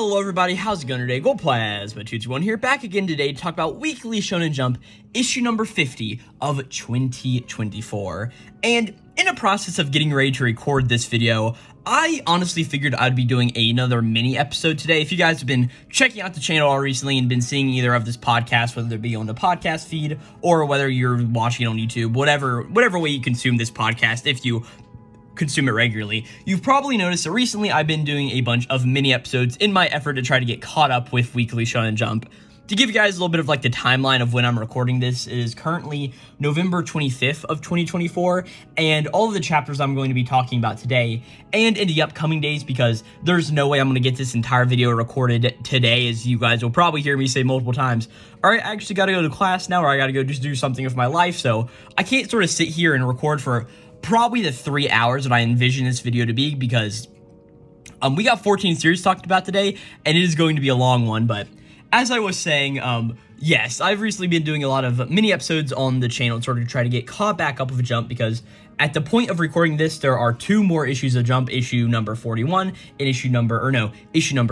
Hello everybody, how's it going today? Glowplasma221 here, back again today to talk about Weekly Shonen Jump, issue number 50 of 2024. And in the process of getting ready to record this video, I honestly figured I'd be doing another mini episode today. If you guys have been checking out the channel all recently and been seeing either of this podcast, whether it be on the podcast feed or whether you're watching it on YouTube, whatever way you consume this podcast, if you consume it regularly, you've probably noticed that recently I've been doing a bunch of mini episodes in my effort to try to get caught up with Weekly Shonen Jump. To give you guys a little bit of like the timeline of when I'm recording this, it is currently November 25th of 2024, and all of the chapters I'm going to be talking about today and in the upcoming days, because there's no way I'm going to get this entire video recorded today, as you guys will probably hear me say multiple times. All right, I actually got to go to class now, or I got to go just do something with my life, so I can't sort of sit here and record for probably the 3 hours that I envision this video to be, because we got 14 series talked about today, and it is going to be a long one. But as I was saying, yes, I've recently been doing a lot of mini episodes on the channel sort of to try to get caught back up with Jump, because at the point of recording this, there are 2 more issues of Jump, issue number 41 and issue number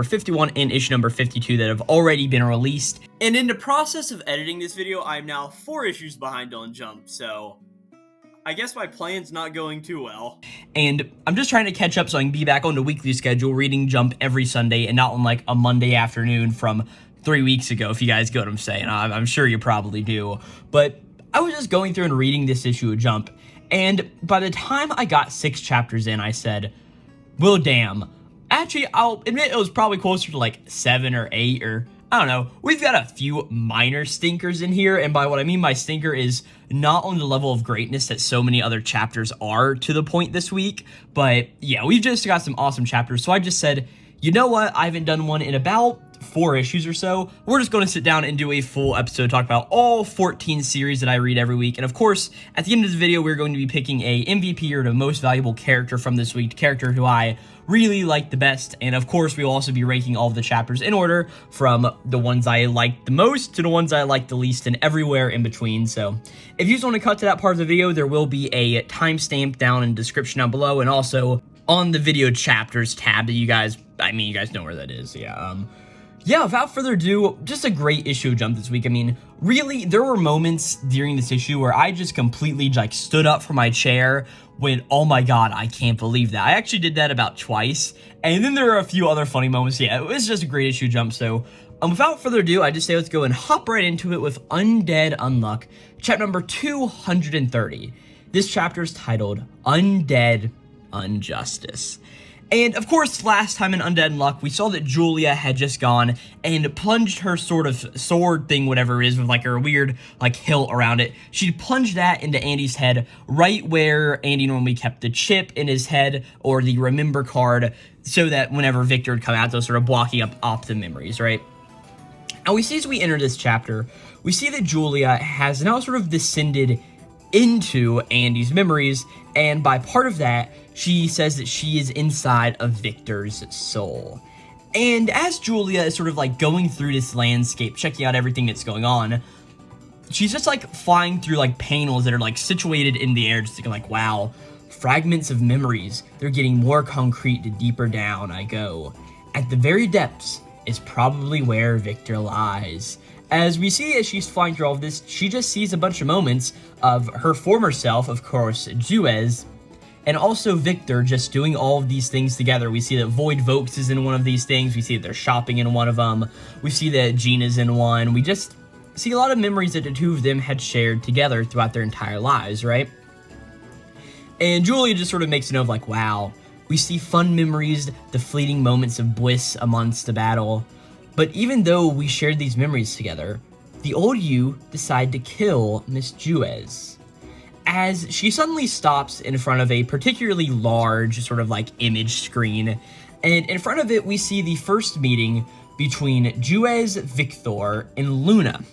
51 and issue number 52 that have already been released. And in the process of editing this video, I'm now 4 issues behind on Jump, so I guess my plan's not going too well. And I'm just trying to catch up so I can be back on the weekly schedule, reading Jump every Sunday and not on like a Monday afternoon from 3 weeks ago, if you guys get what I'm saying. I'm sure you probably do. But I was just going through and reading this issue of Jump, and by the time I got 6 chapters in, I said, well, damn. Actually, I'll admit it was probably closer to like 7 or 8, or I don't know. We've got a few minor stinkers in here, and by what I mean by stinker is not on the level of greatness that so many other chapters are to the point this week, but yeah, we've just got some awesome chapters. So I just said, you know what, I haven't done one in about 4 issues or so. We're just going to sit down and do a full episode, talk about all 14 series that I read every week. And of course, at the end of this video, we're going to be picking a MVP, or the most valuable character from this week, the character who I really like the best. And of course, we'll also be ranking all of the chapters in order from the ones I like the most to the ones I like the least, and everywhere in between. So if you just want to cut to that part of the video, there will be a timestamp down in the description down below, and also on the video chapters tab that you guys know where that is. Yeah, without further ado, just a great issue of Jump this week. I mean, really, there were moments during this issue where I just completely, like, stood up from my chair when, oh my god, I can't believe that. I actually did that about twice, and then there are a few other funny moments. Yeah, it was just a great issue of Jump, so without further ado, I just say let's go and hop right into it with Undead Unluck, chapter number 230. This chapter is titled Undead Unjustice. And of course, last time in Undead Unluck, we saw that Julia had just gone and plunged her sort of sword thing, whatever it is, with like her weird like hilt around it. She plunged that into Andy's head, right where Andy normally kept the chip in his head, or the remember card, so that whenever Victor would come out, those sort of blocking up the memories, right? And we see as we enter this chapter, we see that Julia has now sort of descended into Andy's memories, and by part of that, she says that she is inside of Victor's soul. And as Julia is sort of like going through this landscape, checking out everything that's going on, she's just like flying through like panels that are like situated in the air, just thinking like, wow, fragments of memories, they're getting more concrete the deeper down I go. At the very depths is probably where Victor lies. As we see as she's flying through all of this, she just sees a bunch of moments of her former self, of course, Juez, and also Victor just doing all of these things together. We see that Void Vokes is in one of these things. We see that they're shopping in one of them. We see that Gina's in one. We just see a lot of memories that the two of them had shared together throughout their entire lives, right? And Julia just sort of makes a note of like, wow, we see fun memories, the fleeting moments of bliss amongst the battle. But even though we shared these memories together, the old you decide to kill Miss Juez. As she suddenly stops in front of a particularly large sort of like image screen, and in front of it we see the first meeting between Juez, Victor, and Luna.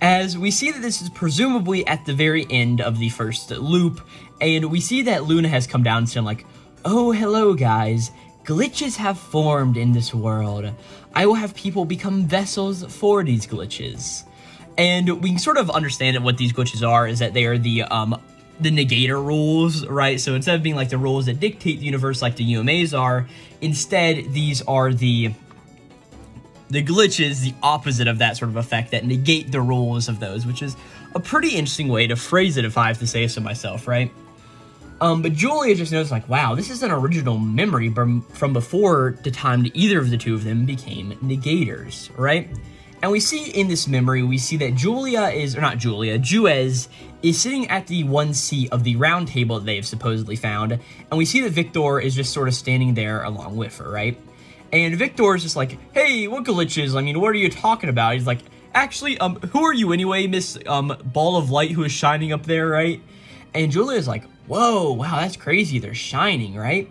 As we see that this is presumably at the very end of the first loop, and we see that Luna has come down saying like, oh, hello guys, glitches have formed in this world. I will have people become vessels for these glitches. And we can sort of understand that what these glitches are is that they are the negator rules, right? So instead of being like the rules that dictate the universe like the UMAs are, instead these are the The glitch is the opposite of that sort of effect that negate the rules of those, which is a pretty interesting way to phrase it if I have to say so myself, right? But Julia just knows, like, wow, this is an original memory from before the time that either of the two of them became negators, right? And we see in this memory, we see that Juez is sitting at the one seat of the round table that they've supposedly found, and we see that Victor is just sort of standing there along with her, right? And Victor is just like, hey, what glitches? I mean, what are you talking about? He's like, actually, who are you anyway, Miss, Ball of Light who is shining up there, right? And Julia's like, whoa, wow, that's crazy, they're shining, right?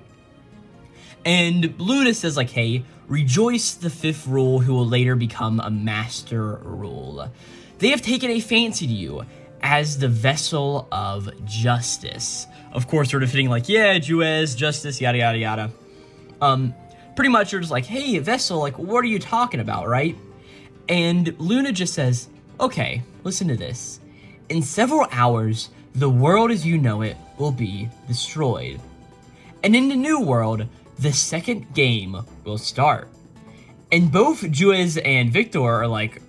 And Luna says, like, hey, rejoice the fifth rule who will later become a master rule. They have taken a fancy to you as the vessel of justice. Of course, sort of fitting like, yeah, Juez, justice, yada, yada, yada. Pretty much you're just like, hey, vessel, like, what are you talking about, right? And Luna just says, okay, listen to this. In several hours, the world as you know it will be destroyed. And in the new world, the second game will start. And both Juez and Victor are like,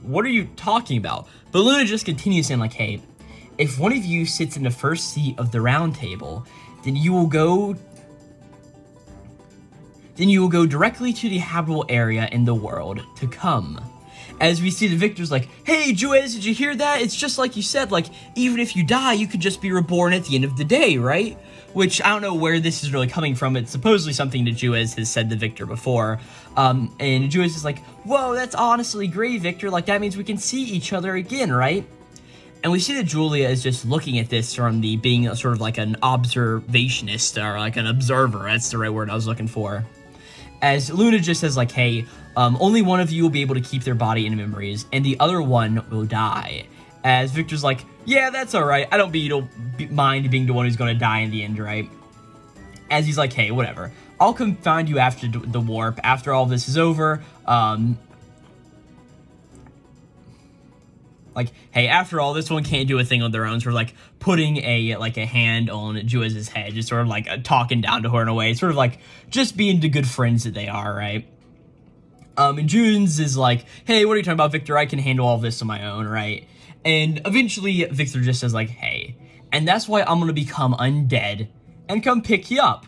what are you talking about? But Luna just continues saying, like, hey, if one of you sits in the first seat of the round table, then you will go directly to the habitable area in the world to come. As we see the Victor's like, hey, Juez, did you hear that? It's just like you said, like, even if you die, you could just be reborn at the end of the day, right? Which, I don't know where this is really coming from. It's supposedly something that Juez has said to Victor before. And Juez is like, whoa, that's honestly great, Victor. Like, that means we can see each other again, right? And we see that Julia is just looking at this from the being sort of like an observationist, or like an observer. That's the right word I was looking for. As Luna just says, like, hey, only one of you will be able to keep their body in memories, and the other one will die. As Victor's like, yeah, that's alright, I don't mind being the one who's gonna die in the end, right? As he's like, hey, whatever, I'll come find you after the warp, after all this is over, like, hey, after all, this one can't do a thing on their own, sort of like putting a hand on Juez's head, just sort of like talking down to her in a way, sort of like just being the good friends that they are, right? And Junes is like, hey, what are you talking about, Victor? I can handle all of this on my own, right? And eventually, Victor just says, like, hey, and that's why I'm gonna become undead and come pick you up.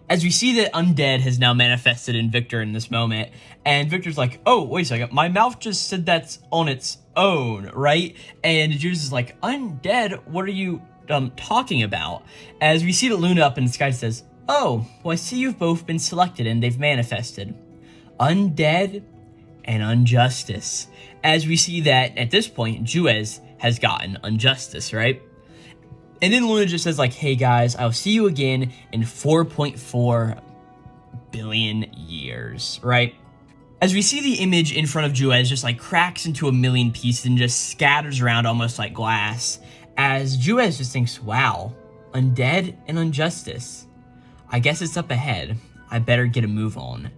As we see that Undead has now manifested in Victor in this moment, and Victor's like, oh, wait a second, my mouth just said that's on its own, right? And Judas is like, Undead, what are you talking about? As we see that Luna up in the sky says, oh, well, I see you've both been selected and they've manifested. Undead and Unjustice. As we see that at this point, Juez has gotten Unjustice, right? And then Luna just says, like, hey guys, I'll see you again in 4.4 billion years, right? As we see the image in front of Juez just like cracks into a million pieces and just scatters around almost like glass, as Juez just thinks, wow, Undead and Unjustice. I guess it's up ahead. I better get a move on.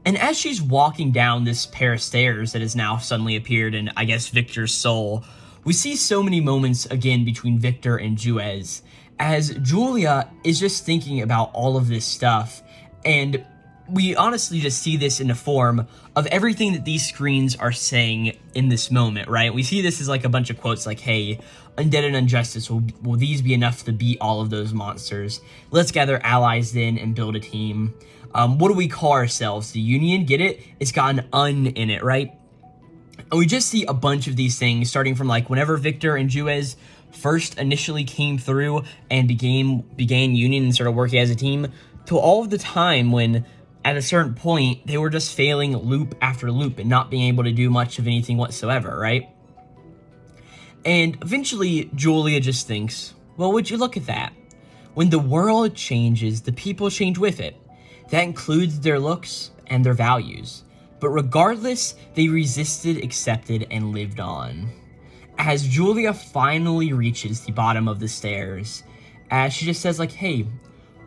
And as she's walking down this pair of stairs that has now suddenly appeared in, I guess, Victor's soul, we see so many moments again between Victor and Juez, as Julia is just thinking about all of this stuff, and we honestly just see this in the form of everything that these screens are saying in this moment, right? We see this as like a bunch of quotes like, hey, Undead and Unjustice, will these be enough to beat all of those monsters? Let's gather allies then and build a team. What do we call ourselves? The Union? Get it? It's got an un in it, right? And we just see a bunch of these things, starting from like whenever Victor and Juez first initially came through and began Union and started working as a team, to all of the time when at a certain point they were just failing loop after loop and not being able to do much of anything whatsoever, right? And eventually Julia just thinks, well, would you look at that? When the world changes, the people change with it. That includes their looks and their values. But regardless, they resisted, accepted, and lived on. As Julia finally reaches the bottom of the stairs, as she just says like, hey,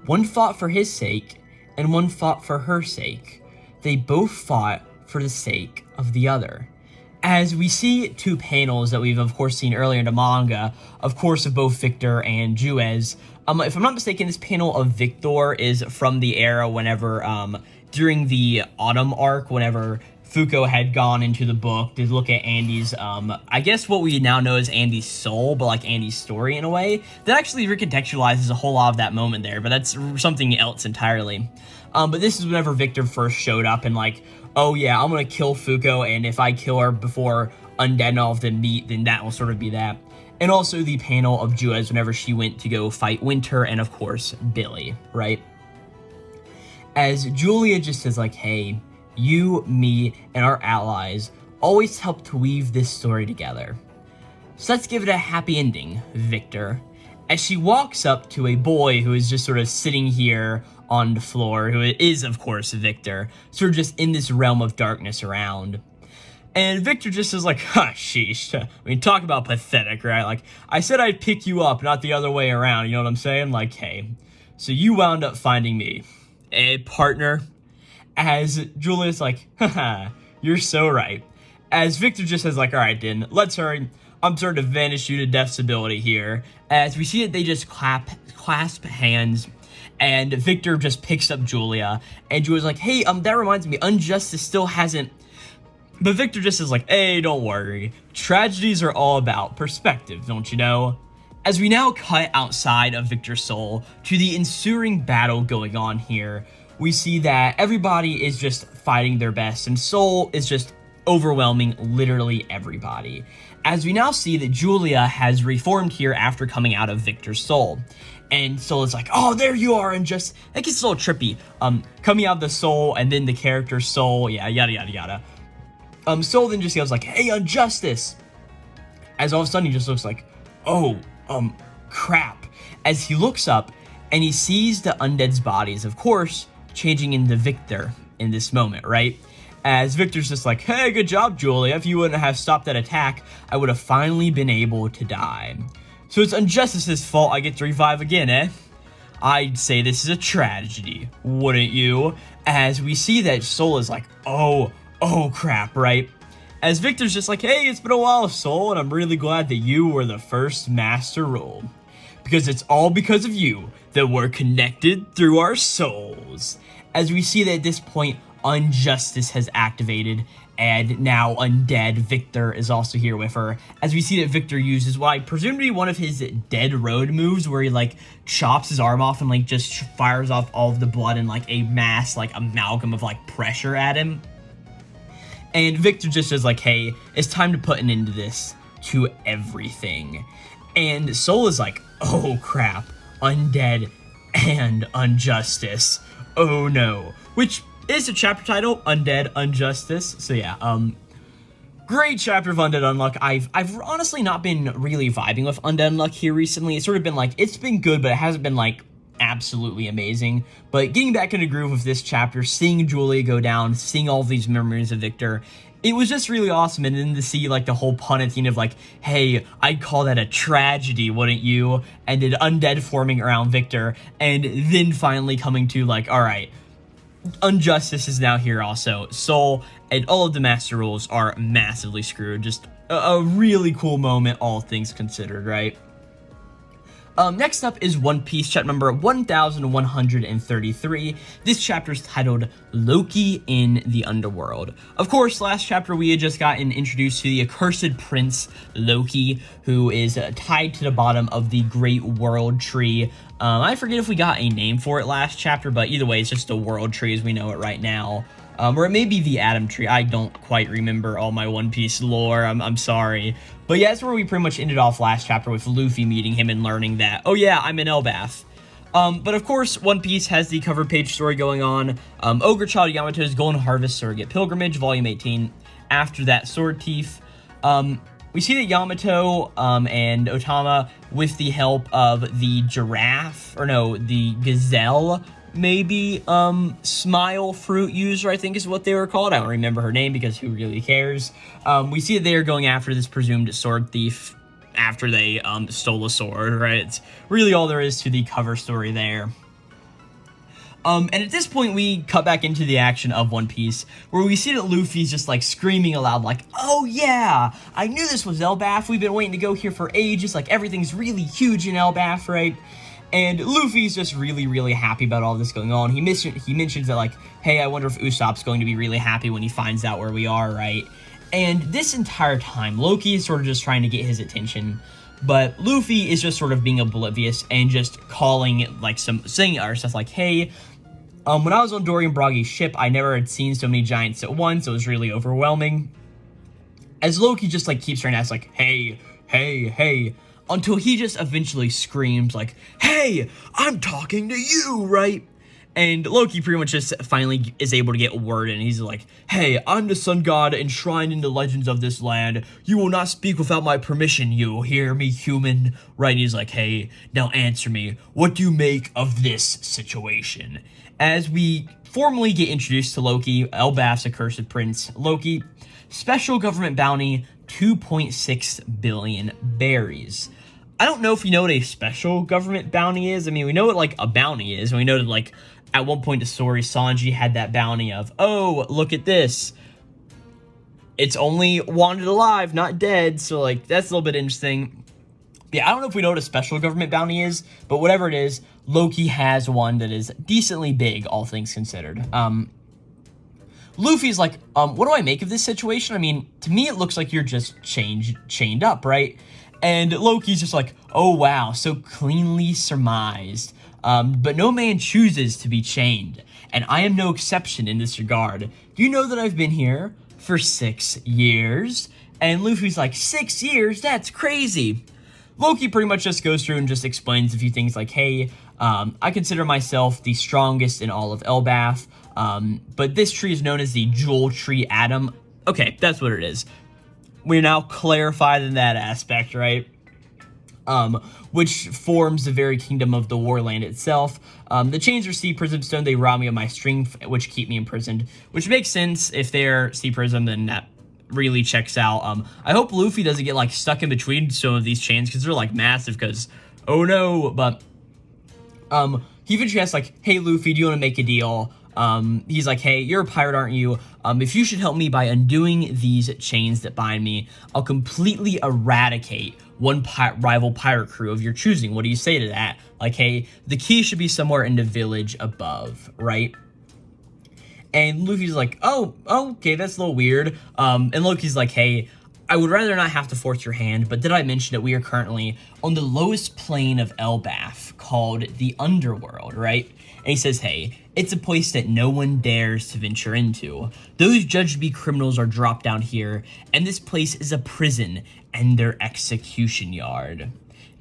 one fought for his sake, and one fought for her sake. They both fought for the sake of the other. As we see two panels that we've of course seen earlier in the manga, of course of both Victor and Juez. If I'm not mistaken, this panel of Victor is from the era whenever during the autumn arc, whenever Fuko had gone into the book to look at Andy's, I guess what we now know as Andy's soul, but like Andy's story in a way, that actually recontextualizes a whole lot of that moment there, but that's something else entirely. But this is whenever Victor first showed up and like, oh yeah, I'm gonna kill Fuko, and if I kill her before Undead and all of them meet, then that will sort of be that. And also the panel of Juez whenever she went to go fight Winter, and of course, Billy, right? As Julia just says like, hey, you, me, and our allies always help to weave this story together. So let's give it a happy ending, Victor. As she walks up to a boy who is just sort of sitting here on the floor, who is, of course, Victor, sort of just in this realm of darkness around. And Victor just is like, sheesh. I mean, talk about pathetic, right? Like, I said I'd pick you up, not the other way around, you know what I'm saying? Like, hey, so you wound up finding me. Partner? As Julia's like, you're so right. As Victor just says like, alright then, let's hurry. I'm starting to vanish you to death's ability here. As we see that they just clasp hands, and Victor just picks up Julia, and Julia's like, hey, that reminds me, Injustice still hasn't... But Victor just is like, hey, don't worry. Tragedies are all about perspective, don't you know? As we now cut outside of Victor's soul to the ensuing battle going on here, we see that everybody is just fighting their best, and Soul is just overwhelming literally everybody. As we now see that Julia has reformed here after coming out of Victor's soul. And Soul is like, oh, there you are, and just, that gets a little trippy. Coming out of the soul, and then the character's soul, yeah, yada, yada, yada. Soul then just yells like, hey, Injustice! As all of a sudden he just looks like, oh, crap. As he looks up, and he sees the undead's bodies, of course, changing into Victor in this moment, right? As Victor's just like, hey, good job, Julia. If you wouldn't have stopped that attack, I would have finally been able to die. So it's Injustice's fault I get to revive again, eh? I'd say this is a tragedy, wouldn't you? As we see that Soul is like, oh crap, right? As Victor's just like, hey, it's been a while, Soul, and I'm really glad that you were the first master role. Because it's all because of you that we're connected through our souls. As we see that at this point, Injustice has activated, and now Undead Victor is also here with her. As we see that Victor uses what I presume to be one of his Dead Road moves, where he like chops his arm off and like just fires off all of the blood in like a mass like amalgam of like pressure at him. And Victor just says like, hey, it's time to put an end to this, to everything. And Soul is like, oh crap, Undead and Injustice. Oh no. Which is a chapter title, Undead Injustice. So yeah, great chapter of Undead Unluck. I've honestly not been really vibing with Undead Unluck here recently. It's sort of been like, it's been good, but it hasn't been like absolutely amazing. But getting back in a groove of this chapter, seeing Julia go down, seeing all of these memories of Victor, it was just really awesome. And then to see like the whole punneting of like, hey, I'd call that a tragedy, wouldn't you? And then Undead forming around Victor, and then finally coming to like, all right, Injustice is now here also. Soul and all of the Master Rules are massively screwed. Just a really cool moment, all things considered, right? Next up is One Piece chapter number 1133. This chapter is titled Loki in the Underworld. Of course, last chapter we had just gotten introduced to the accursed prince Loki, who is tied to the bottom of the Great World Tree. I forget if we got a name for it last chapter, but either way, it's just the World Tree as we know it right now. Or it may be the Atom Tree. I don't quite remember all my One Piece lore. I'm sorry. But yeah, that's where we pretty much ended off last chapter with Luffy meeting him and learning that, oh yeah, I'm an Elbaf. But of course, One Piece has the cover page story going on. Ogre Child Yamato's Golden Harvest Surrogate Pilgrimage, Volume 18. After that, Sword Thief. We see that Yamato and Otama, with the help of the giraffe, or no, the gazelle, maybe, smile fruit user, I think is what they were called. I don't remember her name because who really cares? We see that they are going after this presumed sword thief after they stole a sword, right? It's really all there is to the cover story there. And at this point, we cut back into the action of One Piece, where we see that Luffy's just, like, screaming aloud, like, oh, yeah, I knew this was Elbaf. We've been waiting to go here for ages. Like, everything's really huge in Elbaf, right? And Luffy's just really, really happy about all this going on. He mentions that, like, hey, I wonder if Usopp's going to be really happy when he finds out where we are, right? And this entire time, Loki is sort of just trying to get his attention, but Luffy is just sort of being oblivious and just calling, like, saying other stuff like, hey, when I was on Dorian Bragi's ship, I never had seen so many giants at once. It was really overwhelming. As Loki just, like, keeps trying to ask, like, hey, hey, hey, until he just eventually screams, like, hey, I'm talking to you, right? And Loki pretty much just finally is able to get a word in. He's like, hey, I'm the sun god enshrined in the legends of this land. You will not speak without my permission, you hear me, human? Right? And he's like, hey, now answer me. What do you make of this situation? As we formally get introduced to Loki, Elbaf's accursed prince, Loki, special government bounty, 2.6 billion berries. I don't know if you know what a special government bounty is. I mean, we know what, like, a bounty is. And we know that, like, at one point the story, Sanji had that bounty of, oh, look at this. It's only wanted alive, not dead. So, like, that's a little bit interesting. Yeah, I don't know if we know what a special government bounty is, but whatever it is, Loki has one that is decently big, all things considered. Luffy's like, what do I make of this situation? I mean, to me, it looks like you're just chained up, right? And Loki's just like, oh, wow, so cleanly surmised. But no man chooses to be chained, and I am no exception in this regard. Do you know that I've been here for 6 years? And Luffy's like, 6 years? That's crazy. Loki pretty much just goes through and just explains a few things like, hey, I consider myself the strongest in all of Elbaf, but this tree is known as the Jewel Tree Atom. Okay, that's what it is. We're now clarified in that aspect, right? Which forms the very kingdom of the Warland itself. The chains are sea prism stone. They rob me of my strength, which keep me imprisoned. Which makes sense. If they're sea prism, then that really checks out. I hope Luffy doesn't get, like, stuck in between some of these chains, because they're, like, massive, because, oh no, but, he eventually asks, like, hey, Luffy, do you want to make a deal? He's like, hey, you're a pirate, aren't you? If you should help me by undoing these chains that bind me, I'll completely eradicate one rival pirate crew of your choosing. What do you say to that? Like, hey, the key should be somewhere in the village above, right? And Luffy's like, oh, okay, that's a little weird. And Loki's like, hey, I would rather not have to force your hand, but did I mention that we are currently on the lowest plane of Elbaf, called the Underworld, right? And he says, hey, it's a place that no one dares to venture into. Those judged to be criminals are dropped down here, and this place is a prison and their execution yard.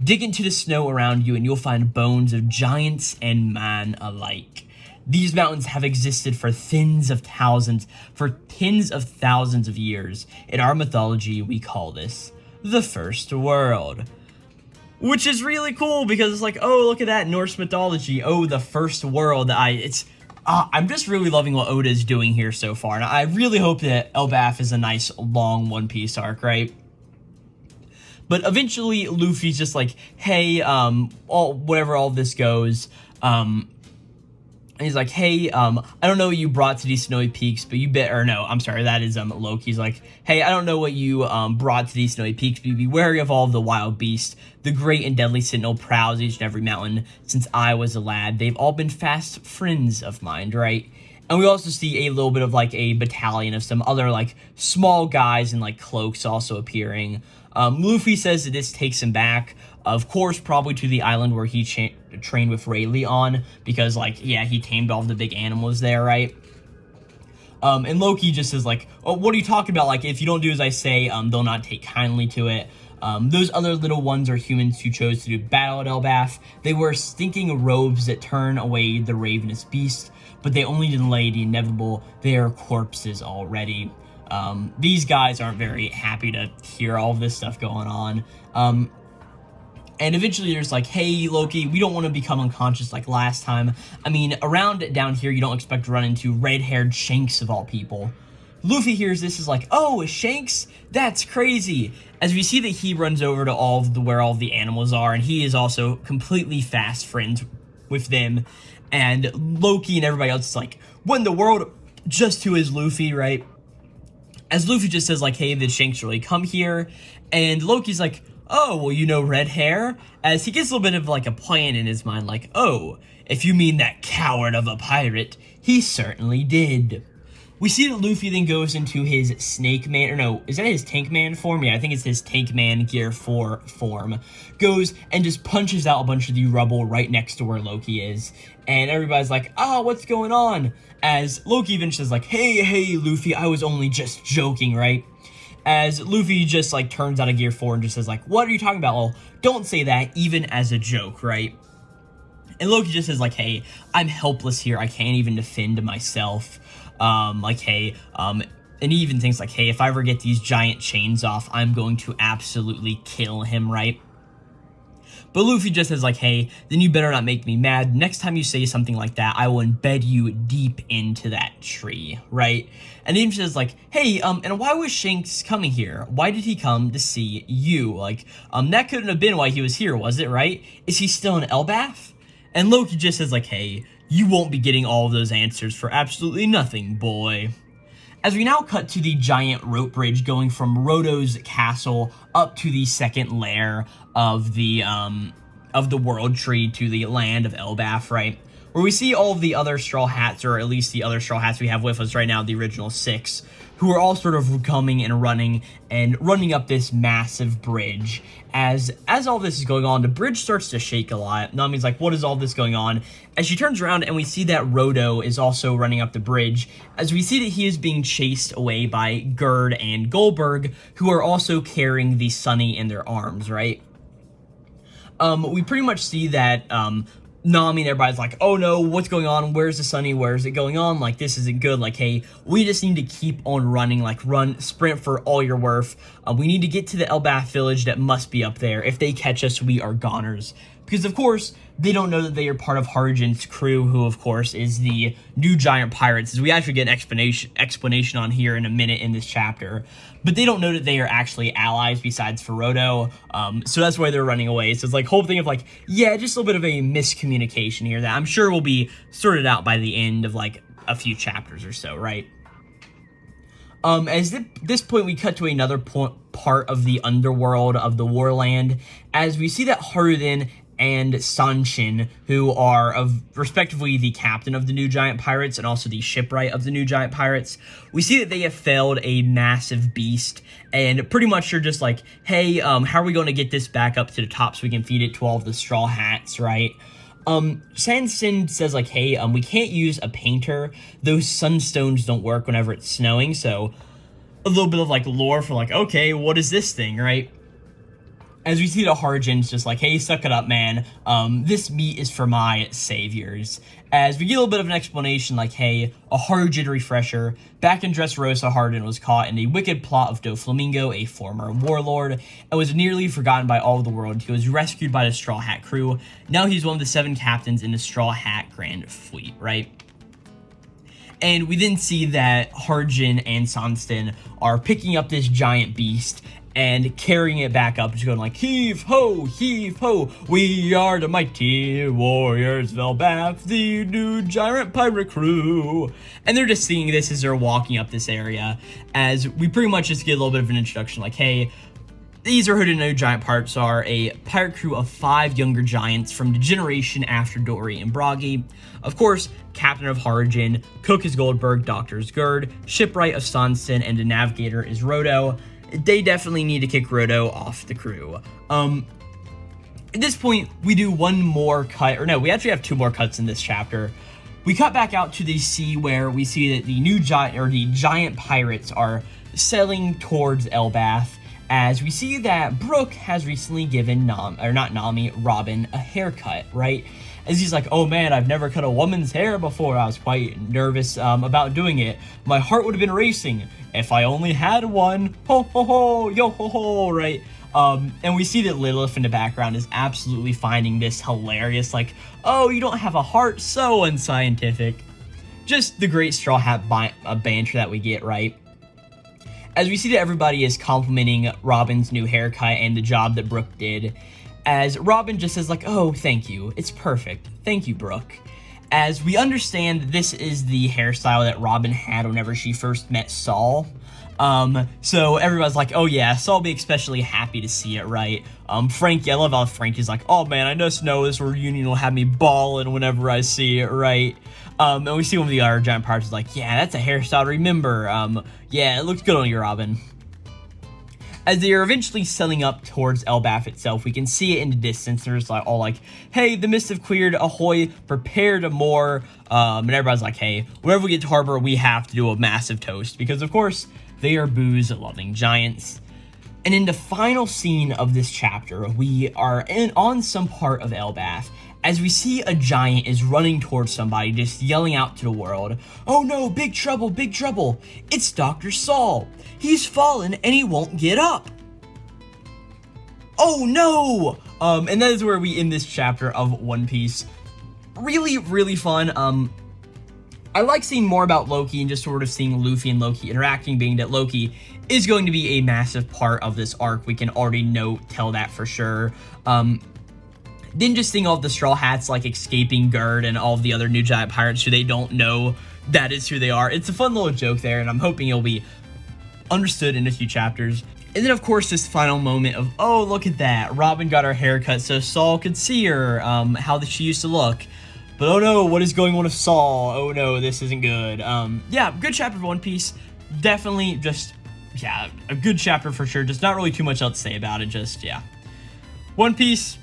Dig into the snow around you, and you'll find bones of giants and man alike. These mountains have existed for tens of thousands of years. In our mythology, we call this the First World. Which is really cool, because it's like, oh, look at that, Norse mythology. Oh, the First World. I'm just really loving what Oda is doing here so far. And I really hope that Elbaf is a nice, long One Piece arc, right? But eventually, Luffy's just like, hey, whatever all this goes, and he's like, hey, I don't know what you brought to these snowy peaks, but that is Loki's like, hey, I don't know what you brought to these snowy peaks, but be wary of all of the wild beasts. The great and deadly sentinel prowls each and every mountain since I was a lad. They've all been fast friends of mine, right? And we also see a little bit of, like, a battalion of some other, like, small guys in, like, cloaks also appearing. Luffy says that this takes him back, of course, probably to the island where he trained with Rayleigh on, because, like, yeah, he tamed all the big animals there, right? And Loki just is like, oh, what are you talking about? Like, if you don't do as I say, they'll not take kindly to it. Those other little ones are humans who chose to do battle at Elbaf. They wear stinking robes that turn away the ravenous beast, but they only delay the inevitable. They are corpses already. These guys aren't very happy to hear all of this stuff going on. And eventually there's like, hey, Loki, we don't want to become unconscious like last time. I mean, around down here, you don't expect to run into red-haired Shanks of all people. Luffy hears this, is like, oh, Shanks? That's crazy. As we see that he runs over to where all the animals are, and he is also completely fast friends with them. And Loki and everybody else is like, what in the world? Just to his Luffy, right? As Luffy just says, like, hey, the Shanks really come here. And Loki's like, oh, well, you know red hair? As he gets a little bit of like a plan in his mind, like, oh, if you mean that coward of a pirate, he certainly did. We see that Luffy then goes into his Snake Man, or no, is that his Tank Man form? Yeah, I think it's his Tank Man Gear 4 form. Goes and just punches out a bunch of the rubble right next to where Loki is. And everybody's like, oh, what's going on? As Loki eventually is like, hey, Luffy, I was only just joking, right? As Luffy just, like, turns out of Gear 4 and just says, like, what are you talking about? Well, don't say that, even as a joke, right? And Loki just says, like, hey, I'm helpless here. I can't even defend myself. And he even thinks, like, hey, if I ever get these giant chains off, I'm going to absolutely kill him, right? But Luffy just says, like, hey, then you better not make me mad. Next time you say something like that, I will embed you deep into that tree, right? And he says, like, hey, and why was Shanks coming here? Why did he come to see you? Like, that couldn't have been why he was here, was it, right? Is he still in Elbaf? And Loki just says, like, hey, you won't be getting all of those answers for absolutely nothing, boy. As we now cut to the giant rope bridge going from Roto's castle up to the second lair of the world tree to the land of Elbaf, right? Where we see all of the other Straw Hats, or at least the other Straw Hats we have with us right now, the original 6, who are all sort of coming and running up this massive bridge. As all this is going on, the bridge starts to shake a lot. Nami's like, what is all this going on? As she turns around and we see that Roto is also running up the bridge, as we see that he is being chased away by Gerd and Goldberg, who are also carrying the Sunny in their arms, right? We pretty much see that, Nami and everybody's like, oh no, what's going on? Where's the Sunny? Where's it going on? Like, this isn't good. Like, hey, we just need to keep on running. Like, sprint for all your worth. We need to get to the Elbaf village that must be up there. If they catch us, we are goners. Because, of course, they don't know that they are part of Harjin's crew, who, of course, is the new giant pirates, as we actually get an explanation on here in a minute in this chapter. But they don't know that they are actually allies besides Roto, so that's why they're running away. So it's like whole thing of like, yeah, just a little bit of a miscommunication here that I'm sure will be sorted out by the end of like a few chapters or so, right? As this point, we cut to another part of the underworld of the Warland, as we see that Haruden and Sanshin, who are respectively the captain of the New Giant Pirates and also the shipwright of the New Giant Pirates, we see that they have felled a massive beast, and pretty much they're just like, hey, how are we going to get this back up to the top so we can feed it to all of the Straw Hats, right? Sansin says, like, hey, we can't use a painter. Those sunstones don't work whenever it's snowing, so a little bit of, like, lore for, like, okay, what is this thing, right? As we see the Harjin's just like, hey, suck it up, man. This meat is for my saviors. As we get a little bit of an explanation like, hey, a Harjin refresher. Back in Dressrosa, Harjin was caught in a wicked plot of Doflamingo, a former warlord, and was nearly forgotten by all of the world. He was rescued by the Straw Hat crew. Now he's one of the 7 captains in the Straw Hat Grand Fleet, right? And we then see that Harjin and Sanstin are picking up this giant beast and carrying it back up, just going like, heave ho, we are the mighty warriors of Elbaf, the new giant pirate crew. And they're just singing this as they're walking up this area, as we pretty much just get a little bit of an introduction, like, hey, these are who the New Giant Pirates are, a pirate crew of 5 younger giants from the generation after Dory and Bragi. Of course, captain of Harjin, cook is Goldberg, doctor is Gerd, shipwright of Sansin, and the navigator is Roto. They definitely need to kick Roto off the crew. At this point, we do one more cut, or no, we actually have 2 more cuts in this chapter. We cut back out to the sea where we see that the giant pirates are sailing towards Elbaf, as we see that Brook has recently given Robin a haircut, right? As he's like, oh man, I've never cut a woman's hair before. I was quite nervous about doing it. My heart would have been racing if I only had one. Ho ho ho, yo ho ho, right? And we see that Lilith in the background is absolutely finding this hilarious, like, oh, you don't have a heart, so unscientific. Just the great Straw Hat banter that we get, right? As we see that everybody is complimenting Robin's new haircut and the job that Brooke did, as Robin just says like, oh, thank you, it's perfect, thank you, Brooke. As we understand, this is the hairstyle that Robin had whenever she first met Saul. So everybody's like, oh yeah, so I'll be especially happy to see it, right? Frankie, I love how Frankie's like, oh man, I just know this reunion will have me bawling whenever I see it, right? And we see one of the other giant pirates is like, yeah, that's a hairstyle to remember. Yeah, it looks good on you, Robin. As they are eventually sailing up towards Elbaf itself, we can see it in the distance. There's like all like, hey, the mists have cleared, ahoy, prepare to moor. And everybody's like, hey, whenever we get to harbor, we have to do a massive toast. Because, of course, they are booze-loving giants. And in the final scene of this chapter, we are on some part of Elbaf, as we see a giant is running towards somebody, just yelling out to the world, oh no, big trouble, it's Dr. Saul. He's fallen and he won't get up. Oh no! And that is where we end this chapter of One Piece. Really, really fun. I like seeing more about Loki and just sort of seeing Luffy and Loki interacting, being that Loki is going to be a massive part of this arc. We can already tell that for sure. Then just seeing all the Straw Hats like escaping Gerd and all of the other new giant pirates who they don't know that is who they are. It's a fun little joke there, and I'm hoping it'll be understood in a few chapters. And then, of course, this final moment of, oh, look at that. Robin got her hair cut so Saul could see her, how she used to look. But, oh, no, what is going on with Saul? Oh, no, this isn't good. Yeah, good chapter of One Piece. Definitely just, yeah, a good chapter for sure. Just not really too much else to say about it. Just, yeah. One Piece,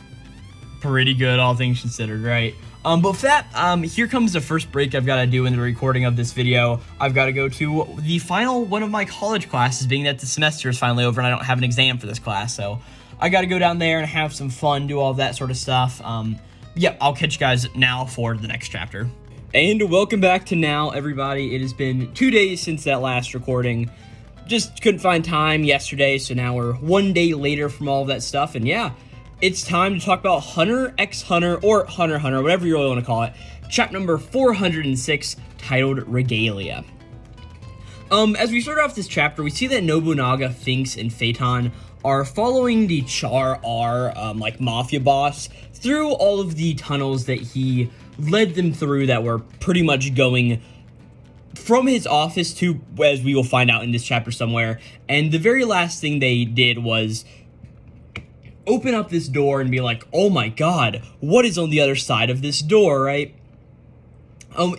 pretty good, all things considered, right? But with that, here comes the first break I've got to do in the recording of this video. I've got to go to the final one of my college classes, being that the semester is finally over and I don't have an exam for this class. So I got to go down there and have some fun, do all that sort of stuff. Yeah, I'll catch you guys now for the next chapter. And welcome back to now, everybody. It has been 2 days since that last recording. Just couldn't find time yesterday, so now we're 1 day later from all of that stuff. And yeah, it's time to talk about Hunter x Hunter, or Hunter x Hunter, whatever you really want to call it. Chapter number 406, titled Regalia. As we start off this chapter, we see that Nobunaga, Finks, and Phaeton are following the Char R, like, mafia boss through all of the tunnels that he led them through that were pretty much going from his office to, as we will find out in this chapter somewhere. And the very last thing they did was open up this door and be like, oh my god, what is on the other side of this door, right?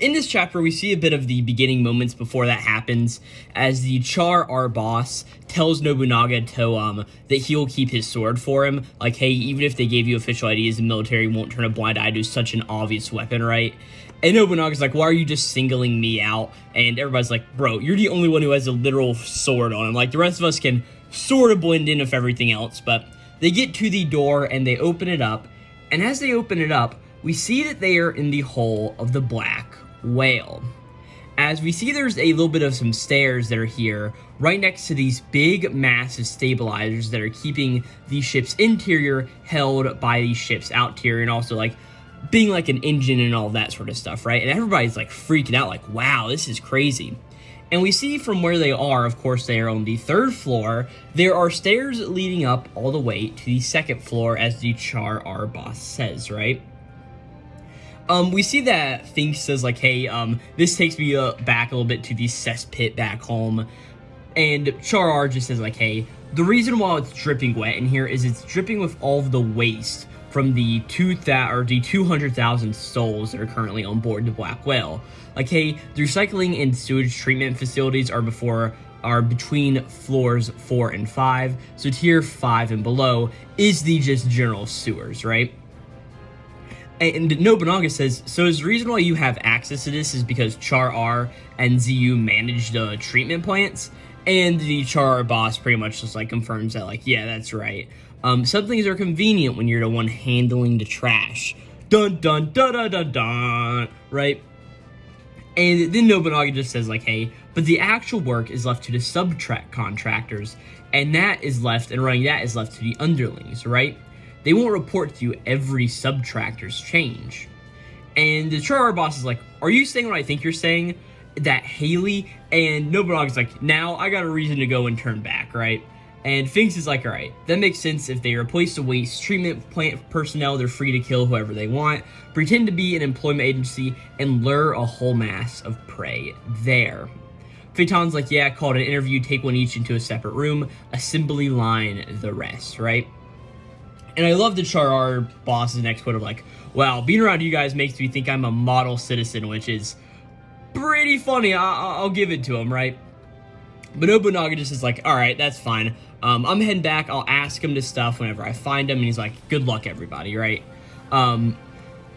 In this chapter, we see a bit of the beginning moments before that happens, as the Char R boss tells Nobunaga to, that he'll keep his sword for him. Like, hey, even if they gave you official ideas, the military won't turn a blind eye to such an obvious weapon, right? And Nobunaga's like, why are you just singling me out? And everybody's like, bro, you're the only one who has a literal sword on him. Like, the rest of us can sort of blend in with everything else, but they get to the door and they open it up, and as they open it up, we see that they are in the hull of the Black Whale. As we see, there's a little bit of some stairs that are here, right next to these big, massive stabilizers that are keeping the ship's interior held by the ship's outerior, and also, like, being like an engine and all that sort of stuff, right? And everybody's, like, freaking out, like, wow, this is crazy. And we see from where they are, of course, they are on the 3rd floor. There are stairs leading up all the way to the 2nd floor, as the Char R boss says, right? We see that Fink says, like, hey, this takes me back a little bit to the cesspit back home. And Char R just says, like, hey, the reason why it's dripping wet in here is it's dripping with all of the waste from the 200,000 souls that are currently on board the Black Whale. Like, hey, the recycling and sewage treatment facilities are between floors 4 and 5, so tier 5 and below is the just general sewers, right? And Nobunaga says, so is the reason why you have access to this is because Char R and ZU manage the treatment plants? And the Char R boss pretty much just, like, confirms that, like, yeah, that's right. Some things are convenient when you're the one handling the trash. Dun dun dun dun dun dun, right? And then Nobunaga just says, like, hey, but the actual work is left to the subtract contractors, and that is left, and running that is left to the underlings, right? They won't report to you every subtractor's change. And the Char R boss is like, are you saying what I think you're saying? That Haley? And Nobunaga's like, now I got a reason to go and turn back, right? And Finks is like, alright, that makes sense. If they replace the waste treatment plant personnel, they're free to kill whoever they want, pretend to be an employment agency, and lure a whole mass of prey there. Phaeton's like, yeah, called an interview, take one each into a separate room, assembly line the rest, right? And I love the Char boss's next quote of like, wow, being around you guys makes me think I'm a model citizen, which is pretty funny. I'll give it to him, right? But Nobunaga just is like, all right, that's fine. I'm heading back. I'll ask him this stuff whenever I find him. And he's like, good luck, everybody, right?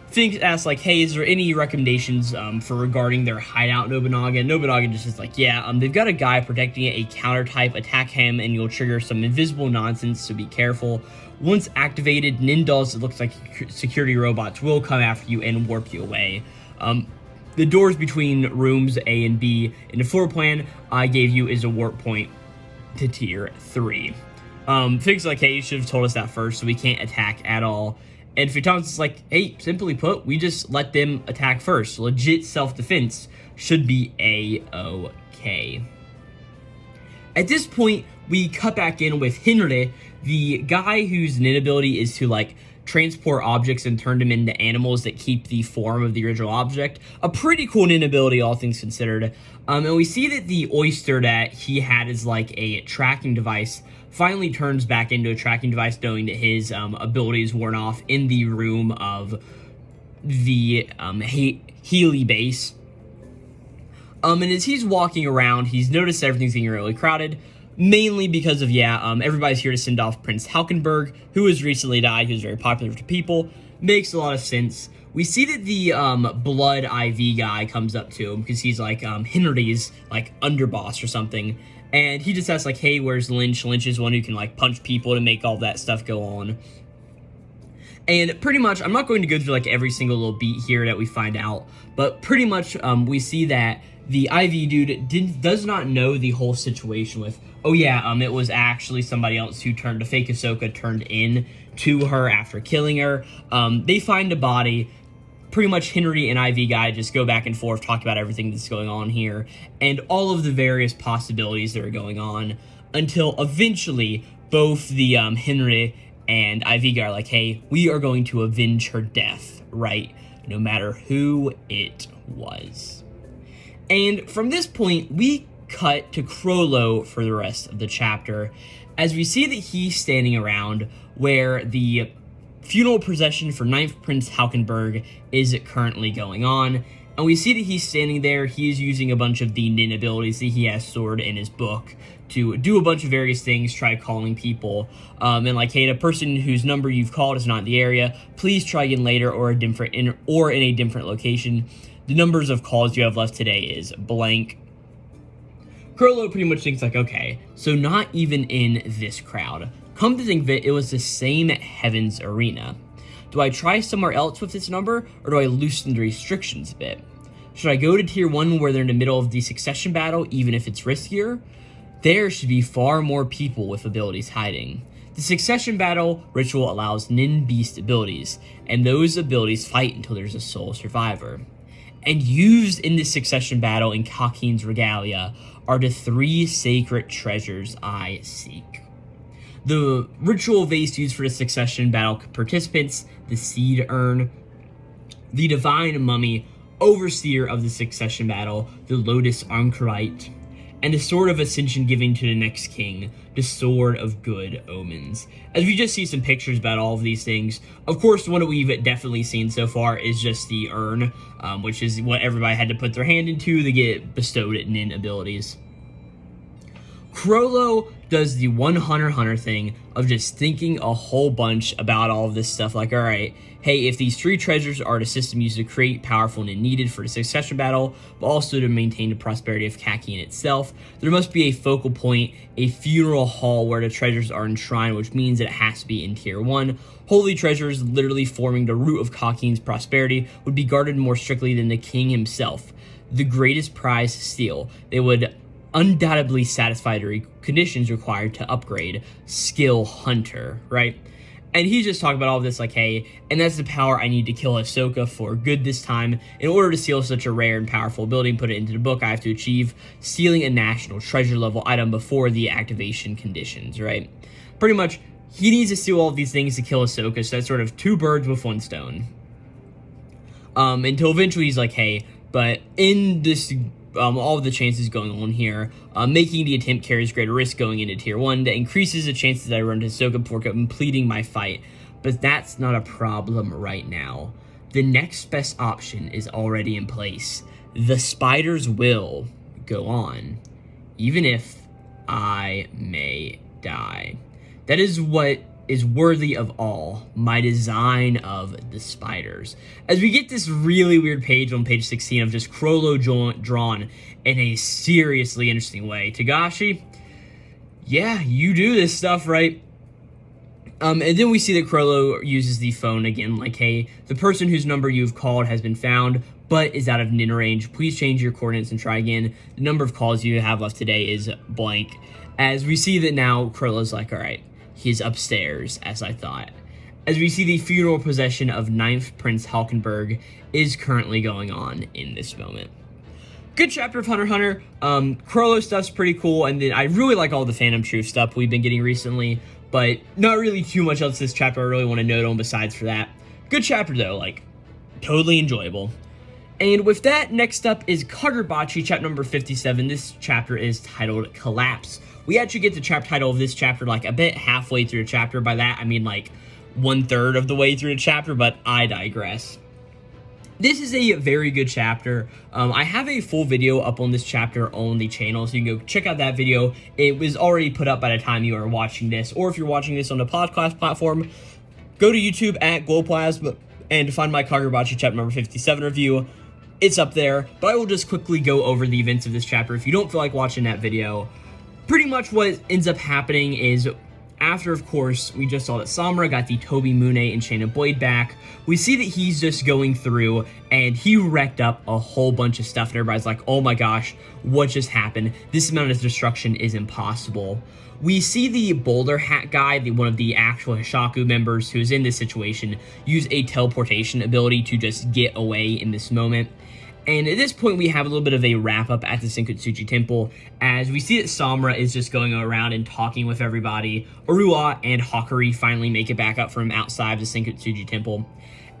Finks asks, like, hey, is there any recommendations for regarding their hideout, Nobunaga? And Nobunaga just is like, yeah, they've got a guy protecting it, a counter-type. Attack him, and you'll trigger some invisible nonsense, so be careful. Once activated, Nindos, it looks like security robots, will come after you and warp you away. The doors between rooms A and B in the floor plan I gave you is a warp point to tier 3. Finks is like, hey, you should have told us that first, so we can't attack at all. And Phaeton's just like, hey, simply put, we just let them attack first. Legit self-defense should be A-okay. At this point, we cut back in with Henry, the guy whose nin ability is to, like, transport objects and turn them into animals that keep the form of the original object. A pretty cool nin ability, all things considered. And we see that the oyster that he had as, like, a tracking device finally turns back into a tracking device, knowing that his abilities worn off in the room of the Healy base. And as he's walking around, he's noticed everything's getting really crowded, mainly because of, everybody's here to send off Prince Halkenberg, who has recently died, who's very popular to people. Makes a lot of sense. We see that the Blood IV guy comes up to him, because he's, like, Henry's, like, underboss or something. And he just asks, like, hey, where's Lynch? Lynch is one who can, like, punch people to make all that stuff go on. And pretty much, I'm not going to go through, like, every single little beat here that we find out, but pretty much we see that the IV dude does not know the whole situation with, it was actually somebody else who turned to fake Ahsoka, turned in to her after killing her. They find a body. Pretty much Henry and IV guy just go back and forth, talk about everything that's going on here, and all of the various possibilities that are going on, until eventually both the Henry and IV guy are like, hey, we are going to avenge her death, right? No matter who it was. And from this point, we cut to Chrollo for the rest of the chapter, as we see that he's standing around where the funeral procession for 9th Prince Halkenberg is currently going on, and we see that he's standing there. He is using a bunch of the nin abilities that he has stored in his book to do a bunch of various things, try calling people, and like, hey, the person whose number you've called is not in the area, please try again later or in a different location. The numbers of calls you have left today is blank. Chrollo pretty much thinks like, okay, so not even in this crowd. Come to think of it, it was the same Heaven's Arena. Do I try somewhere else with this number, or do I loosen the restrictions a bit? Should I go to tier 1 where they're in the middle of the succession battle, even if it's riskier? There should be far more people with abilities hiding. The succession battle ritual allows nin beast abilities, and those abilities fight until there's a sole survivor. And used in this succession battle in Kakin's regalia are the 3 sacred treasures I seek. The ritual vase used for the succession battle participants, the seed urn, the divine mummy, overseer of the succession battle, the lotus anchorite, and the sword of ascension given to the next king, the sword of good omens. As we just see some pictures about all of these things, of course, the one that we've definitely seen so far is just the urn, which is what everybody had to put their hand into to get bestowed at nin abilities. Chrollo does the 100 thing of just thinking a whole bunch about all of this stuff. Like, all right, hey, if these 3 treasures are the system used to create powerful and needed for the succession battle, but also to maintain the prosperity of Kakin itself, there must be a focal point, a funeral hall where the treasures are enshrined, which means that it has to be in tier 1. Holy treasures, literally forming the root of Kakin's prosperity, would be guarded more strictly than the king himself. The greatest prize to steal. They would undoubtedly satisfy the conditions required to upgrade skill hunter, right? And he's just talking about all of this like, hey, and that's the power I need to kill Ahsoka for good this time. In order to steal such a rare and powerful ability and put it into the book, I have to achieve stealing a national treasure level item before the activation conditions, right? Pretty much, he needs to steal all of these things to kill Ahsoka, so that's sort of 2 birds with 1 stone. Until eventually he's like, hey, but in this all of the chances going on here. Making the attempt carries greater risk going into tier 1 that increases the chances that I run to Soka before completing my fight. But that's not a problem right now. The next best option is already in place. The spiders will go on, even if I may die. That is what is worthy of all, my design of the spiders. As we get this really weird page on page 16 of just Chrollo drawn in a seriously interesting way. Tagashi, yeah, you do this stuff, right? And then we see that Chrollo uses the phone again, like, hey, the person whose number you've called has been found, but is out of Nin range. Please change your coordinates and try again. The number of calls you have left today is blank. As we see that now, Chrollo's like, all right, he's upstairs, as I thought. As we see the funeral procession of 9th Prince Halkenberg is currently going on in this moment. Good chapter of Hunter x Hunter. Chrollo stuff's pretty cool, and then I really like all the Phantom Truth stuff we've been getting recently, but not really too much else this chapter I really want to note on besides for that. Good chapter, though, like, totally enjoyable. And with that, next up is Kagurabachi, chapter number 57. This chapter is titled Collapse. We actually get the chapter title of this chapter like a bit halfway through the chapter. By that, I mean like 1/3 of the way through the chapter, but I digress. This is a very good chapter. I have a full video up on this chapter on the channel, so you can go check out that video. It was already put up by the time you are watching this, or if you're watching this on the podcast platform, go to YouTube at Glowplasma and find my Kagurabachi chapter number 57 review. It's up there, but I will just quickly go over the events of this chapter if you don't feel like watching that video. Pretty much what ends up happening is, after, of course, we just saw that Samurai got the Toby Mune Enchanted Blade back, we see that he's just going through, and he wrecked up a whole bunch of stuff, and everybody's like, oh my gosh, what just happened? This amount of destruction is impossible. We see the Boulder Hat guy, one of the actual Hishaku members who's in this situation, use a teleportation ability to just get away in this moment. And at this point, we have a little bit of a wrap-up at the Senkutsuji Temple, as we see that Samura is just going around and talking with everybody. Orua and Hakari finally make it back up from outside the Senkutsuji Temple.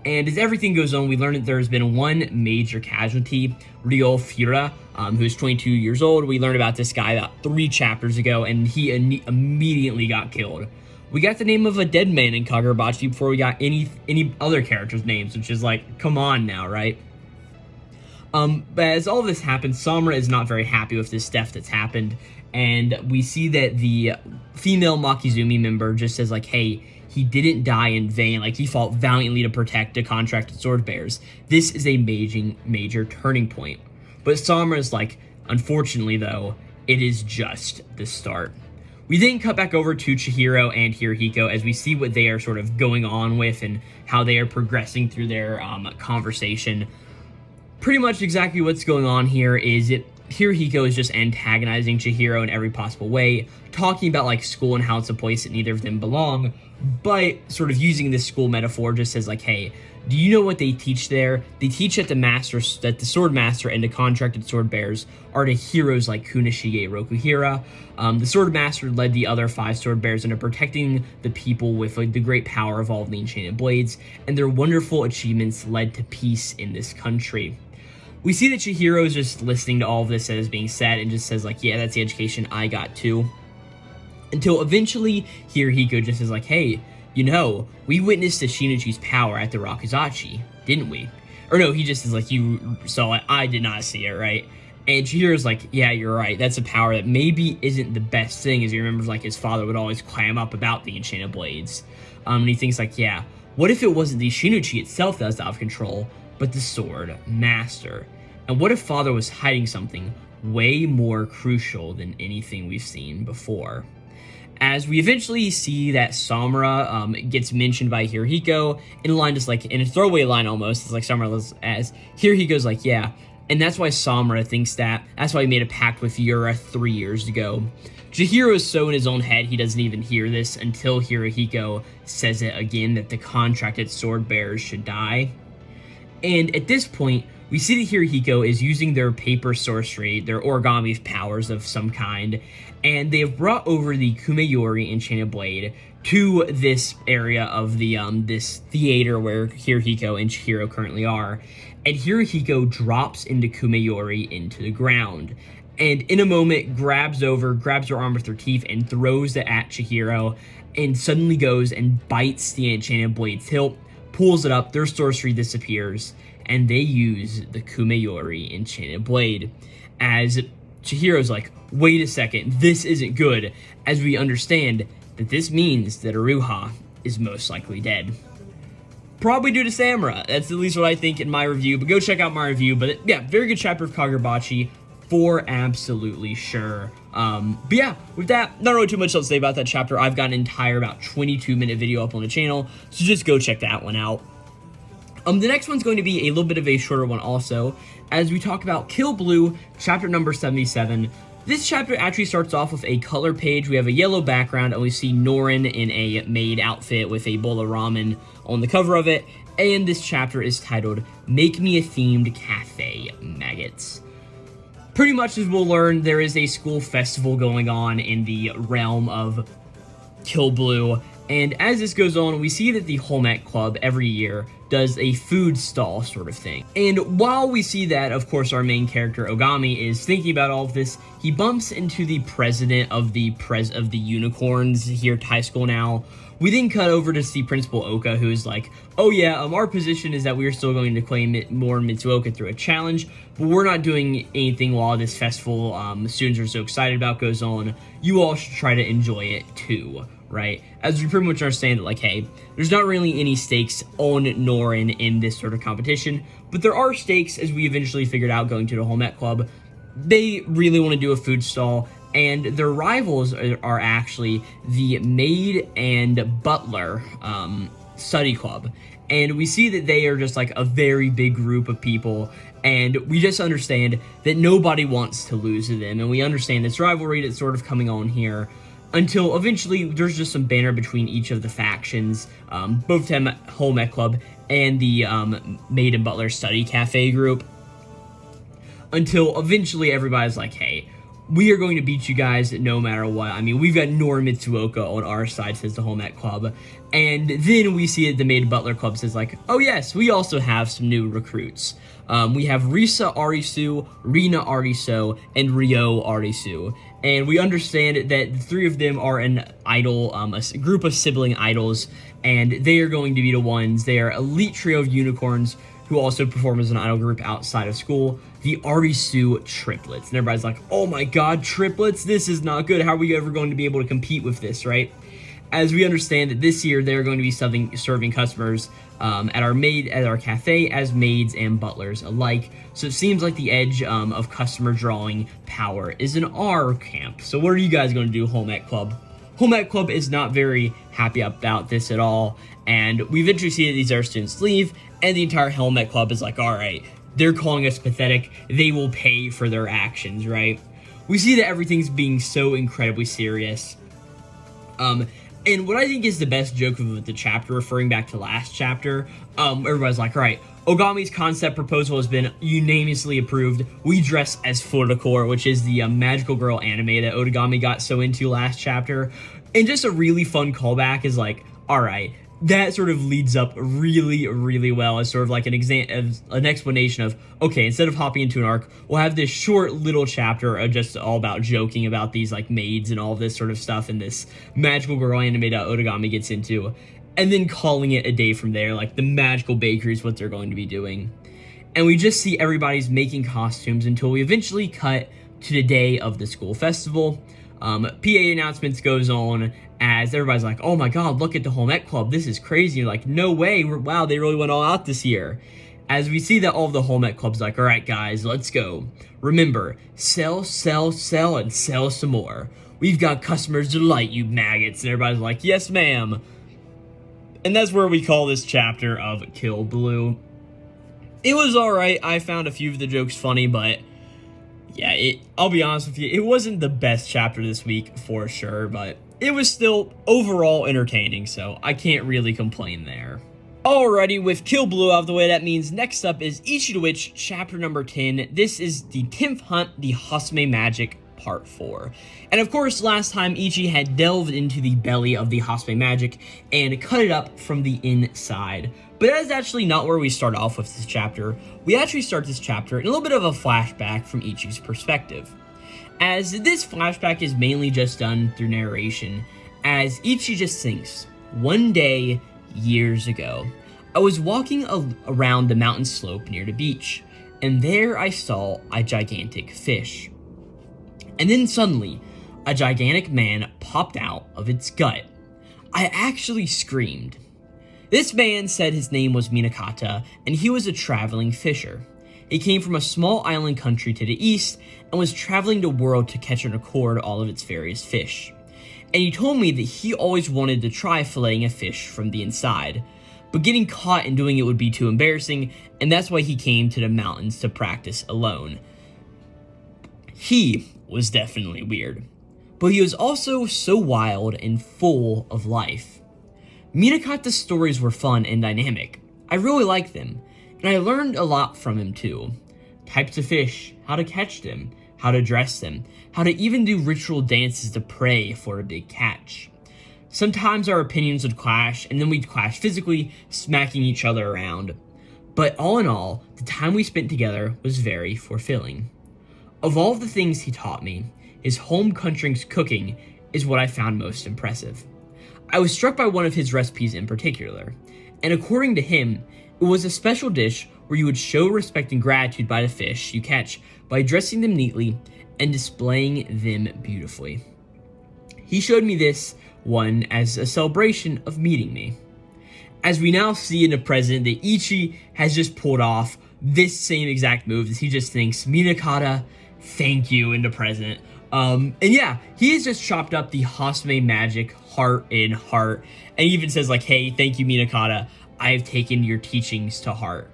And as everything goes on, we learn that there's been one major casualty, Ryo Fura, who's 22 years old. We learned about this guy about 3 chapters ago, and he immediately got killed. We got the name of a dead man in Kagurabachi before we got any other characters' names, which is like, come on now, right? But as all this happens, Samura is not very happy with this death that's happened, and we see that the female Makizumi member just says, like, hey, he didn't die in vain, like, he fought valiantly to protect the contracted sword bearers. This is a major turning point. But Samura is like, unfortunately, though, it is just the start. We then cut back over to Chihiro and Hirohiko as we see what they are sort of going on with and how they are progressing through their conversation. Pretty much exactly what's going on here is Hirohiko is just antagonizing Chihiro in every possible way, talking about like school and how it's a place that neither of them belong, but sort of using this school metaphor just as like, hey, do you know what they teach there? They teach that the sword master and the contracted sword bearers are the heroes like Kunishige Rokuhira. The sword master led the other 5 sword bearers into protecting the people with like, the great power of all of the enchanted blades, and their wonderful achievements led to peace in this country. We see that Chihiro is just listening to all of this that is being said and just says like, yeah, that's the education I got too. Until eventually Hirohiko just is like, hey, you know, we witnessed the Shinichi's power at the Rakuzachi, didn't we? Or no, he just is like, you saw it, I did not see it, right? And Chihiro's like, yeah, you're right, that's a power that maybe isn't the best thing, as he remembers like his father would always clam up about the enchanted blades. And he thinks like, yeah, what if it wasn't the Shinichi itself that was out of control, but the sword master? And what if father was hiding something way more crucial than anything we've seen before? As we eventually see that Samura gets mentioned by Hirohiko in a line just like, in a throwaway line almost, it's like Samura as Hirohiko's like, yeah, and that's why Samura thinks that's why he made a pact with Yura 3 years ago. Chihiro is so in his own head he doesn't even hear this until Hirohiko says it again, that the contracted sword bearers should die. And at this point, we see that Hirohiko is using their paper sorcery, their origami powers of some kind, and they have brought over the Kumeyori Enchanted Blade to this area of the this theater where Hirohiko and Chihiro currently are. And Hirohiko drops into Kumayori into the ground. And in a moment, grabs her arm with her teeth, and throws it at Chihiro, and suddenly goes and bites the enchanted blade's hilt, pulls it up, their sorcery disappears, and they use the Kumayori enchanted blade. As Chihiro's like, wait a second, this isn't good, as we understand that this means that Aruha is most likely dead. Probably due to Samura. That's at least what I think in my review, but go check out my review. But yeah, very good chapter of Kagurabachi, for absolutely sure. But yeah, with that, not really too much else to say about that chapter. I've got an entire about 22-minute video up on the channel, so just go check that one out. The next one's going to be a little bit of a shorter one also, as we talk about Kill Blue, chapter number 77. This chapter actually starts off with a color page. We have a yellow background, and we see Norin in a maid outfit with a bowl of ramen on the cover of it. And this chapter is titled, Make Me a Themed Cafe, Maggots. Pretty much as we'll learn, there is a school festival going on in the realm of Kill Blue. And as this goes on, we see that the Home Ec Club every year does a food stall sort of thing. And while we see that, of course, our main character, Ogami, is thinking about all of this, he bumps into the president of the unicorns here at high school now. We then cut over to see Principal Oka, who is like, oh yeah, our position is that we are still going to claim it more Mitsuoka through a challenge, but we're not doing anything while this festival students are so excited about goes on. You all should try to enjoy it too. Right? As we pretty much understand that, like, hey, there's not really any stakes on Norin in this sort of competition, but there are stakes, as we eventually figured out going to the Home Ec Club. They really want to do a food stall, and their rivals are actually the Maid and Butler study club. And we see that they are just like a very big group of people, and we just understand that nobody wants to lose to them, and we understand this rivalry that's sort of coming on here. Until eventually, there's just some banter between each of the factions, both Home Ec Club and the Maid and Butler Study Cafe group. Until eventually, everybody's like, hey, we are going to beat you guys no matter what. I mean, we've got Norin Mitsuoka on our side, says the Home Ec Club. And then we see that the Maid and Butler Club says, like, oh yes, we also have some new recruits. We have Risa Arisu, Rina Ariso, and Ryo Arisu. And we understand that the three of them are an idol, a group of sibling idols, and they are going to be the ones. They are elite trio of unicorns who also perform as an idol group outside of school, the Arisu triplets. And everybody's like, oh my god, triplets? This is not good. How are we ever going to be able to compete with this, right? As we understand that this year they're going to be serving customers at our cafe as maids and butlers alike. So it seems like the edge of customer drawing power is in our camp. So what are you guys going to do, Home Ec Club? Home Ec Club is not very happy about this at all, and we eventually see that these other students leave, and the entire Home Ec Club is like, all right, they're calling us pathetic. They will pay for their actions, right? We see that everything's being so incredibly serious. And what I think is the best joke of the chapter, referring back to last chapter, everybody's like, all right, Ogami's concept proposal has been unanimously approved. We dress as Furikore, which is the magical girl anime that Otagami got so into last chapter. And just a really fun callback is like, all right, that sort of leads up really, really well as sort of like an explanation of, okay, instead of hopping into an arc, we'll have this short little chapter of just all about joking about these like maids and all this sort of stuff and this magical girl anime that Otagami gets into, and then calling it a day from there. Like the magical bakery is what they're going to be doing. And we just see everybody's making costumes until we eventually cut to the day of the school festival. PA announcements goes on as everybody's like, oh my god, look at the Home Ec Club, this is crazy. You're like, no way, wow, they really went all out this year. As we see that all of the Home Ec Club's like, all right guys, let's go. Remember, sell, sell, sell, and sell some more. We've got customers to delight, you maggots. And everybody's like, yes ma'am. And that's where we call this chapter of Kill Blue. It was alright, I found a few of the jokes funny, but yeah, I'll be honest with you, it wasn't the best chapter this week for sure, but it was still overall entertaining, so I can't really complain there. Alrighty, with Kill Blue out of the way, that means next up is Ichi the Witch, chapter number 10. This is the 10th hunt, the Hasume Magic Part 4. And of course, last time Ichi had delved into the belly of the Hasume magic and cut it up from the inside. But that is actually not where we start off with this chapter. We actually start this chapter in a little bit of a flashback from Ichi's perspective, as this flashback is mainly just done through narration, as Ichi just thinks, one day, years ago, I was walking around the mountain slope near the beach, and there I saw a gigantic fish. And then suddenly, a gigantic man popped out of its gut. I actually screamed. This man said his name was Minakata, and he was a traveling fisher. He came from a small island country to the east, and was traveling the world to catch and record all of its various fish. And he told me that he always wanted to try filleting a fish from the inside, but getting caught and doing it would be too embarrassing, and that's why he came to the mountains to practice alone. He was definitely weird, but he was also so wild and full of life. Minakata's stories were fun and dynamic. I really liked them, and I learned a lot from him too. Types of fish, how to catch them, how to dress them, how to even do ritual dances to pray for a big catch. Sometimes our opinions would clash, and then we'd clash physically, smacking each other around. But all in all, the time we spent together was very fulfilling. Of all of the things he taught me, his home country's cooking is what I found most impressive. I was struck by one of his recipes in particular, and according to him, it was a special dish where you would show respect and gratitude by the fish you catch by dressing them neatly and displaying them beautifully. He showed me this one as a celebration of meeting me. As we now see in the present that Ichi has just pulled off this same exact move, as he just thinks, Minakata, thank you, in the present. And yeah, he has just chopped up the Hasume magic heart in heart, and he even says like, hey, thank you, Minakata, I have taken your teachings to heart.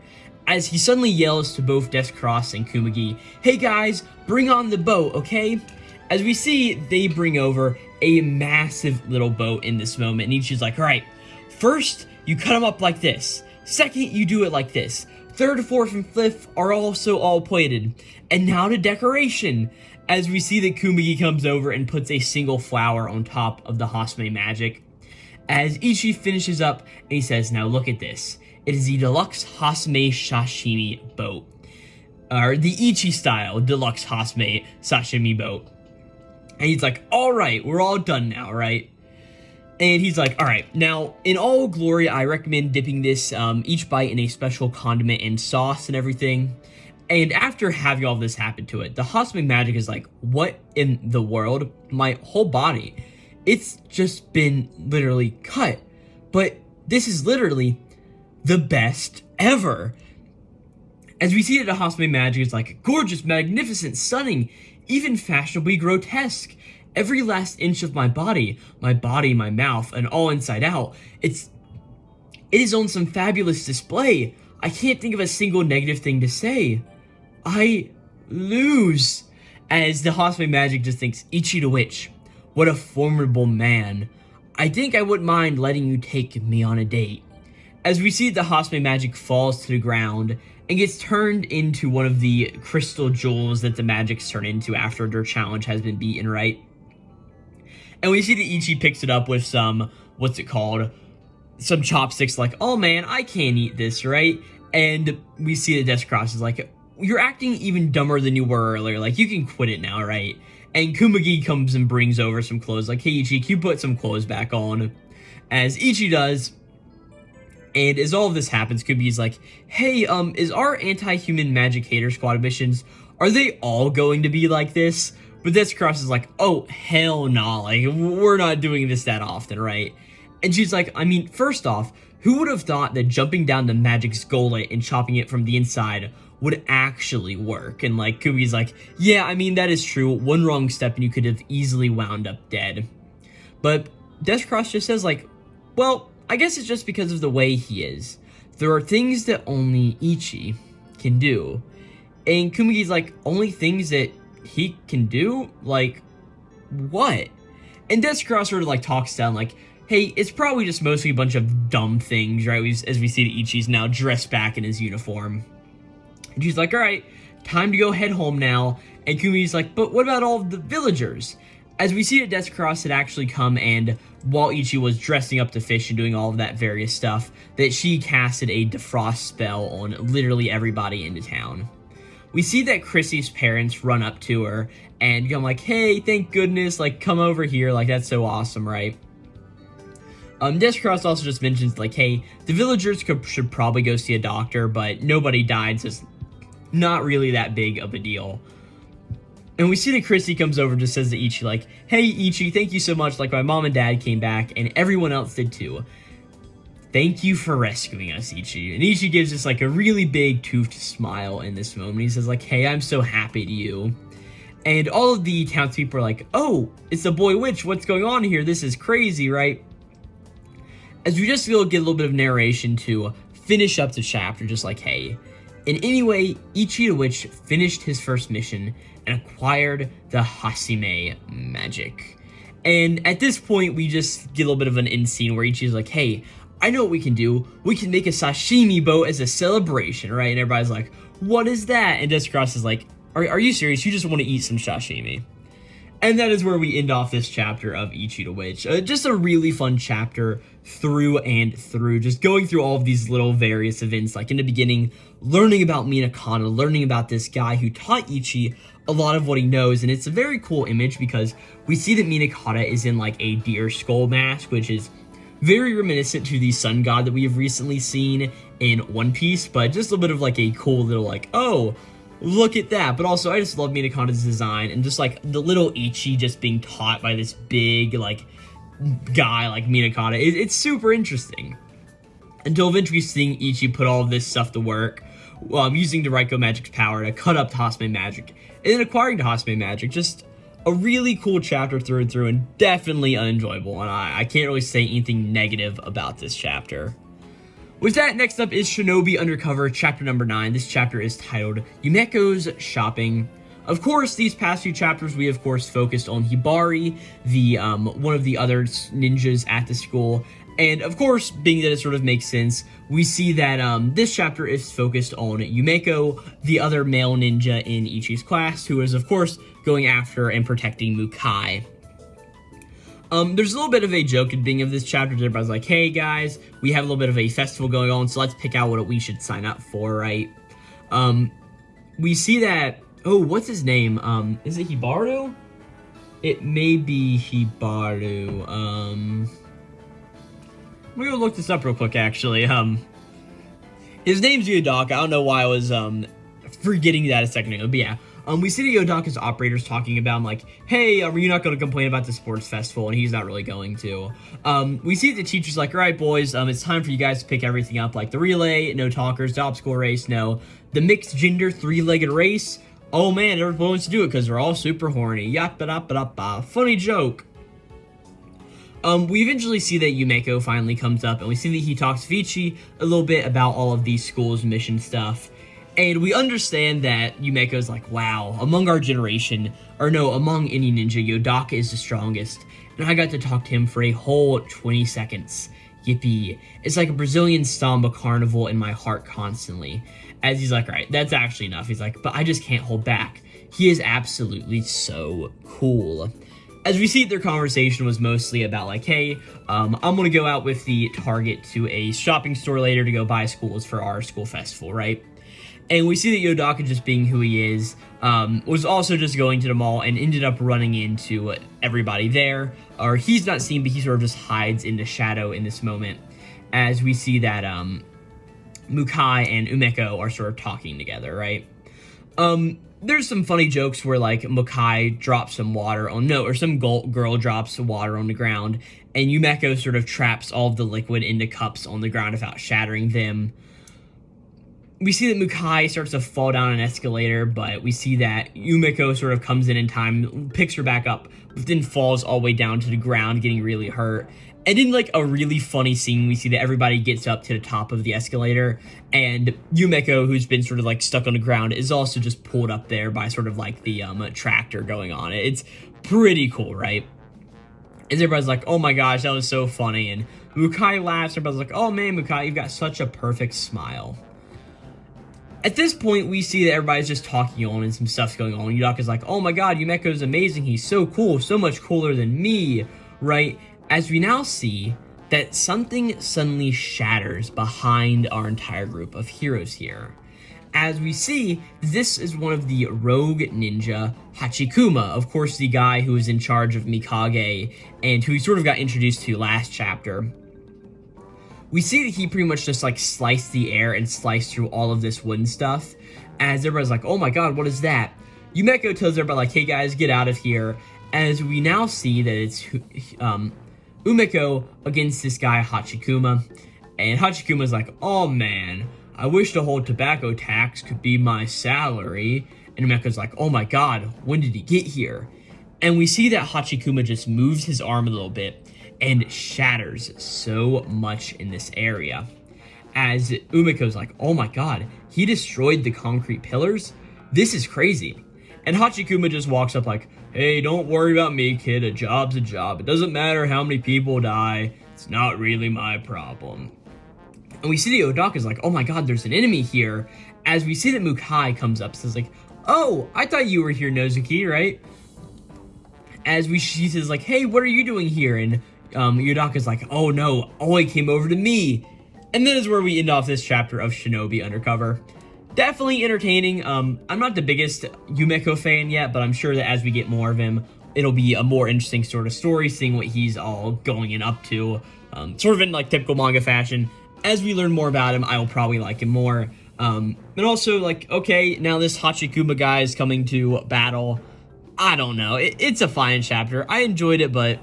As he suddenly yells to both Deathcross and Kumagi, hey guys, bring on the boat, okay? As we see, they bring over a massive little boat in this moment, and Ichi's like, alright, first, you cut them up like this. Second, you do it like this. Third, fourth, and fifth are also all plated. And now to decoration, as we see that Kumagi comes over and puts a single flower on top of the Hasume magic. As Ichi finishes up, and he says, now look at this. It is the deluxe Hasume sashimi boat. Or the Ichi style deluxe Hasume sashimi boat. And he's like, alright, we're all done now, right? And he's like, alright, now, in all glory, I recommend dipping this, each bite in a special condiment and sauce and everything. And after having all this happen to it, the Hasume magic is like, what in the world? My whole body, it's just been literally cut. But this is literally the best ever. As we see that the Hasume magic is like gorgeous, magnificent, stunning, even fashionably grotesque. Every last inch of my body, my mouth, and all inside out, it is on some fabulous display. I can't think of a single negative thing to say. I lose. As the Hasume magic just thinks, Ichi the Witch, what a formidable man. I think I wouldn't mind letting you take me on a date. As we see the Hasume magic falls to the ground and gets turned into one of the crystal jewels that the magics turn into after their challenge has been beaten, right? And we see that Ichi picks it up with some, some chopsticks, like, oh man, I can't eat this, right? And we see that Deathcross is like, you're acting even dumber than you were earlier, like, you can quit it now, right? And Kumagi comes and brings over some clothes, like, hey Ichi, can you put some clothes back on? As Ichi does, and as all of this happens, Kumagi's like, hey, is our anti-human magic hater squad missions, are they all going to be like this? But Deathcross is like, oh, hell nah, like, we're not doing this that often, right? And she's like, I mean, first off, who would have thought that jumping down the magic's gullet and chopping it from the inside would actually work? And, like, Kumi's like, yeah, I mean, that is true. One wrong step and you could have easily wound up dead. But Deathcross just says, like, well, I guess it's just because of the way he is. There are things that only Ichi can do. And Kumagi's like, only things that he can do? Like, what? And Deathcross sort of, like, talks down, like, hey, it's probably just mostly a bunch of dumb things, right? As we see that Ichi's now dressed back in his uniform. And she's like, alright, time to go head home now. And Kumi's like, but what about all of the villagers? As we see that Descross had actually come, and while Ichi was dressing up to fish and doing all of that various stuff, that she casted a defrost spell on literally everybody in the town. We see that Chrissy's parents run up to her and go like, hey, thank goodness, like, come over here, like, that's so awesome, right? Descross also just mentions, like, hey, the villagers should probably go see a doctor, but nobody died, so it's not really that big of a deal. And we see that Chrissy comes over and just says to Ichi, like, hey, Ichi, thank you so much, like, my mom and dad came back, and everyone else did too. Thank you for rescuing us, Ichi. And Ichi gives us, like, a really big toothed smile in this moment. He says, like, hey, I'm so happy to you. And all of the townspeople are like, oh, it's the boy witch, what's going on here? This is crazy, right? As we just get a little bit of narration to finish up the chapter, just like, hey, in any way, Ichi the Witch finished his first mission and acquired the Hasime magic. And at this point, we just get a little bit of an end scene where Ichi's like, hey, I know what we can do. We can make a sashimi boat as a celebration, right? And everybody's like, what is that? And Descross is like, are you serious? You just want to eat some sashimi. And that is where we end off this chapter of Ichi the Witch. Just a really fun chapter through and through, just going through all of these little various events, like in the beginning, learning about Minakata, learning about this guy who taught Ichi a lot of what he knows. And it's a very cool image because we see that Minakata is in like a deer skull mask, which is very reminiscent to the sun god that we have recently seen in One Piece, but just a bit of like a cool little like, oh, look at that. But also, I just love Minakata's design and just like the little Ichi just being taught by this big like guy like Minakata. It's super interesting. Until eventually seeing Ichi put all of this stuff to work, using the Raiko Magic's power to cut up Hasame Magic, and then acquiring the Hasame Magic. Just a really cool chapter through and through, and definitely unenjoyable, and I can't really say anything negative about this chapter. With that, next up is Shinobi Undercover, chapter number 9. This chapter is titled Yumeko's Shopping. Of course, these past few chapters, we of course focused on Hibari, the one of the other ninjas at the school. And of course, being that it sort of makes sense, we see that this chapter is focused on Yumeko, the other male ninja in Ichi's class, who is of course going after and protecting Mukai. There's a little bit of a joke at the beginning of this chapter. Everybody's like, hey guys, we have a little bit of a festival going on, so let's pick out what we should sign up for, right? We see that, oh, what's his name? Is it Hibaru? It may be Hibaru. I'm gonna look this up real quick, actually. His name's Yodaka. I don't know why I was, forgetting that a second ago, but yeah. We see the Yodaka's operators talking about him, like, hey, are you not going to complain about the sports festival? And he's not really going to. We see the teacher's like, all right, boys, it's time for you guys to pick everything up, like the relay, no talkers, the obstacle race, no. The mixed gender three-legged race, oh man, everyone wants to do it because they're all super horny. Yap-ba-da-ba-da-ba. Funny joke. We eventually see that Yumeko finally comes up, and we see that he talks to Ichi a little bit about all of these schools' mission stuff. And we understand that Yumeko's like, wow, among our generation, or no, among any ninja, Yodaka is the strongest. And I got to talk to him for a whole 20 seconds. Yippee. It's like a Brazilian samba carnival in my heart constantly. As he's like, all right, that's actually enough. He's like, but I just can't hold back. He is absolutely so cool. As we see, their conversation was mostly about like, hey, I'm going to go out with the target to a shopping store later to go buy schools for our school festival, right? And we see that Yodaka, just being who he is, was also just going to the mall and ended up running into everybody there. Or he's not seen, but he sort of just hides in the shadow in this moment. As we see that Mukai and Umeko are sort of talking together, right? There's some funny jokes where, like, Mukai drops some water on, no, or some girl drops water on the ground, and Yumeko sort of traps all of the liquid into cups on the ground without shattering them. We see that Mukai starts to fall down an escalator, but we see that Yumeko sort of comes in time, picks her back up, but then falls all the way down to the ground, getting really hurt. And in, like, a really funny scene, we see that everybody gets up to the top of the escalator, and Yumeko, who's been sort of, like, stuck on the ground, is also just pulled up there by sort of, like, the tractor going on. It's pretty cool, right? And everybody's like, oh my gosh, that was so funny. And Mukai laughs, everybody's like, oh man, Mukai, you've got such a perfect smile. At this point, we see that everybody's just talking on and some stuff's going on. Yudaka's like, oh my god, Yumeko's amazing, he's so cool, so much cooler than me, right? As we now see that something suddenly shatters behind our entire group of heroes here. As we see, this is one of the rogue ninja, Hachikuma, of course the guy who is in charge of Mikage, and who we sort of got introduced to last chapter. We see that he pretty much just like sliced the air and sliced through all of this wooden stuff, as everybody's like, oh my god, what is that? Yumeko tells everybody like, hey guys, get out of here, as we now see that it's Umeko against this guy Hachikuma, and Hachikuma's like, oh man, I wish the whole tobacco tax could be my salary, and Umeko's like, oh my god, when did he get here? And we see that Hachikuma just moves his arm a little bit, and shatters so much in this area. As Umeko's like, oh my god, he destroyed the concrete pillars? This is crazy. And Hachikuma just walks up like, hey, don't worry about me, kid, a job's a job. It doesn't matter how many people die, it's not really my problem. And we see that Odaka's like, oh my god, there's an enemy here. As we see that Mukai comes up, says like, oh, I thought you were here, Nozuki, right? As she says like, hey, what are you doing here? And Yudaka's like, oh no, Oi came over to me. And that is where we end off this chapter of Shinobi Undercover. Definitely entertaining. I'm not the biggest Yumeko fan yet, but I'm sure that as we get more of him, it'll be a more interesting sort of story, seeing what he's all going and up to. Sort of in like typical manga fashion. As we learn more about him, I will probably like him more. And also like, okay, now this Hachikuma guy is coming to battle. I don't know. It's a fine chapter. I enjoyed it, but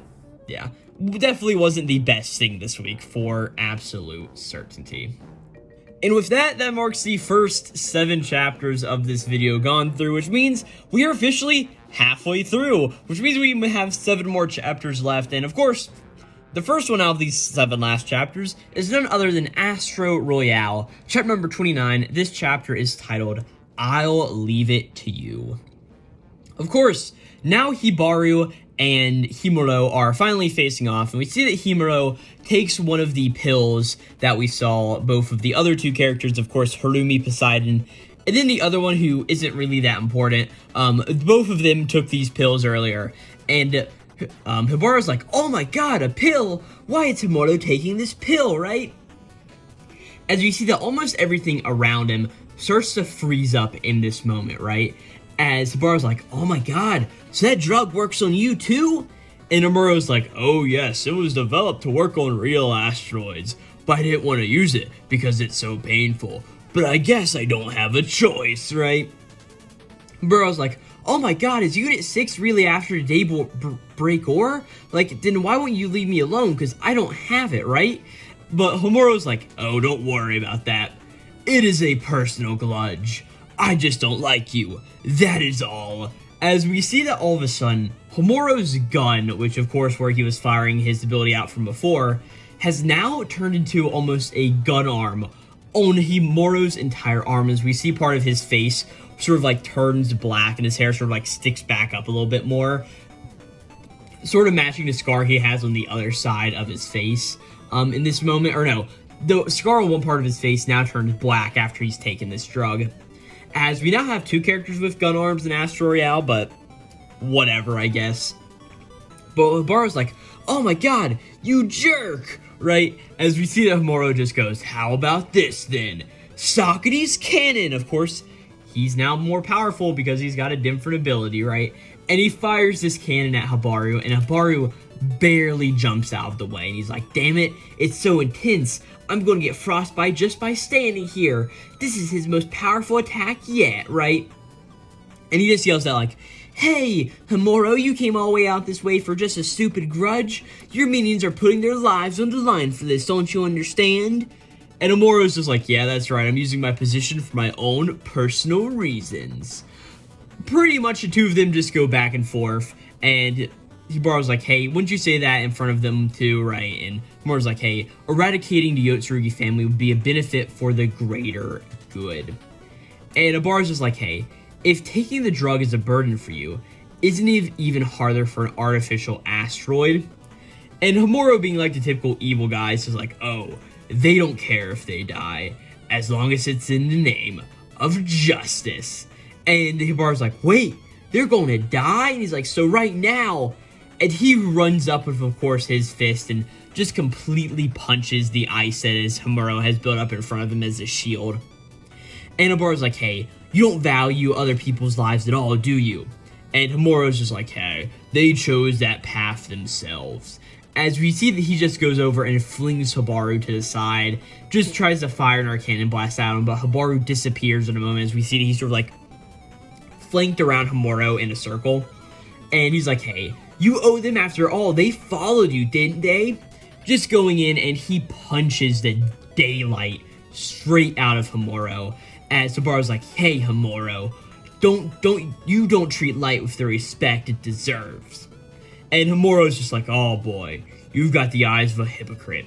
yeah. Definitely wasn't the best thing this week, for absolute certainty. And with that, that marks the first 7 chapters of this video gone through, which means we are officially halfway through, which means we have 7 more chapters left. And of course, the first one out of these 7 last chapters is none other than Astro Royale, chapter number 29. This chapter is titled, I'll Leave It to You. Of course, now Hibaru and Himuro are finally facing off, and we see that Himuro takes one of the pills that we saw both of the other 2 characters, of course, Harumi Poseidon, and then the other one who isn't really that important. Both of them took these pills earlier, and Hibaru's like, oh my god, a pill? Why is Himuro taking this pill, right? As we see that almost everything around him starts to freeze up in this moment, right? As Hibaru's like, oh my god, so that drug works on you too? And Amuro's like, oh yes, it was developed to work on real asteroids, but I didn't want to use it because it's so painful. But I guess I don't have a choice, right? Hibaru's like, oh my god, is Unit 6 really after the break or? Like, then why won't you leave me alone? Because I don't have it, right? But Himuro's like, oh, don't worry about that. It is a personal grudge. I just don't like you. That is all. As we see that all of a sudden, Himuro's gun, which of course where he was firing his ability out from before, has now turned into almost a gun arm on Himuro's entire arm, as we see part of his face sort of like turns black and his hair sort of like sticks back up a little bit more, sort of matching the scar he has on the other side of his face in this moment. Or no, the scar on one part of his face now turns black after he's taken this drug. As we now have 2 characters with gun arms in Astro Royale, but whatever, I guess. But Hibaru's like, oh my god, you jerk, right? As we see that Himuro just goes, how about this then? Socrates Cannon, of course. He's now more powerful because he's got a different ability, right? And he fires this cannon at Hibaru, and Hibaru barely jumps out of the way. And he's like, damn it, it's so intense. I'm going to get frostbite just by standing here. This is his most powerful attack yet, right? And he just yells out like, hey, Himuro, you came all the way out this way for just a stupid grudge? Your minions are putting their lives on the line for this, don't you understand? And Himuro's just like, yeah, that's right, I'm using my position for my own personal reasons. Pretty much the 2 of them just go back and forth, and Hibaru's like, hey, wouldn't you say that in front of them too, right? And Himuro's like, hey, eradicating the Yotsurugi family would be a benefit for the greater good. And Hibaru's just like, hey, if taking the drug is a burden for you, isn't it even harder for an artificial asteroid? And Himuro, being like the typical evil guy, says like, oh, they don't care if they die, as long as it's in the name of justice. And Hibaru's like, wait, they're going to die? And he's like, so right now. And he runs up with, of course, his fist and just completely punches the ice that Himuro has built up in front of him as a shield. And Hibaru's like, hey, you don't value other people's lives at all, do you? And Himuro's just like, hey, they chose that path themselves. As we see that he just goes over and flings Hibaru to the side, just tries to fire an arcane blast at him, but Hibaru disappears in a moment as we see that he's sort of like flanked around Himuro in a circle. And he's like, hey, you owe them after all. They followed you, didn't they? Just going in, and he punches the daylight straight out of Himuro. As Hibaru's like, hey, Himuro, don't treat light with the respect it deserves. And Himuro's just like, oh boy, you've got the eyes of a hypocrite,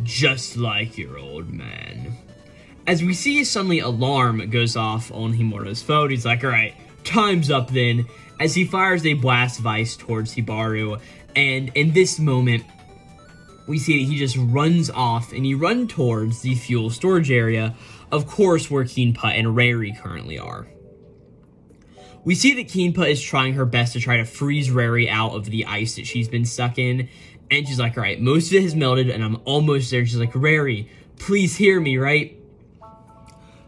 just like your old man. As we see, suddenly alarm goes off on Himuro's phone. He's like, alright, time's up then. As he fires a blast of ice towards Hibaru, and in this moment, we see that he just runs off, and he runs towards the fuel storage area, of course, where Kinpa and Rary currently are. We see that Kinpa is trying her best to try to freeze Rary out of the ice that she's been stuck in, and she's like, alright, most of it has melted, and I'm almost there. She's like, Rary, please hear me, right?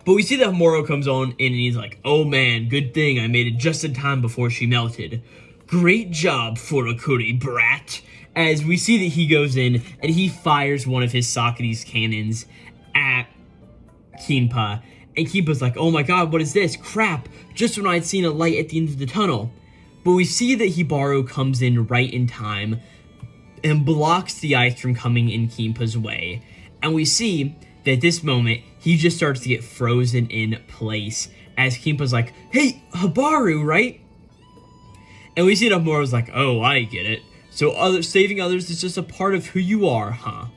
But we see that Himuro comes on in, and he's like, oh man, good thing I made it just in time before she melted. Great job, Furakuri brat. As we see that he goes in, and he fires one of his Socrates cannons at Kinpa. And Kinpa's like, oh my god, what is this? Crap, just when I'd seen a light at the end of the tunnel. But we see that Hibaru comes in right in time and blocks the ice from coming in Kinpa's way. And we see that at this moment, he just starts to get frozen in place as Kinpa's like, hey, Hibaru, right? And we see that Himuro's like, oh, I get it. So saving others is just a part of who you are, huh?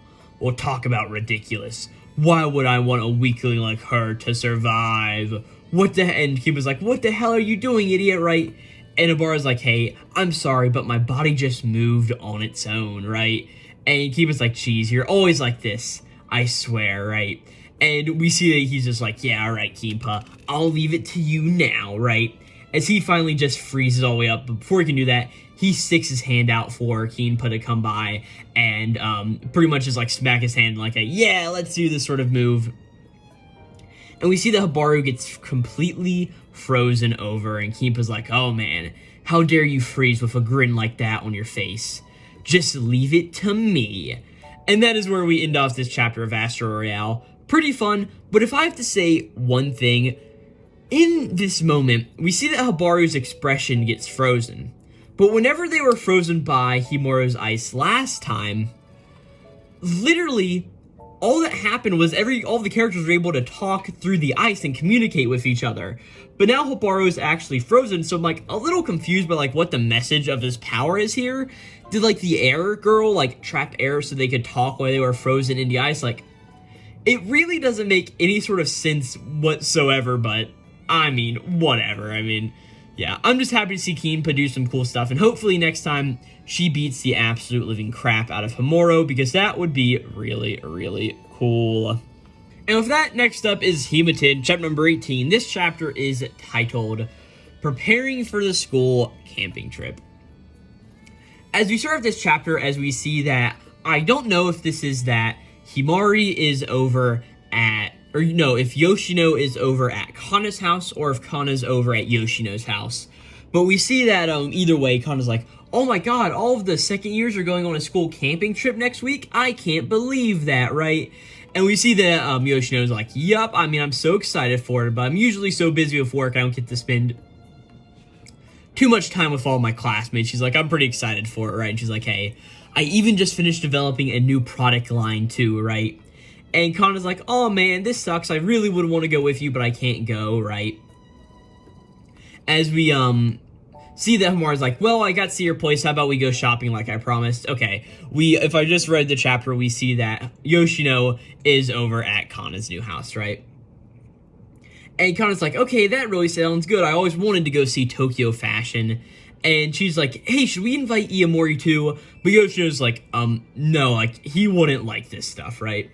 Well, talk about ridiculous. Why would I want a weakling like her to survive? What the hell? And Kinpa's like, what the hell are you doing, idiot, right? And Hibaru's like, hey, I'm sorry, but my body just moved on its own, right? And Kinpa's like, geez, you're always like this, I swear, right? And we see that he's just like, yeah, alright, Kinpa, I'll leave it to you now, right? As he finally just freezes all the way up, but before he can do that, he sticks his hand out for Kinpa to come by and pretty much just like smack his hand like a, yeah, let's do this sort of move. And we see that Hibaru gets completely frozen over, and Kinpa's like, oh man, how dare you freeze with a grin like that on your face? Just leave it to me. And that is where we end off this chapter of Astro Royale. Pretty fun, but if I have to say one thing, in this moment, we see that Hibaru's expression gets frozen. But whenever they were frozen by Himuro's ice last time, literally, all that happened was all the characters were able to talk through the ice and communicate with each other. But now Hibaru is actually frozen, so I'm like a little confused by like what the message of his power is here. Did like the air girl like trap air so they could talk while they were frozen in the ice? Like, it really doesn't make any sort of sense whatsoever, but I mean, whatever. I mean, yeah, I'm just happy to see Kinpa do some cool stuff, and hopefully next time she beats the absolute living crap out of Himuro, because that would be really, really cool. And with that, next up is Hima-Ten, chapter number 18. This chapter is titled, Preparing for the School Camping Trip. As we start off this chapter, as we see that, I don't know if this is that Himari is over at, or no, if Yoshino is over at Kana's house, or if Kana's over at Yoshino's house. But we see that either way, Kana's like, oh my god, all of the second years are going on a school camping trip next week? I can't believe that, right? And we see that Yoshino's like, yup, I mean, I'm so excited for it, but I'm usually so busy with work, I don't get to spend too much time with all my classmates. She's like, I'm pretty excited for it, right? And she's like, hey, I even just finished developing a new product line too, right? And Kana's like, oh man, this sucks. I really would want to go with you, but I can't go, right? As we, see that Himaru's like, well, I got to see your place. How about we go shopping like I promised? Okay, if I just read the chapter, we see that Yoshino is over at Kana's new house, right? And Kana's like, okay, that really sounds good. I always wanted to go see Tokyo fashion. And she's like, hey, should we invite Iamori too? But Yoshino's like, no, like, he wouldn't like this stuff, right?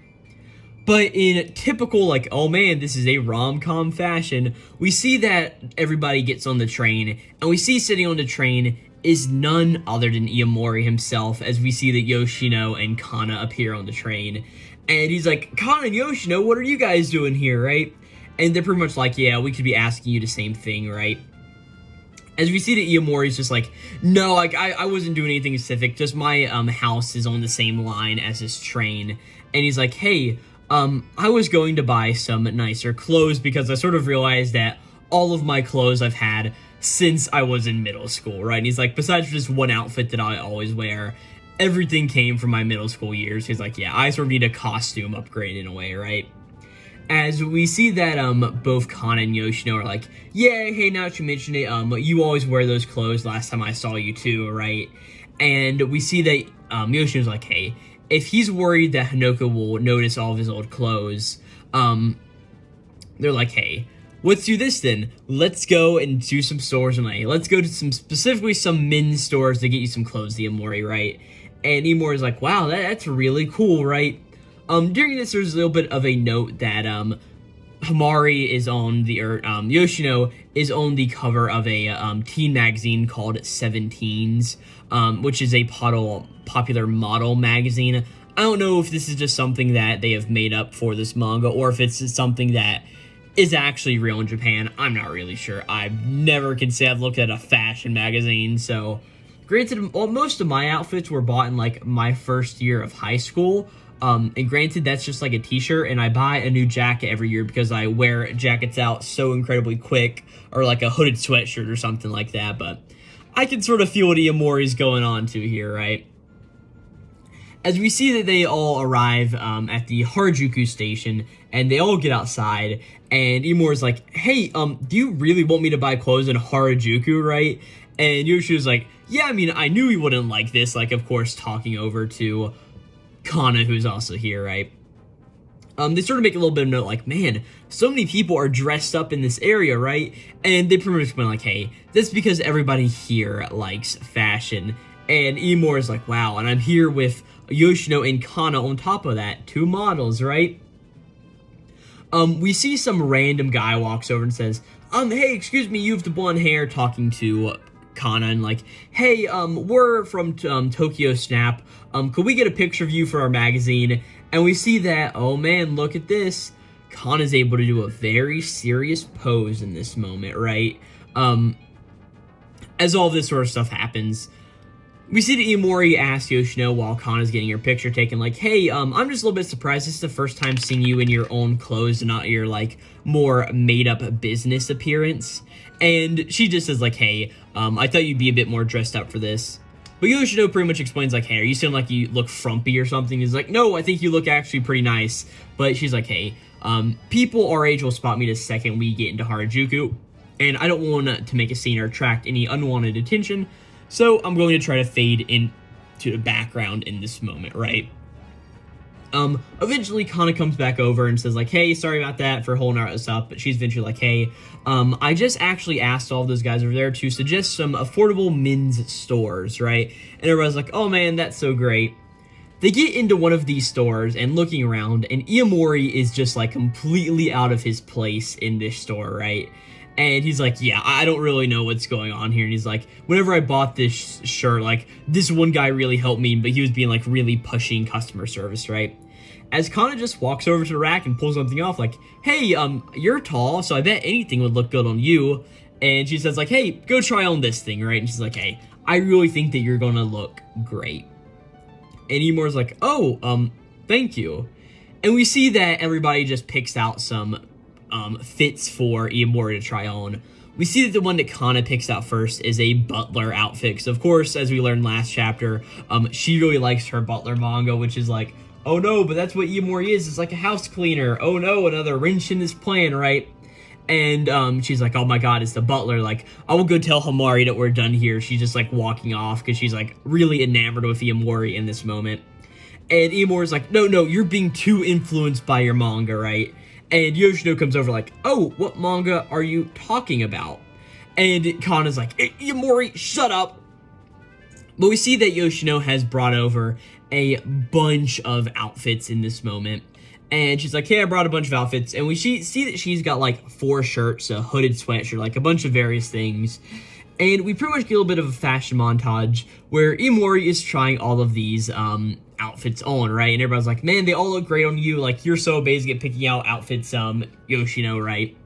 But in typical, like, oh man, this is a rom-com fashion, we see that everybody gets on the train, and we see sitting on the train is none other than Iomori himself, as we see that Yoshino and Kana appear on the train. And he's like, Kana and Yoshino, what are you guys doing here, right? And they're pretty much like, yeah, we could be asking you the same thing, right? As we see that Iomori's just like, no, like, I wasn't doing anything specific, just my house is on the same line as this train. And he's like, hey, I was going to buy some nicer clothes because I sort of realized that all of my clothes I've had since I was in middle school, right? And he's like, besides just one outfit that I always wear, everything came from my middle school years. He's like, yeah, I sort of need a costume upgrade in a way, right? As we see that both Kana and Yoshino are like, yeah, hey, now that you mention it, you always wear those clothes last time I saw you too, right? And we see that Yoshino's like, hey, if he's worried that Hanoka will notice all of his old clothes, they're like, hey, let's do this then. Let's go and do some stores in LA. Let's go to specifically some men's stores to get you some clothes, Iomori, right? And Iomori's like, wow, that's really cool, right? During this, there's a little bit of a note that, Hamari is on the, Yoshino is on the cover of a, teen magazine called 17s, which is a popular model magazine. I don't know if this is just something that they have made up for this manga, or if it's something that is actually real in Japan. I'm not really sure. I've never can say I've looked at a fashion magazine, so granted, most of my outfits were bought in, like, my first year of high school. And granted, that's just like a t-shirt, and I buy a new jacket every year because I wear jackets out so incredibly quick, or like a hooded sweatshirt or something like that, but I can sort of feel what Iomori's going on to here, right? As we see that they all arrive at the Harajuku station, and they all get outside, and Iomori's like, hey, do you really want me to buy clothes in Harajuku, right? And Yoshio's like, yeah, I mean, I knew he wouldn't like this, like, of course, talking over to Kana, who's also here, right? They sort of make a little bit of note, like, man, so many people are dressed up in this area, right? And they pretty much explain, like, hey, that's because everybody here likes fashion. And Iomori is like, wow, and I'm here with Yoshino and Kana on top of that, 2 models, right? We see some random guy walks over and says, hey, excuse me, you have the blonde hair, talking to Kana, and like, hey, we're from Tokyo Snap, could we get a picture of you for our magazine? And we see that, oh man, look at this, Kana's able to do a very serious pose in this moment, right? As all this sort of stuff happens, we see that Iomori asks Yoshino while Kana's getting her picture taken, like, hey, I'm just a little bit surprised. This is the first time seeing you in your own clothes and not your, like, more made-up business appearance. And she just says, like, hey, I thought you'd be a bit more dressed up for this. But Yoshino pretty much explains, like, hey, are you saying, like, you look frumpy or something? He's like, no, I think you look actually pretty nice. But she's like, hey, people our age will spot me the second we get into Harajuku, and I don't want to make a scene or attract any unwanted attention, so I'm going to try to fade into the background in this moment, right? Eventually, Kana comes back over and says, like, hey, sorry about that for holding us up, but she's eventually like, hey, I just actually asked all those guys over there to suggest some affordable men's stores, right? And everybody's like, oh man, that's so great. They get into one of these stores and looking around, and Iomori is just, like, completely out of his place in this store, right? And he's like, yeah, I don't really know what's going on here. And he's like, whenever I bought this shirt, like, this one guy really helped me, but he was being, like, really pushing customer service, right? As Kana just walks over to the rack and pulls something off, like, hey, you're tall, so I bet anything would look good on you. And she says, like, hey, go try on this thing, right? And she's like, hey, I really think that you're gonna look great. And Iomori's like, oh, thank you. And we see that everybody just picks out some fits for Iomori to try on. We see that the one that Kana picks out first is a butler outfit. So, of course, as we learned last chapter, she really likes her butler manga, which is like, oh no, but that's what Iomori is. It's like a house cleaner. Oh no, another wrench in his plan, right? And she's like, oh my god, it's the butler. Like, I will go tell Hamari that we're done here. She's just, like, walking off because she's, like, really enamored with Iomori in this moment. And Iomori's like, no, you're being too influenced by your manga, right? And Yoshino comes over like, oh, what manga are you talking about? And Kana's like, hey, Iomori, shut up. But we see that Yoshino has brought over a bunch of outfits in this moment. And she's like, hey, I brought a bunch of outfits. And we see that she's got, like, 4 shirts, a hooded sweatshirt, like, a bunch of various things. And we pretty much get a little bit of a fashion montage where Iomori is trying all of these outfits on, right? And everybody's like, man, they all look great on you. Like, you're so amazing at picking out outfits, Yoshino, right?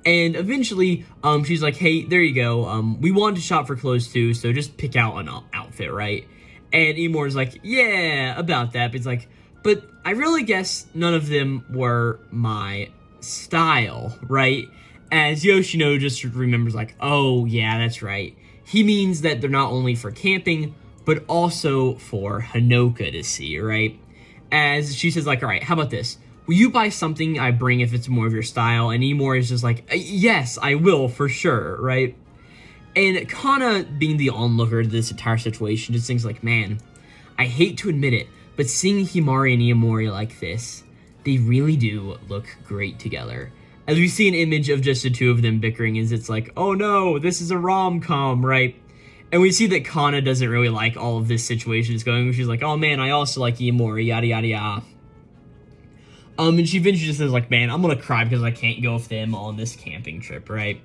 And eventually, she's like, hey, there you go. We wanted to shop for clothes too, so just pick out an outfit, right? And Iomori's like, yeah, about that. But he's like, but I really guess none of them were my style, right? As Yoshino just remembers, like, oh, yeah, that's right. He means that they're not only for camping, but also for Hanoka to see, right? As she says, like, all right, how about this? Will you buy something I bring if it's more of your style? And Iomori is just like, yes, I will, for sure, right? And Kana, being the onlooker to this entire situation, just thinks like, man, I hate to admit it, but seeing Himari and Iomori like this, they really do look great together. As we see an image of just the two of them bickering, as it's like, oh no, this is a rom-com, right? And we see that Kana doesn't really like all of this situation is going. She's like, oh man, I also like Iomori, yada yada yada. And she eventually just says like, man, I'm gonna cry because I can't go with them on this camping trip, right?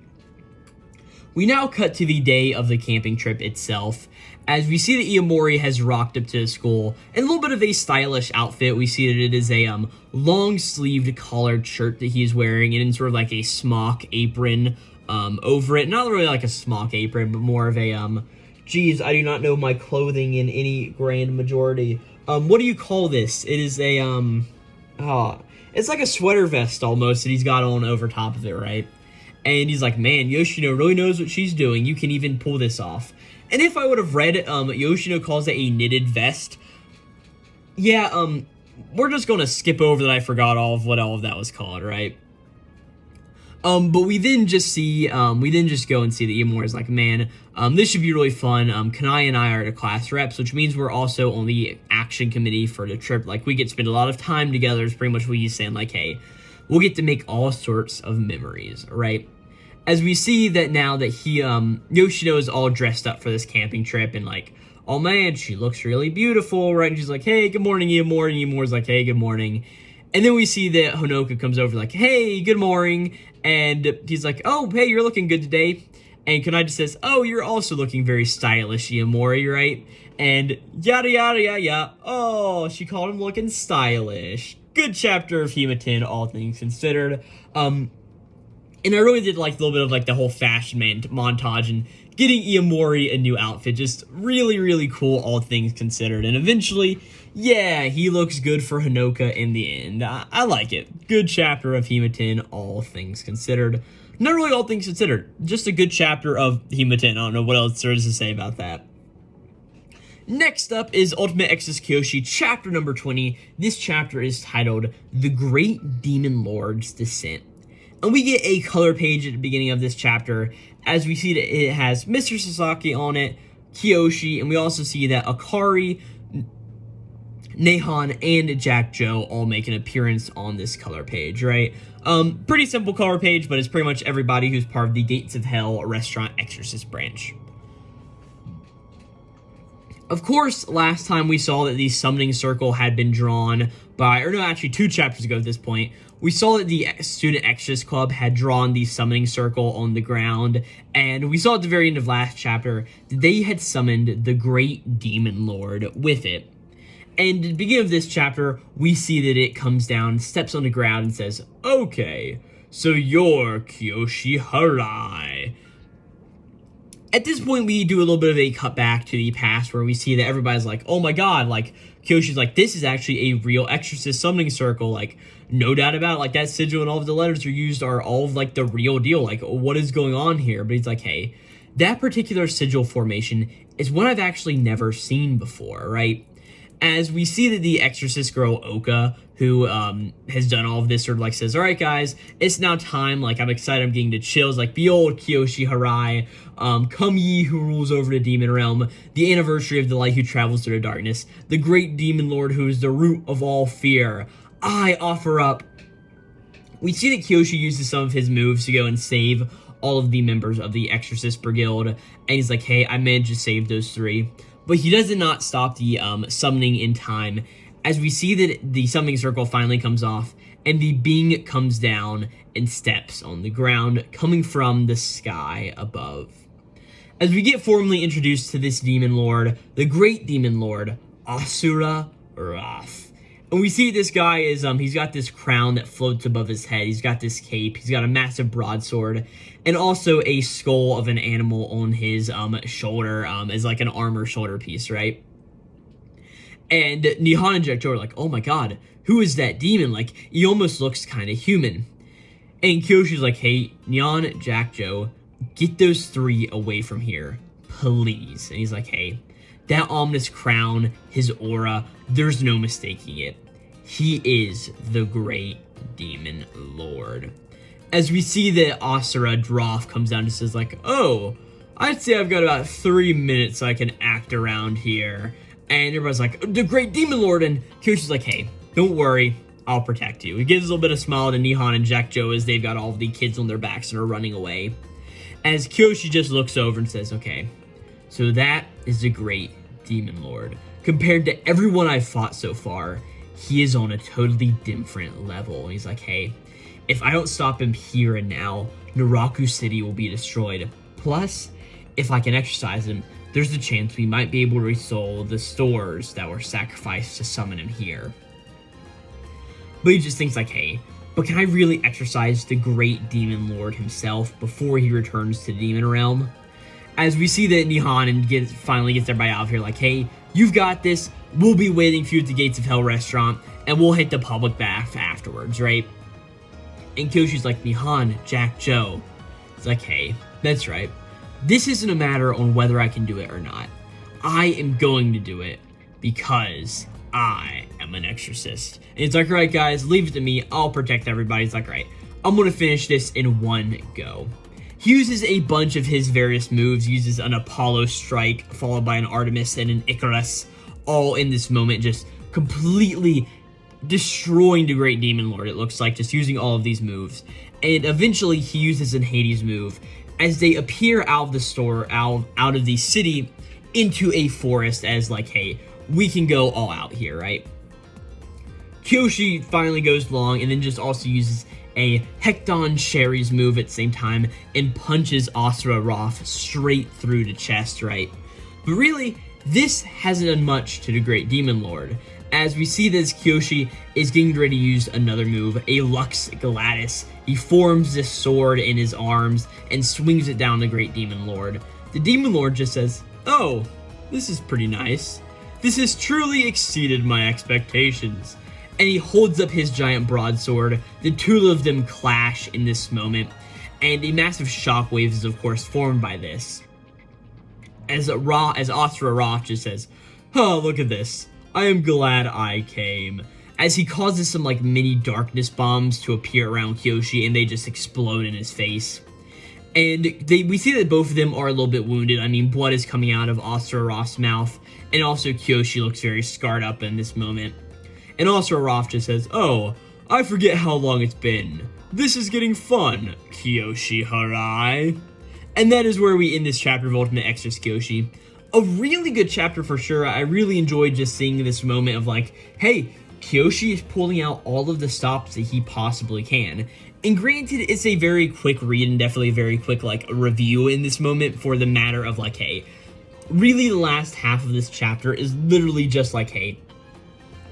We now cut to the day of the camping trip itself, as we see that Iomori has rocked up to school in a little bit of a stylish outfit. We see that it is a long-sleeved collared shirt that he's wearing, and in sort of like a smock apron over it. Not really like a smock apron, but more of a, geez, I do not know my clothing in any grand majority. What do you call this? It is a, it's like a sweater vest almost that he's got on over top of it, right? And he's like, man, Yoshino really knows what she's doing. You can even pull this off. And if I would have read it, Yoshino calls it a knitted vest. Yeah, we're just going to skip over that I forgot what all of that was called, right? But we then just see, we then just go and see that Iomori is like, man, this should be really fun. Kanai and I are the class reps, which means we're also on the action committee for the trip. Like, we get to spend a lot of time together is pretty much what he's saying, like, hey, we'll get to make all sorts of memories, right? As we see that now that Yoshino is all dressed up for this camping trip, and like, oh man, she looks really beautiful, right? And she's like, hey, good morning, Iomori. And Iomori's like, hey, good morning. And then we see that Hanoka comes over like, hey, good morning. And he's like, oh, hey, you're looking good today. And Kanai just says, oh, you're also looking very stylish, Iomori, right? And yada, yada, yada, yada. Oh, she called him looking stylish. Good chapter of Hima-Ten, all things considered. And I really did like a little bit of like the whole fashion montage and getting Iomori a new outfit. Just really, really cool, all things considered. And eventually, yeah, he looks good for Hanoka in the end. I like it. Good chapter of Hima-Ten, all things considered. Not really all things considered. Just a good chapter of Hima-Ten. I don't know what else there is to say about that. Next up is Ultimate Exorcist Kiyoshi, chapter number 20. This chapter is titled The Great Demon Lord's Descent. And we get a color page at the beginning of this chapter, as we see that it has Mr. Sasaki on it, Kiyoshi, and we also see that Akari, Nehan, and Jack Joe all make an appearance on this color page, right? Pretty simple color page, but it's pretty much everybody who's part of the Gates of Hell restaurant Exorcist branch. Of course, last time we saw that the summoning circle had been drawn by, or no, actually 2 chapters ago at this point, we saw that the Student Exorcist Club had drawn the summoning circle on the ground, and we saw at the very end of last chapter that they had summoned the Great Demon Lord with it. And at the beginning of this chapter, we see that it comes down, steps on the ground, and says, okay, so you're Kiyoshi Harai. At this point, we do a little bit of a cut back to the past where we see that everybody's like, oh my god, like, Kiyoshi's like, this is actually a real Exorcist summoning circle, like, no doubt about it, like, that sigil and all of the letters are used are all of, like, the real deal, like, what is going on here? But he's like, hey, that particular sigil formation is one I've actually never seen before, right? As we see that the Exorcist girl, Oka, who has done all of this, sort of like says, all right, guys, it's now time. Like, I'm excited. I'm getting to chills. Like, behold, Kiyoshi Harai, come ye who rules over the demon realm, the anniversary of the light who travels through the darkness, the great demon lord who is the root of all fear. I offer up. We see that Kiyoshi uses some of his moves to go and save all of the members of the Exorcist Brigade, and he's like, hey, I managed to save those 3. But he does not stop the summoning in time, as we see that the summoning circle finally comes off, and the being comes down and steps on the ground, coming from the sky above. As we get formally introduced to this demon lord, the great demon lord, Astro Royale. And we see this guy is, he's got this crown that floats above his head, he's got this cape, he's got a massive broadsword, and also a skull of an animal on his shoulder, as like an armor shoulder piece, right? And Nihon and Jack Joe are like, oh my god, who is that demon? Like, he almost looks kind of human. And Kiyoshi's like, hey, Nihon, Jack Joe, get those three away from here, please. And he's like, hey, that ominous crown, his aura, there's no mistaking it. He is the great demon lord. As we see that Asura Droff comes down and says like, oh, I'd say I've got about 3 minutes so I can act around here. And everybody's like, the great demon lord, and Kyoshi's like, hey, don't worry, I'll protect you. He gives a little bit of smile to Nihon and Jack Joe as they've got all of the kids on their backs and are running away. As Kiyoshi just looks over and says, okay, so that is the great demon lord. Compared to everyone I've fought so far, he is on a totally different level. And he's like, hey, if I don't stop him here and now, Naraku City will be destroyed. Plus, if I can exercise him, there's a chance we might be able to restore the stores that were sacrificed to summon him here. But he just thinks like, hey, but can I really exercise the great demon lord himself before he returns to the demon realm? As we see that Nihon finally gets everybody out of here like, hey, you've got this, we'll be waiting for you at the Gates of Hell restaurant, and we'll hit the public bath afterwards, right? And Kyoshi's like, Nihon, Jack Joe. It's like, hey, that's right. This isn't a matter on whether I can do it or not. I am going to do it because I am an exorcist. And it's like, all right, guys, leave it to me. I'll protect everybody. It's like, all right, I'm going to finish this in one go. He uses a bunch of his various moves, uses an Apollo strike, followed by an Artemis and an Icarus, all in this moment, just completely destroying the Great Demon Lord, it looks like, just using all of these moves. And eventually, he uses an Hades move, as they appear out of the store, out of the city, into a forest as like, hey, we can go all out here, right? Kiyoshi finally goes along and then just also uses a Hecton Sherry's move at the same time and punches Asura Roth straight through the chest, right? But really, this hasn't done much to the Great Demon Lord, as we see that Kiyoshi is getting ready to use another move, a Lux Gladys. He forms this sword in his arms and swings it down the Great Demon Lord. The Demon Lord just says, oh, this is pretty nice. This has truly exceeded my expectations. And he holds up his giant broadsword. The two of them clash in this moment, and a massive shockwave is of course formed by this. As Asura Roth just says, oh, look at this. I am glad I came. As he causes some like mini darkness bombs to appear around Kiyoshi, and they just explode in his face. And we see that both of them are a little bit wounded. I mean, blood is coming out of Asura Roth's mouth, and also Kiyoshi looks very scarred up in this moment. And Asura Roth just says, oh, I forget how long it's been. This is getting fun, Kiyoshi Harai. And that is where we end this chapter of Ultimate Exorcist Kiyoshi. A really good chapter for sure. I really enjoyed just seeing this moment of like, hey, Kiyoshi is pulling out all of the stops that he possibly can. And granted, it's a very quick read and definitely a very quick like review in this moment for the matter of like, hey, really the last half of this chapter is literally just like, hey,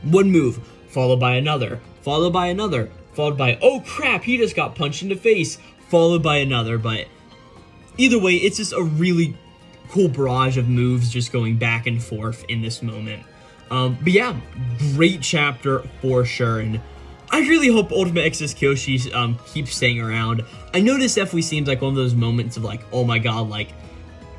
one move, followed by another, followed by another, followed by, oh crap, he just got punched in the face, followed by another. But either way, it's just a really cool barrage of moves just going back and forth in this moment. But yeah, great chapter for sure, and I really hope Ultimate Exorcist Kiyoshi keeps staying around. I know this definitely seems like one of those moments of like, oh my god, like,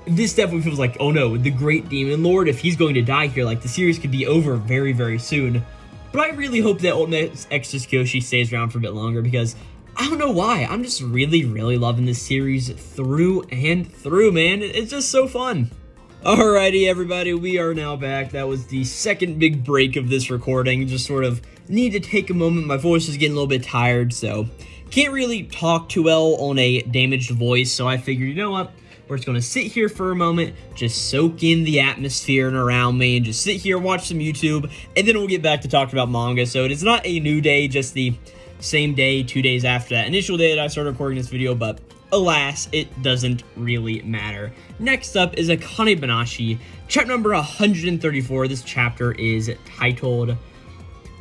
this definitely feels like, oh no, the Great Demon Lord, if he's going to die here, like, the series could be over very, very soon. But I really hope that Ultimate Exorcist Kiyoshi stays around for a bit longer, because I don't know why, I'm just really, really loving this series through and through, man. It's just so fun. Alrighty, everybody, we are now back. That was the second big break of this recording. Just sort of need to take a moment. My voice is getting a little bit tired, so can't really talk too well on a damaged voice, so I figured, you know what? We're just going to sit here for a moment, just soak in the atmosphere and around me, and just sit here, watch some YouTube, and then we'll get back to talking about manga. So it is not a new day, just the same day, 2 days after that initial day that I started recording this video, but alas, it doesn't really matter. Next up is Akane-banashi, chapter number 134. This chapter is titled,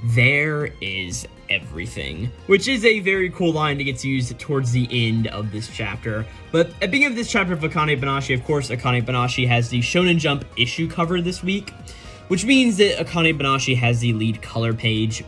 "There is Everything," which is a very cool line that gets used towards the end of this chapter. But at the beginning of this chapter of Akane-banashi, of course, Akane-banashi has the Shonen Jump issue cover this week, which means that Akane-banashi has the lead color page.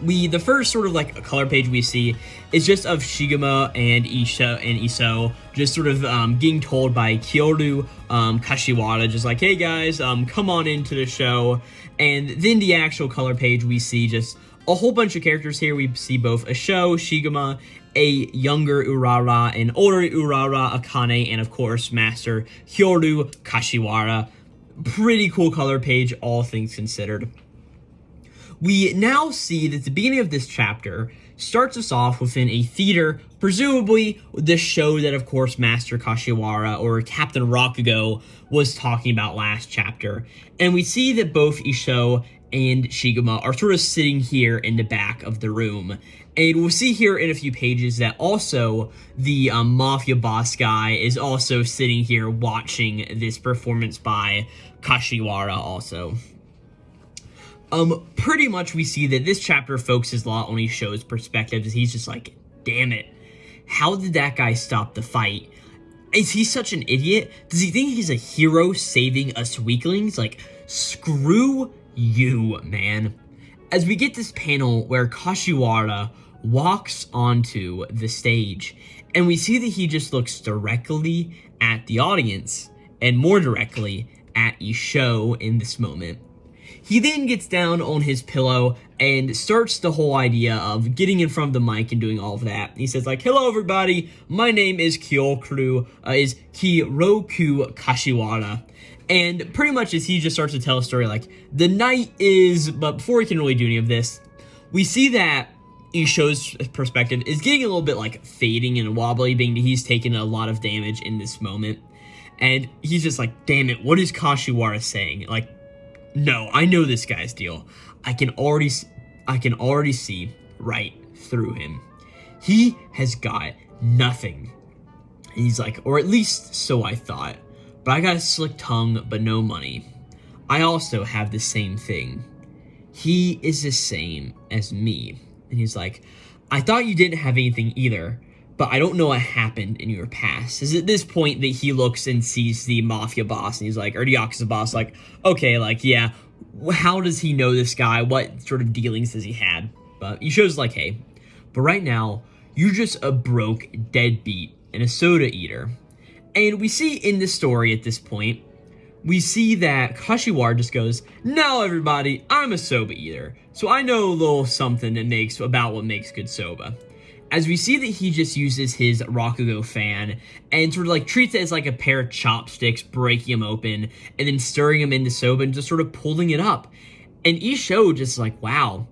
The first sort of like a color page we see is just of Shigema and Iso just sort of getting told by Kyoru Kashiwara, just like, hey guys, come on into the show. And then the actual color page, we see just a whole bunch of characters here. We see both Isho, Shigema, a younger Urara, an older Urara, Akane, and of course Master Kyoru Kashiwara. Pretty cool color page, all things considered. We now see that the beginning of this chapter starts us off within a theater, presumably the show that, of course, Master Kashiwara or Captain Rakugo was talking about last chapter. And we see that both Isho and Shigema are sort of sitting here in the back of the room. And we'll see here in a few pages that also the mafia boss guy is also sitting here watching this performance by Kashiwara also. Pretty much we see that this chapter focuses a lot on Isho's perspective, as he's just like, damn it, how did that guy stop the fight? Is he such an idiot? Does he think he's a hero saving us weaklings? Like, screw you, man. As we get this panel where Kashiwara walks onto the stage, and we see that he just looks directly at the audience, and more directly at Isho in this moment. He then gets down on his pillow and starts the whole idea of getting in front of the mic and doing all of that. He says like, hello everybody, my name is Kyoru Kashiwara. And pretty much as he just starts to tell a story like, the night is, but before he can really do any of this, we see that Isho's perspective is getting a little bit like fading and wobbly, being that he's taken a lot of damage in this moment. And he's just like, damn it, what is Kashiwara saying? Like, no, I know this guy's deal. I can already see right through him. He has got nothing. And he's like, or at least so I thought. But I got a slick tongue, but no money. I also have the same thing. He is the same as me. And he's like, I thought you didn't have anything either, but I don't know what happened in your past. Is at this point that he looks and sees the mafia boss, and he's like, or the Yakuza boss, like, okay, like, yeah, how does he know this guy? What sort of dealings has he had? But he shows like, hey, but right now, you're just a broke deadbeat and a soda eater. And we see in this story at this point, we see that Kashiwara just goes, now everybody, I'm a soba eater, so I know a little something about what makes good soba. As we see that he just uses his Rakugo fan and sort of like treats it as like a pair of chopsticks, breaking them open and then stirring them into soba and just sort of pulling it up. And Isho just like, wow,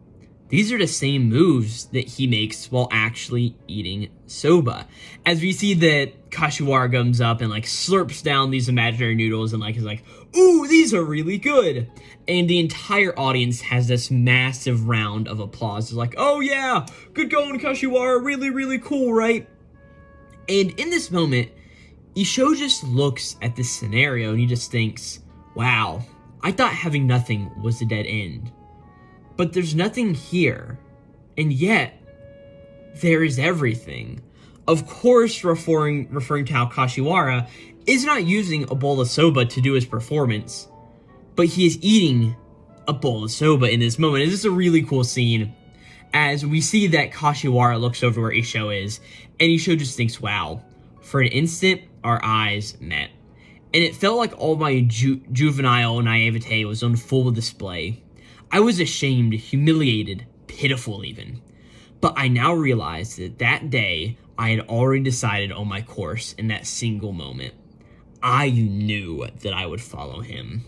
these are the same moves that he makes while actually eating soba. As we see that Kashiwara comes up and like slurps down these imaginary noodles and like is like, ooh, these are really good. And the entire audience has this massive round of applause. It's like, oh yeah, good going Kashiwara, really, really cool, right? And in this moment, Isho just looks at this scenario and he just thinks, wow, I thought having nothing was the dead end. But there's nothing here, and yet there is everything. Of course, referring to how Kashiwara is not using a bowl of soba to do his performance, but he is eating a bowl of soba in this moment. And this is a really cool scene, as we see that Kashiwara looks over where Isho is, and Isho just thinks, wow. For an instant, our eyes met, and it felt like all my juvenile naivete was on full display. I was ashamed, humiliated, pitiful even. But I now realized that that day, I had already decided on my course in that single moment. I knew that I would follow him.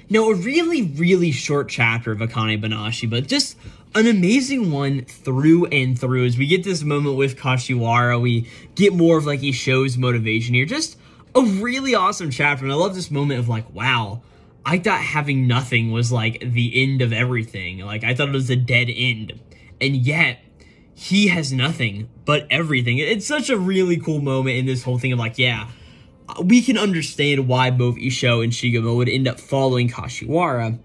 Now, a really, really short chapter of Akane-banashi, but just an amazing one through and through. As we get this moment with Kashiwara, we get more of like he shows motivation here. Just a really awesome chapter, and I love this moment of like, wow, I thought having nothing was like the end of everything. Like I thought it was a dead end, and yet he has nothing but everything. It's such a really cool moment in this whole thing of like, yeah, we can understand why both Isho and Shigamo would end up following Kashiwara.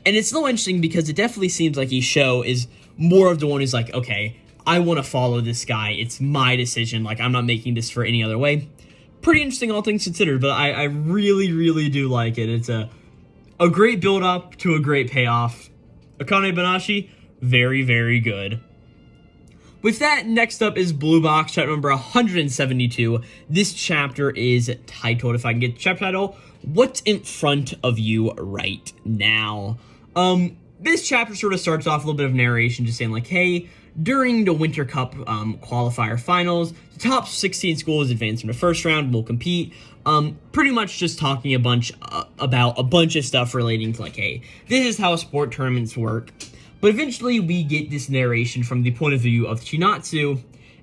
And it's so interesting because it definitely seems like Isho is more of the one who's like, okay, I want to follow this guy. It's my decision. Like, I'm not making this for any other way. Pretty interesting, all things considered, but I really, really do like it. It's a great build-up to a great payoff. Akane-banashi, very, very good. With that, next up is Blue Box, chapter number 172. This chapter is titled, if I can get the chapter title, What's in Front of You Right Now? This chapter sort of starts off a little bit of narration, just saying like, hey, during the Winter Cup qualifier finals, the top 16 schools advance from the first round and will compete. Pretty much just talking a bunch about a bunch of stuff relating to like, hey, this is how sport tournaments work. But eventually we get this narration from the point of view of Chinatsu,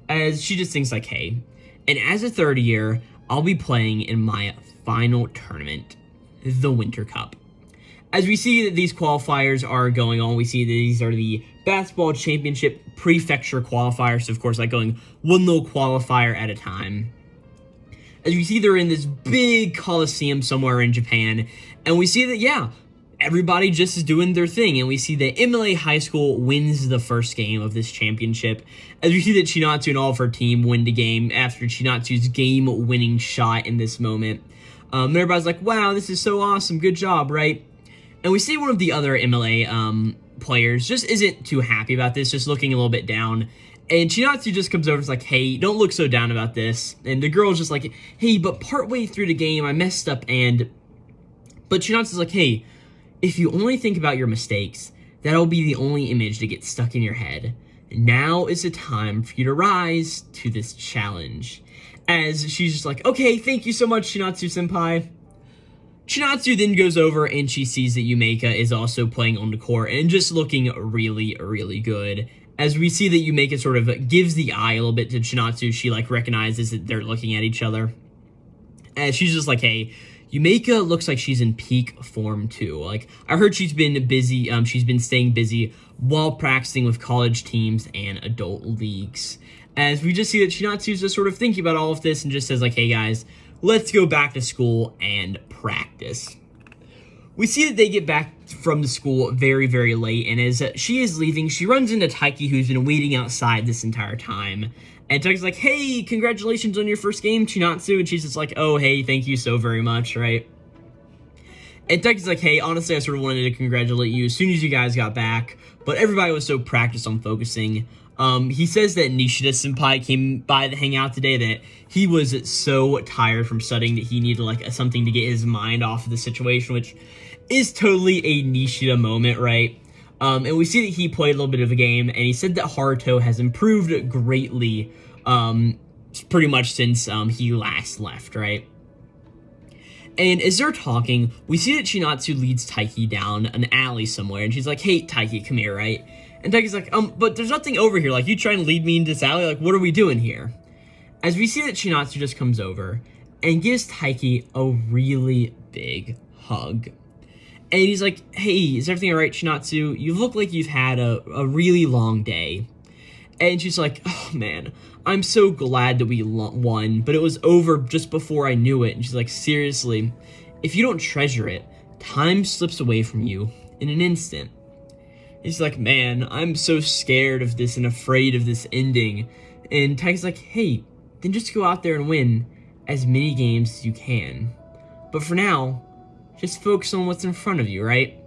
as she just thinks like, hey, and as a third year, I'll be playing in my final tournament, the Winter Cup. As we see that these qualifiers are going on, we see that these are the basketball championship prefecture qualifiers, so of course like going one little qualifier at a time. As we see, they're in this big coliseum somewhere in Japan, and we see that, yeah, everybody just is doing their thing, and we see that MLA High School wins the first game of this championship, as we see that Chinatsu and all of her team win the game after Chinatsu's game-winning shot in this moment. Everybody's like, wow, this is so awesome, good job, right? And we see one of the other MLA players just isn't too happy about this, just looking a little bit down. And Chinatsu just comes over and is like, hey, don't look so down about this. And the girl's just like, hey, but partway through the game, I messed up and... But Chinatsu's like, hey, if you only think about your mistakes, that'll be the only image that gets stuck in your head. Now is the time for you to rise to this challenge. As she's just like, okay, thank you so much, Chinatsu-senpai. Chinatsu then goes over and she sees that Yumeka is also playing on the court and just looking really, really good. As we see that Yumeka sort of gives the eye a little bit to Chinatsu, she like recognizes that they're looking at each other. And she's just like, hey, Yumeka looks like she's in peak form too. Like, I heard she's been busy, she's been staying busy while practicing with college teams and adult leagues. As we just see that Chinatsu's just sort of thinking about all of this and just says like, hey guys, let's go back to school and practice. We see that they get back from the school very, very late, and as she is leaving, she runs into Taiki, who's been waiting outside this entire time. And Taiki's like, hey, congratulations on your first game, Chinatsu, and she's just like, oh, hey, thank you so very much, right? And Taiki's like, hey, honestly, I sort of wanted to congratulate you as soon as you guys got back, but everybody was so practiced on focusing. He says that Nishida-senpai came by to hang out today, that he was so tired from studying that he needed, like, something to get his mind off of the situation, which is totally a Nishida moment, right? And we see that he played a little bit of a game, and he said that Haruto has improved greatly, pretty much since, he last left, right? And as they're talking, we see that Chinatsu leads Taiki down an alley somewhere, and she's like, hey, Taiki, come here, right? And Taiki's like, but there's nothing over here. Like, you trying to lead me into this alley? Like, what are we doing here? As we see that Chinatsu just comes over and gives Taiki a really big hug. And he's like, hey, is everything all right, Chinatsu? You look like you've had a really long day. And she's like, oh, man, I'm so glad that we won, but it was over just before I knew it. And she's like, seriously, if you don't treasure it, time slips away from you in an instant. He's like, man, I'm so scared of this and afraid of this ending. And Taiki's like, hey, then just go out there and win as many games as you can. But for now, just focus on what's in front of you, right?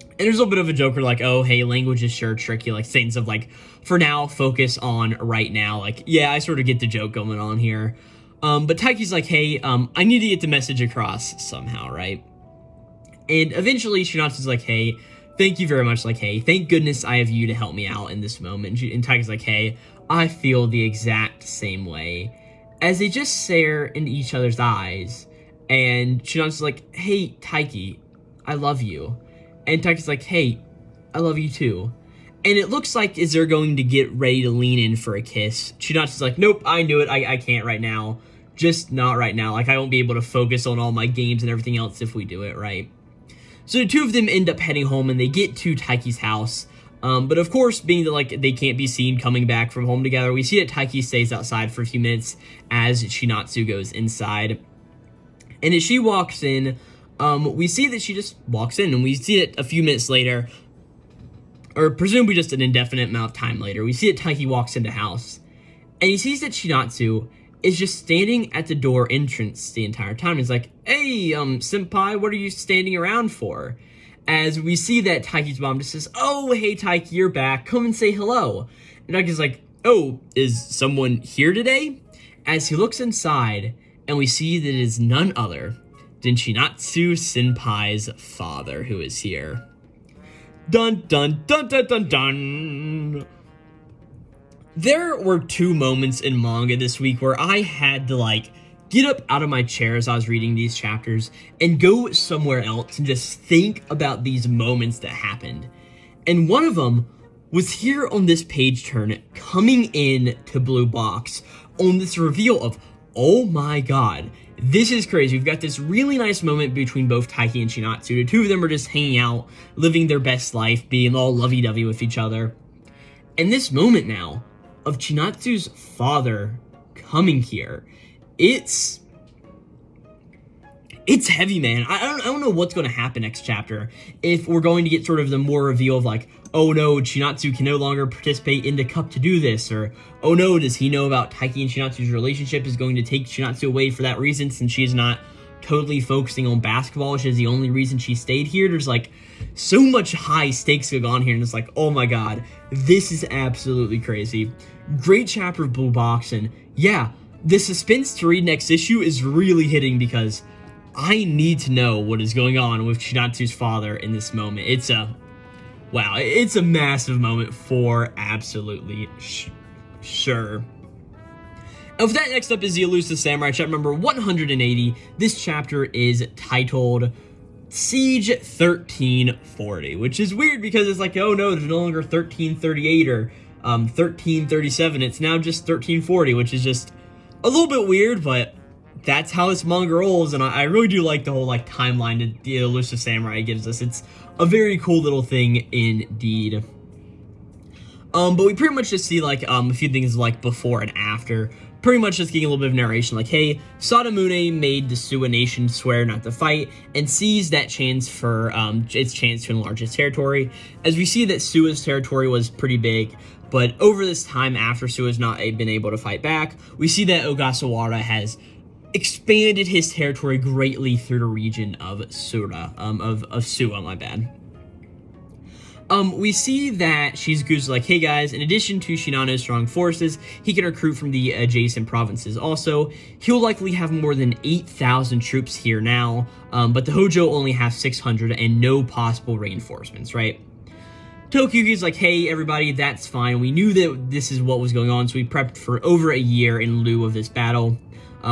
And there's a little bit of a joke where like, oh, hey, language is sure tricky, like things of like, for now, focus on right now. Like, yeah, I sort of get the joke going on here. But Taiki's like, hey, I need to get the message across somehow, right? And eventually Chinatsu's like, hey, thank you very much, like, hey, thank goodness I have you to help me out in this moment. And Taiki's like, hey, I feel the exact same way. As they just stare into each other's eyes, and Chinatsu's like, hey, Taiki, I love you. And Taiki's like, hey, I love you too. And it looks like as they're going to get ready to lean in for a kiss, Chinatsu's like, nope, I knew it, I can't right now. Just not right now. Like, I won't be able to focus on all my games and everything else if we do it, right? So the two of them end up heading home, and they get to Taiki's house. But of course, being that, like, they can't be seen coming back from home together, we see that Taiki stays outside for a few minutes as Chinatsu goes inside. And as she walks in, we see that she just walks in, and we see it a few minutes later, or presumably just an indefinite amount of time later, we see that Taiki walks into the house, and he sees that Chinatsu is just standing at the door entrance the entire time. He's like, hey, senpai, what are you standing around for? As we see that Taiki's mom just says, oh, hey, Taiki, you're back. Come and say hello. And Taiki's like, oh, is someone here today? As he looks inside, and we see that it is none other than Chinatsu senpai's father who is here. Dun, dun, dun, dun, dun, dun. There were two moments in manga this week where I had to, like, get up out of my chair as I was reading these chapters and go somewhere else and just think about these moments that happened. And one of them was here on this page turn, coming in to Blue Box on this reveal of, oh my god, this is crazy. We've got this really nice moment between both Taiki and Chinatsu. The two of them are just hanging out, living their best life, being all lovey-dovey with each other. And this moment now of Chinatsu's father coming here, it's heavy, man. I don't know what's going to happen next chapter. If we're going to get sort of the more reveal of like, oh no, Chinatsu can no longer participate in the cup to do this, or oh no, does he know about Taiki and Chinatsu's relationship is going to take Chinatsu away for that reason since she's not totally focusing on basketball, which is the only reason she stayed here. There's like so much high stakes going on here, and it's like, oh my god, this is absolutely crazy. Great chapter of Blue Box, and yeah, the suspense to read next issue is really hitting because I need to know what is going on with Chinatsu's father in this moment. It's a massive moment for absolutely sure. And with that, next up is the Elusive Samurai, chapter number 180. This chapter is titled Siege 1340, which is weird because it's like, oh no, there's no longer 1338 or 1337. It's now just 1340, which is just a little bit weird, but that's how this manga rolls, and I really do like the whole like timeline that the Elusive Samurai gives us. It's a very cool little thing indeed. But we pretty much just see like a few things like before and after. Pretty much just getting a little bit of narration like, hey, Sadamune made the Suwa nation swear not to fight and seized that chance for its chance to enlarge its territory. As we see that Suwa's territory was pretty big, but over this time after Suwa's not been able to fight back, we see that Ogasawara has expanded his territory greatly through the region of Suwa, my bad. We see that Shizuku's like, hey guys, in addition to Shinano's strong forces, he can recruit from the adjacent provinces also. He'll likely have more than 8,000 troops here now, but the Hojo only have 600 and no possible reinforcements, right? Tokiyuki's like, hey everybody, that's fine. We knew that this is what was going on, so we prepped for over a year in lieu of this battle.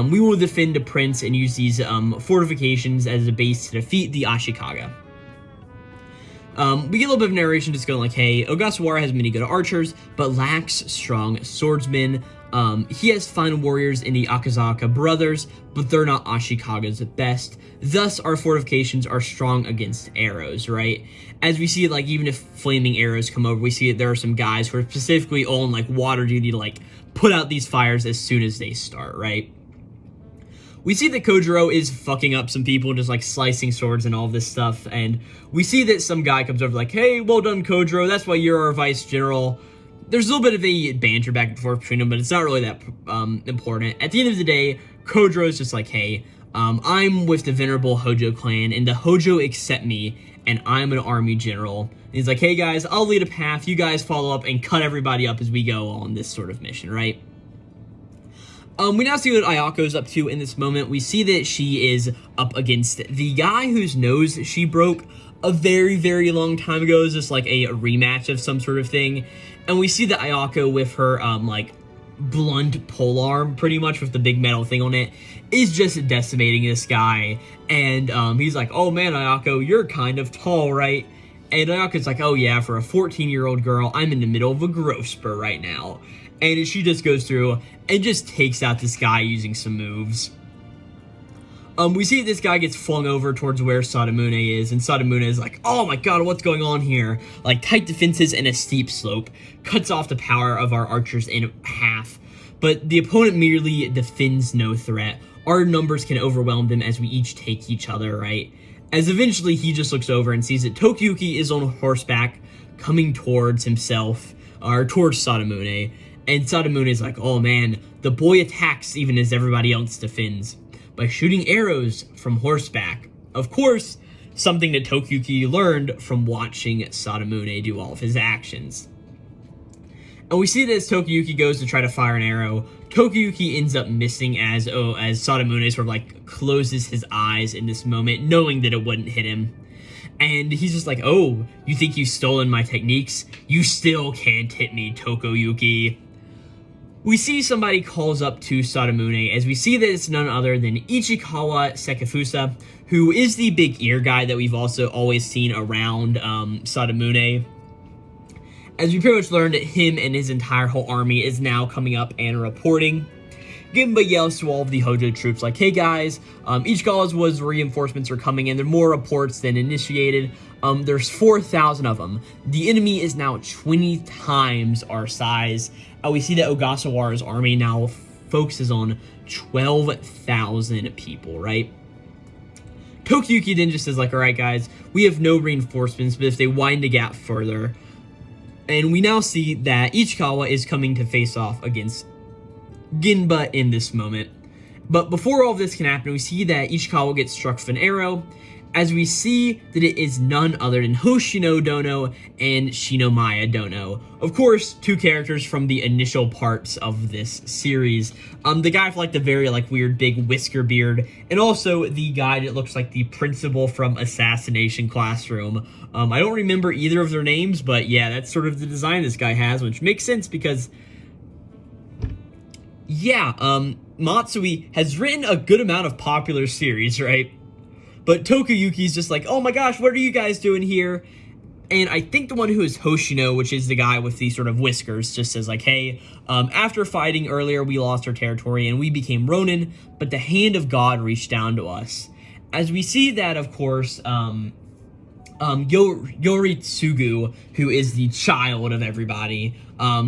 We will defend the prince and use these fortifications as a base to defeat the Ashikaga. We get a little bit of narration just going like, hey, Ogasawara has many good archers, but lacks strong swordsmen. He has fine warriors in the Akazaka brothers, but they're not Ashikaga's best. Thus, our fortifications are strong against arrows, right? As we see, like, even if flaming arrows come over, we see that there are some guys who are specifically on, like, water duty to, like, put out these fires as soon as they start, right? We see that Kojiro is fucking up some people, just like slicing swords and all this stuff, and we see that some guy comes over like, hey, well done Kojiro, that's why you're our vice general. There's a little bit of a banter back and forth between them, but it's not really that important. At the end of the day, Kojiro is just like, hey, I'm with the venerable Hojo clan, and the Hojo accept me, and I'm an army general. And he's like, hey guys, I'll lead a path, you guys follow up and cut everybody up as we go on this sort of mission, right? We now see what Ayako's up to in this moment. We see that she is up against the guy whose nose she broke a very, very long time ago. Is just like a rematch of some sort of thing. And we see that Ayako with her, like, blunt polearm, pretty much with the big metal thing on it, is just decimating this guy. And he's like, oh man, Ayako, you're kind of tall, right? And Ayaka's like, oh yeah, for a 14-year-old girl, I'm in the middle of a growth spurt right now. And she just goes through and just takes out this guy using some moves. We see this guy gets flung over towards where Sadamune is, and Sadamune is like, oh my god, what's going on here? Like, tight defenses and a steep slope cuts off the power of our archers in half, but the opponent merely defends no threat. Our numbers can overwhelm them as we each take each other, right? As eventually he just looks over and sees that Tokiyuki is on horseback coming towards himself, or towards Sadamune, and Sadamune is like, oh man, the boy attacks even as everybody else defends by shooting arrows from horseback. Of course, something that Tokiyuki learned from watching Sadamune do all of his actions. And we see that as Tokiyuki goes to try to fire an arrow, Tokiyuki ends up missing as Sadamune sort of like closes his eyes in this moment, knowing that it wouldn't hit him. And he's just like, oh, you think you've stolen my techniques? You still can't hit me, Tokiyuki. We see somebody calls up to Sadamune, as we see that it's none other than Ichikawa Sekifusa, who is the big ear guy that we've also always seen around Sadamune. As we pretty much learned that him and his entire whole army is now coming up and reporting. Ginba yells to all of the Hojo troops like, hey guys, Ichikawa's reinforcements are coming in. There are more reports than initiated. There's 4,000 of them. The enemy is now 20 times our size. We see that Ogasawara's army now focuses on 12,000 people, right? Tokiyuki then just says like, alright guys, we have no reinforcements, but if they widen the gap further. And we now see that Ichikawa is coming to face off against Ginba in this moment. But before all of this can happen, we see that Ichikawa gets struck with an arrow, as we see that it is none other than Hoshino Dono and Shinomaya Dono. Of course, two characters from the initial parts of this series. The guy with like the very like weird big whisker beard, and also the guy that looks like the principal from Assassination Classroom. I don't remember either of their names, but yeah, that's sort of the design this guy has, which makes sense because yeah, Matsui has written a good amount of popular series, right? But Tokiyuki's just like, oh my gosh, what are you guys doing here? And I think the one who is Hoshino, which is the guy with the sort of whiskers, just says like, hey, after fighting earlier, we lost our territory and we became Ronin, but the hand of God reached down to us. As we see that, of course, Yoritsugu, who is the child of everybody,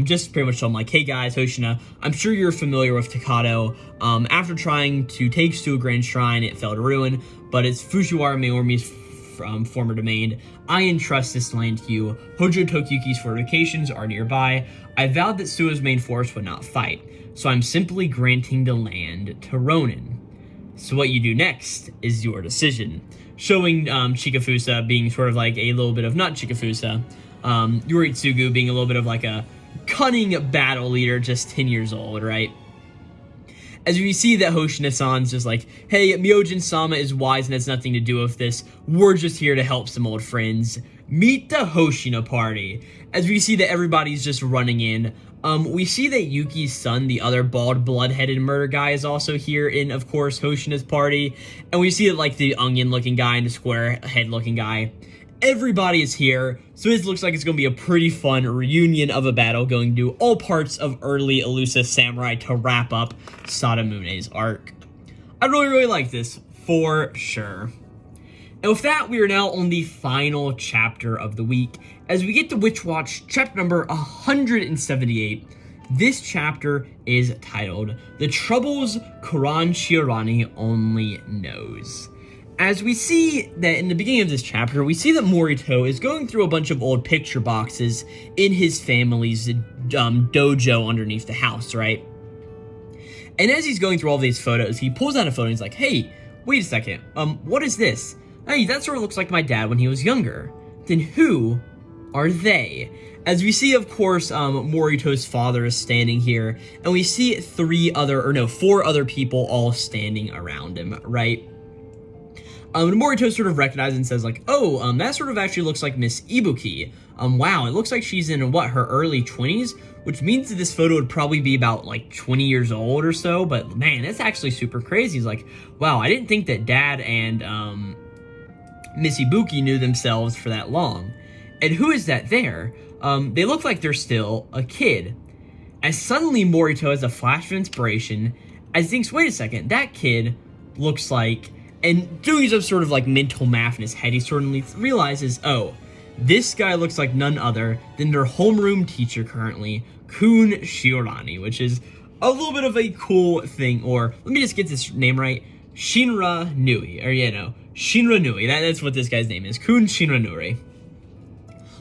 just pretty much told him like, hey guys, Hoshina, I'm sure you're familiar with Takato. After trying to take to a grand shrine, it fell to ruin, but it's Fujiwara Maorimi's former domain. I entrust this land to you. Hojo Tokiyuki's fortifications are nearby. I vowed that Suo's main force would not fight, so I'm simply granting the land to Ronin. So what you do next is your decision. Showing Chikafusa being sort of like a little bit of, not Chikafusa, Yoritsugu being a little bit of like a cunning battle leader, just 10 years old, right? As we see that Hoshina-san's just like, hey, Myojin-sama is wise and has nothing to do with this. We're just here to help some old friends. Meet the Hoshina party. As we see that everybody's just running in. We see that Yuki's son, the other bald, blood-headed murder guy, is also here in, of course, Hoshina's party. And we see that, like, the onion-looking guy and the square-head-looking guy. Everybody is here, so it looks like it's going to be a pretty fun reunion of a battle going to all parts of early Elusive Samurai to wrap up Sadamune's arc. I really like this, for sure. And with that, we are now on the final chapter of the week, as we get to Witch Watch chapter number 178. This chapter is titled, The Troubles Kuran Shirani Only Knows. As we see that in the beginning of this chapter, we see that Morito is going through a bunch of old picture boxes in his family's dojo underneath the house, right? And as he's going through all these photos, he pulls out a photo and he's like, hey, wait a second, what is this? Hey, that sort of looks like my dad when he was younger. Then who are they? As we see, of course, Morito's father is standing here, and we see four other people all standing around him, right? Morito sort of recognizes and says like, oh, that sort of actually looks like Miss Ibuki. Wow, it looks like she's in, her early 20s? Which means that this photo would probably be about, 20 years old or so, but man, that's actually super crazy. He's like, wow, I didn't think that Dad and, Miss Ibuki knew themselves for that long. And who is that there? They look like they're still a kid. As suddenly Morito has a flash of inspiration, as he thinks, wait a second, that kid looks like... And doing some sort of like mental math in his head, he suddenly realizes, oh, this guy looks like none other than their homeroom teacher currently, Kun Shiorani, which is a little bit of a cool thing. Or, let me just get this name right, Shinra Nui, or Shinra Nui, that's what this guy's name is, Kun Shinra Nui.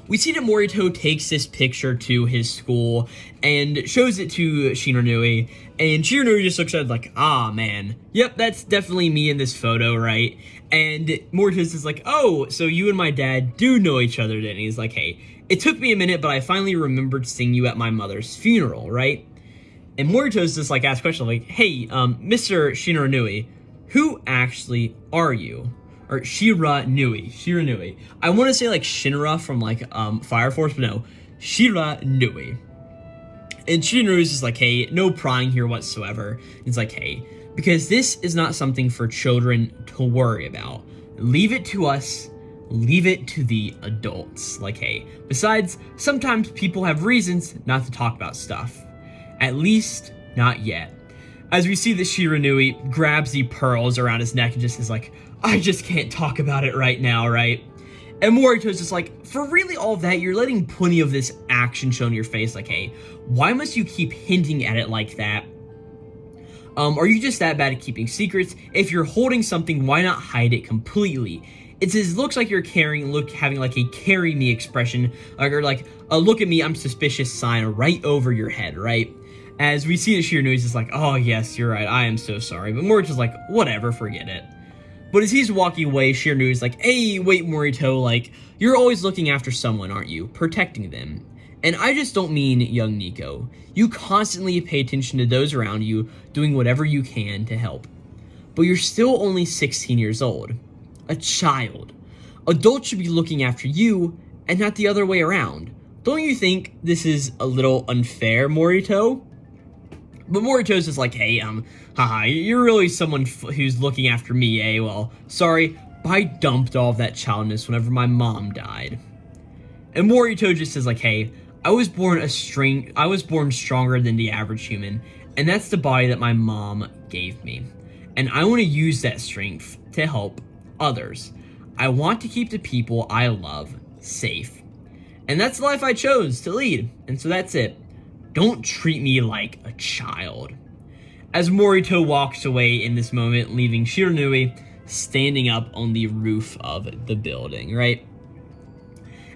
We see that Morito takes this picture to his school and shows it to Shinra Nui, and Shinra Nui just looks at it like, ah, man, yep, that's definitely me in this photo, right? And Morito's is like, oh, so you and my dad do know each other then? And he's like, hey, it took me a minute, but I finally remembered seeing you at my mother's funeral, right? And Morito's just like, asks a question like, hey, Mr. Shinra Nui, who actually are you? Or Shira Nui. I want to say like Shinra from like Fire Force, but no, Shira Nui. And Shira Nui is just like, hey, no prying here whatsoever. It's like, hey, because this is not something for children to worry about. Leave it to us. Leave it to the adults. Like, hey, besides, sometimes people have reasons not to talk about stuff. At least, not yet. As we see that Shira Nui grabs the pearls around his neck and just is like, I just can't talk about it right now, right? And Morito's just like, for really all that, you're letting plenty of this action show in your face. Like, hey, why must you keep hinting at it like that? Are you just that bad at keeping secrets? If you're holding something, why not hide it completely? It looks like you're having like a carry me expression, or like a look at me, I'm suspicious sign right over your head, right? As we see that Shira Nui is just like, oh yes, you're right, I am so sorry. But Morito's like, whatever, forget it. But as he's walking away, Shira Nui is like, hey, wait, Morito, like, you're always looking after someone, aren't you? Protecting them. And I just don't mean young Nico. You constantly pay attention to those around you, doing whatever you can to help. But you're still only 16 years old. A child. Adults should be looking after you, and not the other way around. Don't you think this is a little unfair, Morito? But Morito's just like, hey, haha, you're really someone who's looking after me, eh? Well, sorry, but I dumped all of that childness whenever my mom died. And Morito just says like, hey, I was born stronger than the average human, and that's the body that my mom gave me. And I want to use that strength to help others. I want to keep the people I love safe. And that's the life I chose to lead, and so that's it. Don't treat me like a child. As Morito walks away in this moment, leaving Shira Nui standing up on the roof of the building, right?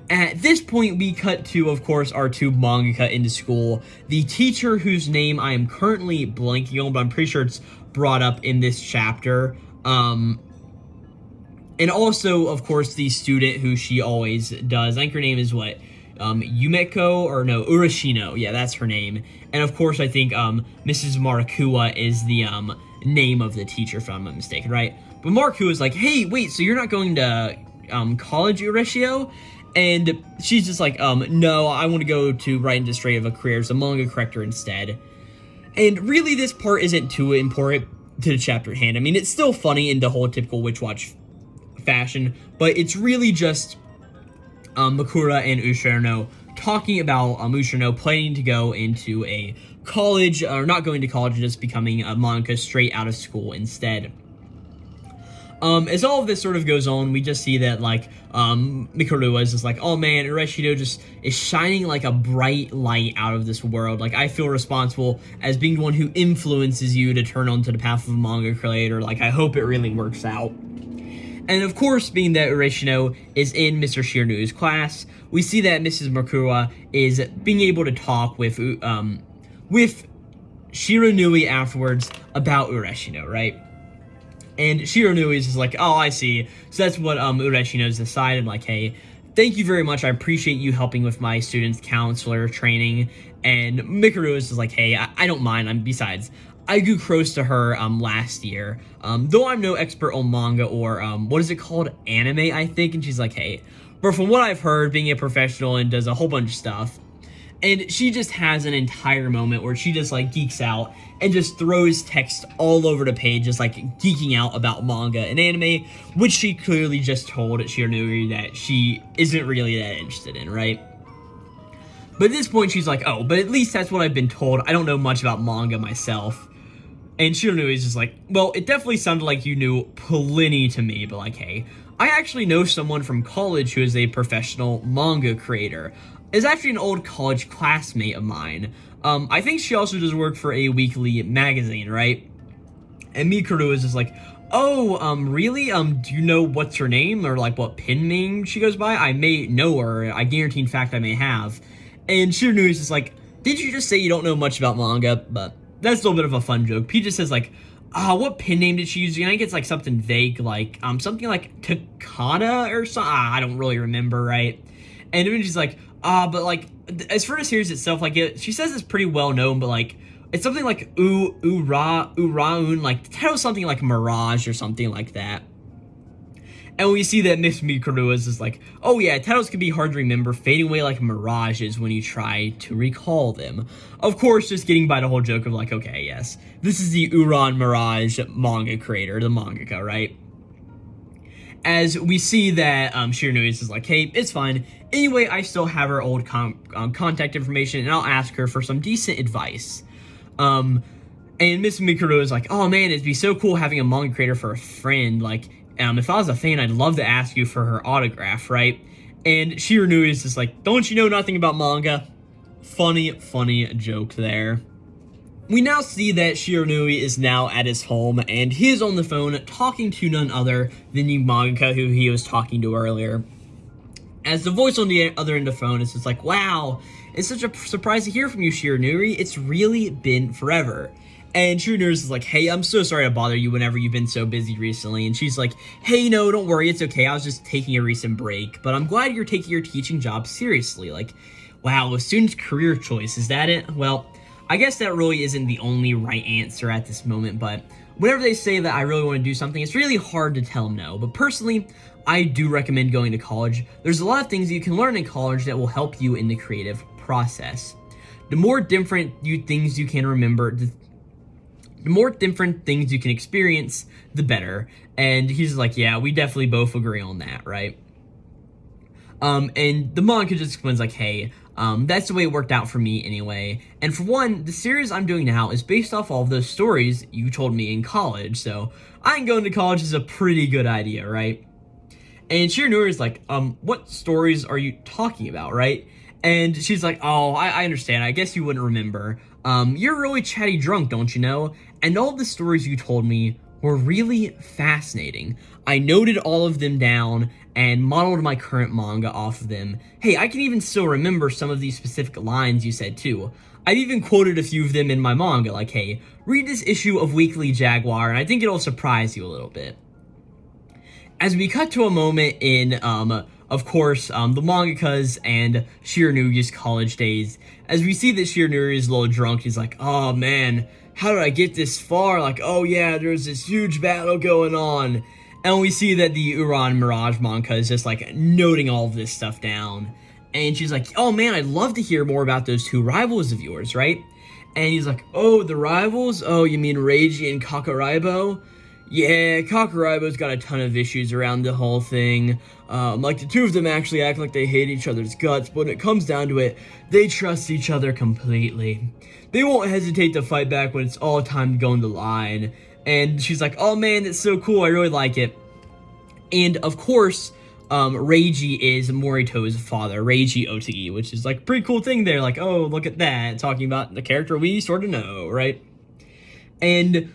At this point, we cut to, of course, our two mangaka into school. The teacher whose name I am currently blanking on, but I'm pretty sure it's brought up in this chapter. And also, of course, the student who she always does. I think her name is what? Yumeko, or no, Urashino. Yeah, that's her name. And of course, I think Mrs. Marakua is the name of the teacher, if I'm not mistaken, right? But Marakua is like, hey, wait, so you're not going to college, Urashio? And she's just like, no, I want to go to right administrative career as a manga corrector instead. And really, this part isn't too important to the chapter at hand. I mean, it's still funny in the whole typical Witch Watch fashion, but it's really just Makura and Ushino talking about Ushino planning to go into a college, or not going to college, and just becoming a manga straight out of school instead. As all of this sort of goes on, we just see that, like, Mikuru is just like, oh man, Urashino just is shining like a bright light out of this world. Like, I feel responsible as being the one who influences you to turn onto the path of a manga creator. Like, I hope it really works out. And of course, being that Urashino is in Mr. Shira Nui's class, we see that Mrs. Makura is being able to talk with Shira Nui afterwards about Urashino, right? And Shira Nui is just like, oh, I see. So that's what Urashino's decided, like, hey, thank you very much. I appreciate you helping with my students' counselor training. And Mikuru is just like, hey, I don't mind. Besides, I grew close to her last year. Though I'm no expert on manga or, what is it called? Anime, I think. And she's like, hey, but from what I've heard, being a professional and does a whole bunch of stuff. And she just has an entire moment where she just, like, geeks out and just throws text all over the page, just, like, geeking out about manga and anime, which she clearly just told Shiranui that she isn't really that interested in, right? But at this point, she's like, oh, but at least that's what I've been told. I don't know much about manga myself. And Shiranui is just like, well, it definitely sounded like you knew plenty to me, but, like, hey, I actually know someone from college who is a professional manga creator. Is actually an old college classmate of mine. I think she also does work for a weekly magazine, right? And Mikuru is just like, oh, really? Do you know what's her name? Or, like, what pen name she goes by? I may know her. I guarantee, in fact, I may have. And Shiranui is just like, did you just say you don't know much about manga? But that's a little bit of a fun joke. P just says, like, what pen name did she use? I think it's, like, something vague, like, something like Takada or something. I don't really remember, right? And then she's like, but, like, as for the series itself, like, she says it's pretty well known, but, like, it's something like Uraun, like, the title's something like Mirage or something like that. And we see that Miss Mikuru is just like, oh yeah, titles can be hard to remember, fading away like mirages when you try to recall them. Of course, just getting by the whole joke of like, okay, yes, this is the Uran Mirage manga creator, the mangaka, right? As we see that Shiranui is like, hey, it's fine. Anyway, I still have her old contact information, and I'll ask her for some decent advice. And Miss Mikuru is like, oh man, it'd be so cool having a manga creator for a friend. Like, if I was a fan, I'd love to ask you for her autograph, right? And Shiranui is just like, don't you know nothing about manga? Funny joke there. We now see that Shiranui is now at his home, and he is on the phone talking to none other than the mangaka who he was talking to earlier. As the voice on the other end of the phone is just like, wow, it's such a surprise to hear from you, Shiranui. It's really been forever. And Shiranui is like, hey, I'm so sorry to bother you whenever you've been so busy recently. And she's like, hey, no, don't worry, it's okay. I was just taking a recent break, but I'm glad you're taking your teaching job seriously. Like, wow, a student's career choice, is that it? Well, I guess that really isn't the only right answer at this moment, but whenever they say that I really want to do something, it's really hard to tell them no. But personally, I do recommend going to college. There's a lot of things you can learn in college that will help you in the creative process. The more different things you can remember, the more different things you can experience, the better. And he's like, yeah, we definitely both agree on that, right? And the manga just explains like, hey, that's the way it worked out for me anyway. And for one, the series I'm doing now is based off all of those stories you told me in college, so I think going to college is a pretty good idea, right? And Shiranui is like, what stories are you talking about, right? And she's like, oh, I understand. I guess you wouldn't remember. You're really chatty drunk, don't you know? And all the stories you told me were really fascinating. I noted all of them down and modeled my current manga off of them. Hey, I can even still remember some of these specific lines you said too. I've even quoted a few of them in my manga, like, hey, read this issue of Weekly Jaguar, and I think it'll surprise you a little bit. As we cut to a moment in, of course, the mangaka's and Shiranui's college days, as we see that Shiranui is a little drunk, he's like, oh man, how did I get this far? Like, oh yeah, there's this huge battle going on. And we see that the Uran Mirage manga is just like noting all of this stuff down. And she's like, oh man, I'd love to hear more about those two rivals of yours, right? And he's like, oh, the rivals? Oh, you mean Reiji and Kakaraibo? Yeah, Kakaraibo's got a ton of issues around the whole thing. Like, the two of them actually act like they hate each other's guts, but when it comes down to it, they trust each other completely. They won't hesitate to fight back when it's all time to go on the line. And she's like, oh man, that's so cool, I really like it. And, of course, Reiji is Morito's father, Reiji Otogi, which is, like, a pretty cool thing there. Like, oh, look at that, talking about the character we sort of know, right? And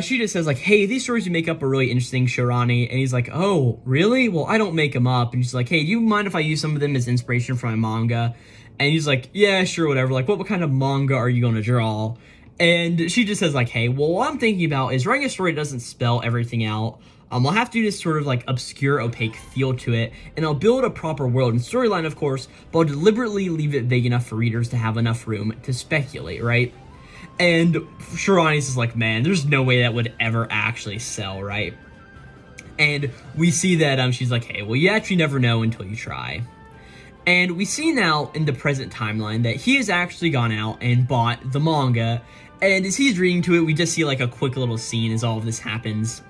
she just says, like, hey, these stories you make up are really interesting, Shirani. And he's like, oh, really? Well, I don't make them up. And she's like, hey, do you mind if I use some of them as inspiration for my manga? And he's like, yeah, sure, whatever. Like, what kind of manga are you going to draw? And she just says, like, hey, well, what I'm thinking about is writing a story that doesn't spell everything out. I'll have to do this sort of, like, obscure, opaque feel to it, and I'll build a proper world and storyline, of course, but I'll deliberately leave it vague enough for readers to have enough room to speculate, right? And Shirani's is like, man, there's no way that would ever actually sell, right? And we see that she's like, hey, well, you actually never know until you try. And we see now in the present timeline that he has actually gone out and bought the manga. And as he's reading to it, we just see like a quick little scene as all of this happens.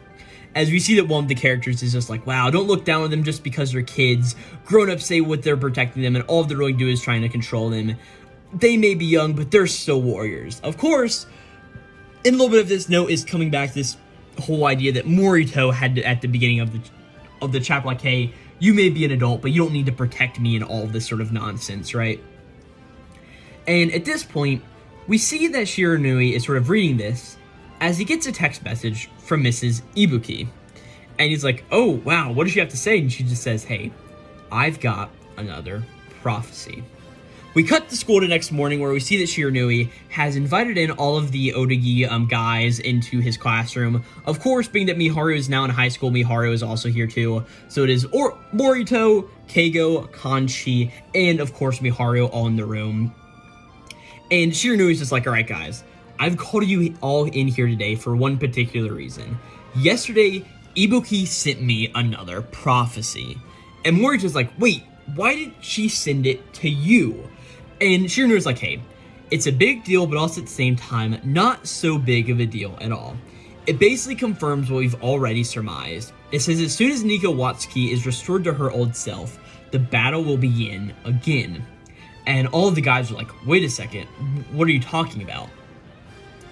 As we see that one of the characters is just like, wow, don't look down on them just because they're kids. Grown-ups say what they're protecting them, and all they're really doing is trying to control them. They may be young, but they're still warriors. Of course, in a little bit of this note is coming back to this whole idea that Morito had at the beginning of the chapter, like, hey, you may be an adult, but you don't need to protect me and all of this sort of nonsense, right? And at this point, we see that Shiranui is sort of reading this as he gets a text message from Mrs. Ibuki. And he's like, oh, wow, what does she have to say? And she just says, hey, I've got another prophecy. We cut to school the next morning where we see that Shiranui has invited in all of the Otogi guys into his classroom. Of course, being that Miharu is now in high school, Miharu is also here too. So it is Morito, Keigo, Kanchi, and of course Miharu all in the room. And Shiranui is just like, all right, guys, I've called you all in here today for one particular reason. Yesterday, Ibuki sent me another prophecy. And Morito's like, wait, why did she send it to you? And Shiranui's like, hey, it's a big deal, but also at the same time, not so big of a deal at all. It basically confirms what we've already surmised. It says as soon as Nico Watsuki is restored to her old self, the battle will begin again. And all of the guys are like, wait a second, what are you talking about?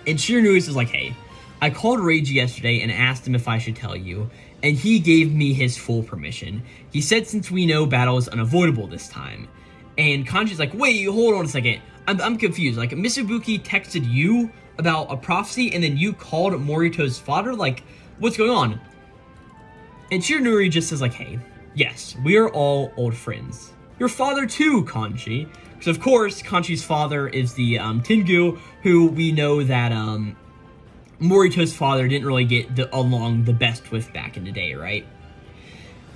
And Shiranui's is like, hey, I called Reiji yesterday and asked him if I should tell you, and he gave me his full permission. He said since we know battle is unavoidable this time. And Kanji's like, wait, hold on a second. I'm confused. Like, Miss Ibuki texted you about a prophecy, and then you called Morito's father? Like, what's going on? And Shiranui just says, like, hey, yes, we are all old friends. Your father too, Kanji. Because, of course, Kanji's father is the Tengu, who we know that Morito's father didn't really get along the best with back in the day, right?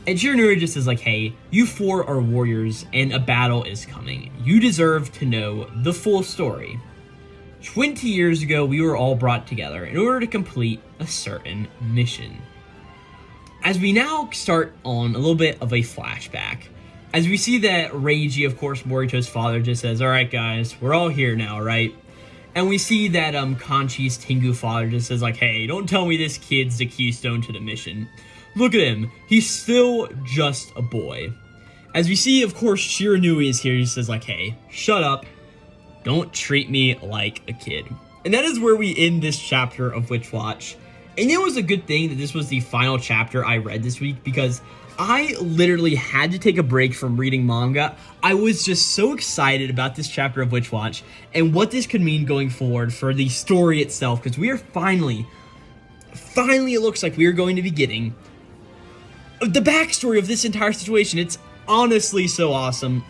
And Shiranui just is like, hey, you four are warriors, and a battle is coming. You deserve to know the full story. 20 years ago, we were all brought together in order to complete a certain mission. As we now start on a little bit of a flashback, as we see that Reiji, of course, Morito's father, just says, all right, guys, we're all here now, right? And we see that Kanchi's Tengu father just says, like, hey, don't tell me this kid's the keystone to the mission. Look at him. He's still just a boy. As we see, of course, Shiranui is here. He says, like, hey, shut up. Don't treat me like a kid. And that is where we end this chapter of Witch Watch. And it was a good thing that this was the final chapter I read this week, because I literally had to take a break from reading manga. I was just so excited about this chapter of Witch Watch and what this could mean going forward for the story itself, because we are finally, it looks like we are going to be getting the backstory of this entire situation. It's honestly so awesome.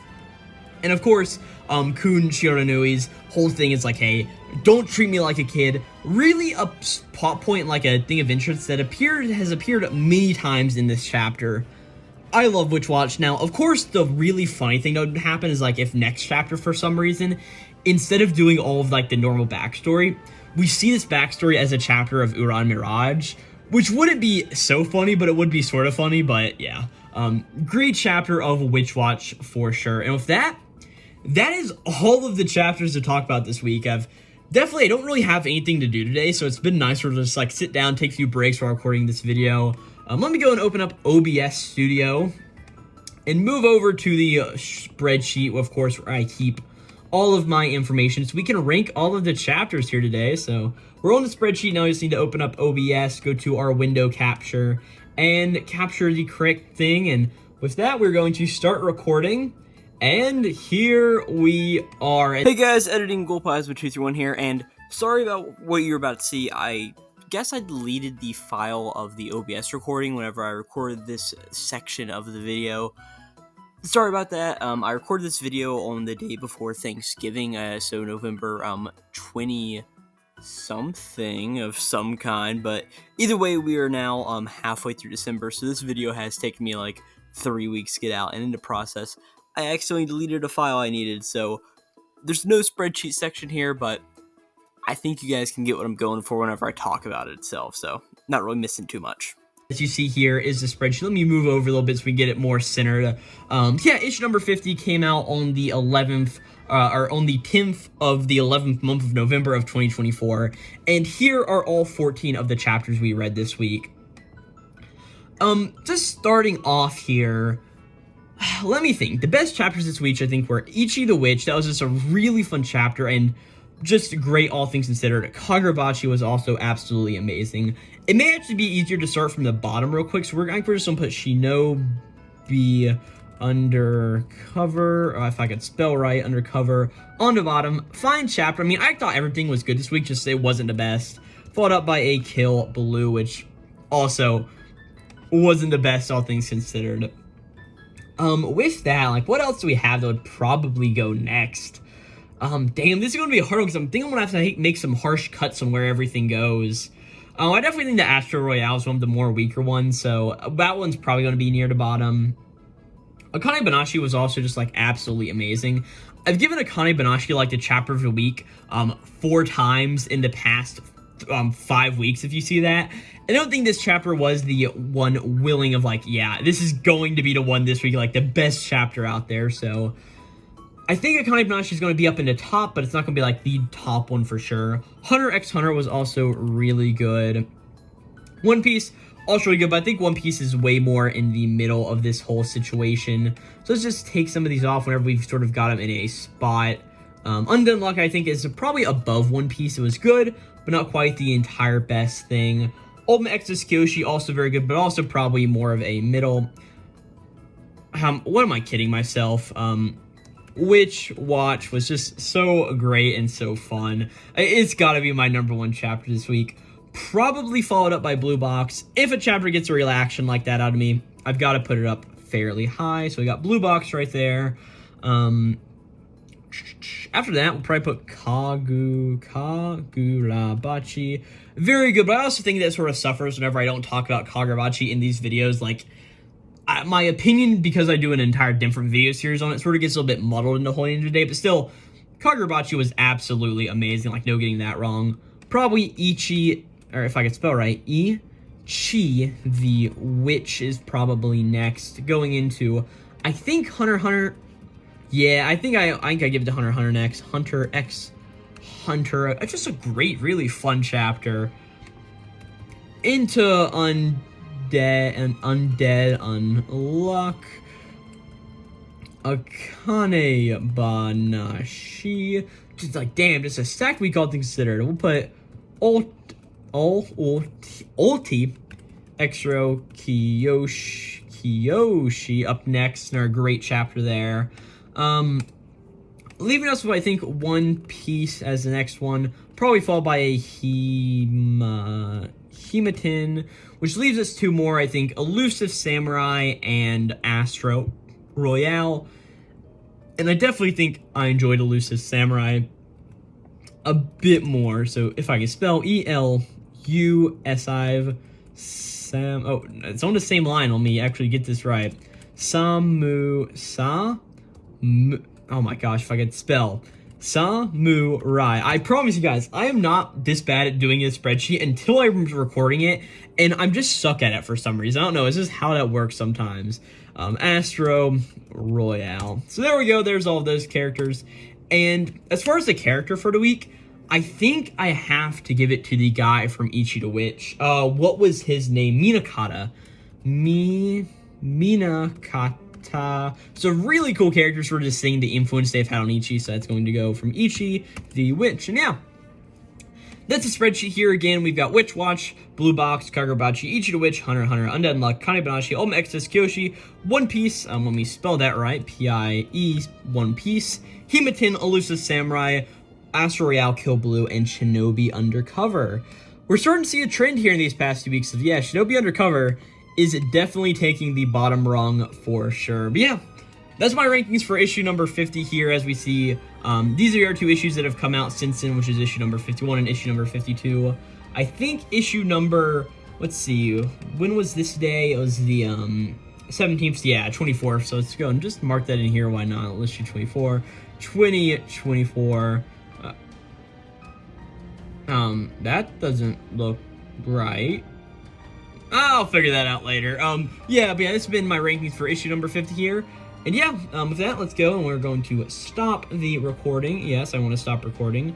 And of course, Kun Shiranui's whole thing is like, hey, don't treat me like a kid. Really a plot point, like a thing of interest that has appeared many times in this chapter. I love Witch Watch. Now, of course, the really funny thing that would happen is, like, if next chapter, for some reason, instead of doing all of, like, the normal backstory, we see this backstory as a chapter of Uran Mirage, which wouldn't be so funny, but it would be sort of funny. But yeah, great chapter of Witch Watch for sure. And with that is all of the chapters to talk about this week. I don't really have anything to do today, so it's been nice to just like sit down, take a few breaks while recording this video. Let me go and open up OBS Studio and move over to the spreadsheet, of course, where I keep all of my information, so we can rank all of the chapters here today. So we're on the spreadsheet now. We just need to open up OBS, go to our window capture, and capture the correct thing. And with that, we're going to start recording. And here we are. Hey guys, editing Glowplasma 231 here, and sorry about what you're about to see. I guess I deleted the file of the OBS recording whenever I recorded this section of the video. Sorry about that. I recorded this video on the day before Thanksgiving, so November 20-something of some kind, but either way, we are now halfway through December, so this video has taken me like 3 weeks to get out, and in the process, I accidentally deleted a file I needed, so there's no spreadsheet section here, but I think you guys can get what I'm going for whenever I talk about it itself, so not really missing too much. As you see here is the spreadsheet. Let me move over a little bit so we get it more centered. Yeah, issue number 50 came out on the 11th, or on the 10th of the 11th month of November of 2024. And here are all 14 of the chapters we read this week. Just starting off here, let me think. The best chapters this week, I think, were Ichi the Witch. That was just a really fun chapter and just great, all things considered. Kagurabachi was also absolutely amazing. It may actually be easier to start from the bottom real quick, so we're just gonna put Shinobi Undercover, or if I could spell right, Undercover, on the bottom. Fine chapter. I mean, I thought everything was good this week, just it wasn't the best. Followed up by a Kill Blue, which also wasn't the best, all things considered. With that, like, what else do we have that would probably go next? Damn, this is going to be a hard one, because I'm thinking I'm going to have to make some harsh cuts on where everything goes. I definitely think the Astro Royale is one of the more weaker ones, so that one's probably going to be near the bottom. Akane-banashi was also just, like, absolutely amazing. I've given Akane-banashi, like, the chapter of the week, 4 times in the past 5 weeks, if you see that. I don't think this chapter was the one willing of, like, yeah, this is going to be the one this week, like, the best chapter out there, so I think Akane-banashi is going to be up in the top, but it's not going to be, like, the top one for sure. Hunter x Hunter was also really good. One Piece, also really good, but I think One Piece is way more in the middle of this whole situation. So let's just take some of these off whenever we've sort of got them in a spot. Undead Unluck, I think, is probably above One Piece. It was good, but not quite the entire best thing. Ultimate Exorcist Kiyoshi, also very good, but also probably more of a middle. What am I kidding myself? Witch Watch was just so great and so fun. It's got to be my #1 chapter this week. Probably followed up by Blue Box. If a chapter gets a real action like that out of me, I've got to put it up fairly high. So we got Blue Box right there. After that, we'll probably put Kagurabachi. Very good, but I also think that sort of suffers whenever I don't talk about Kagurabachi in these videos. Like, my opinion, because I do an entire different video series on it, sort of gets a little bit muddled in the whole end of the day, but still, Kagurabachi was absolutely amazing, like, no getting that wrong. Probably Ichi, or if I could spell right, Ichi the Witch is probably next, going into, I think, Hunter x Hunter. Yeah, I think I give it to Hunter x Hunter next. Hunter x Hunter. It's just a great, really fun chapter. Into Undead Unluck. Akane-banashi. Just like, damn, just a stacked week, all things considered. We'll put Ulti Exro Kiyoshi up next in our great chapter there. Leaving us with, I think, One Piece as the next one. Probably followed by a Hima-Ten, which leaves us 2 more, I think, Elusive Samurai and Astro Royale. And I definitely think I enjoyed Elusive Samurai a bit more. So if I can spell E-L-U-S-I-V Sam. Oh, it's on the same line. Let me actually get this right. Oh my gosh, if I could spell Samurai. I promise you guys, I am not this bad at doing this spreadsheet until I'm recording it, and I'm just stuck at it for some reason. I don't know, it's just how that works sometimes. Astro Royale. So there we go, there's all of those characters. And as far as the character for the week, I think I have to give it to the guy from Ichi the Witch. What was his name? Minakata. Minakata. So really cool characters for just seeing the influence they've had on Ichi. So that's going to go from Ichi the Witch. And yeah, that's a spreadsheet here. Again, we've got Witch Watch, Blue Box, Kagurabachi, Ichi the Witch, Hunter x Hunter, Undead Unluck, Akane-banashi, Ultimate Exorcist, Kiyoshi, One Piece, let me spell that right, P-I-E, One Piece, Hima-Ten, Elusive Samurai, Astro Royale, Kill Blue, and Shinobi Undercover. We're starting to see a trend here in these past 2 weeks of, yeah, Shinobi Undercover is definitely taking the bottom rung for sure. But yeah, that's my rankings for issue number 50 here. As we see, these are our 2 issues that have come out since then, which is issue number 51 and issue number 52. I think issue number, let's see, when was this day? It was the 17th, yeah, 24th. So let's go and just mark that in here. Why not? Issue 24, 2024. That doesn't look right. I'll figure that out later. Yeah, but yeah, this has been my rankings for issue number 50 here. And yeah, with that, let's go, and we're going to stop the recording. Yes, I want to stop recording.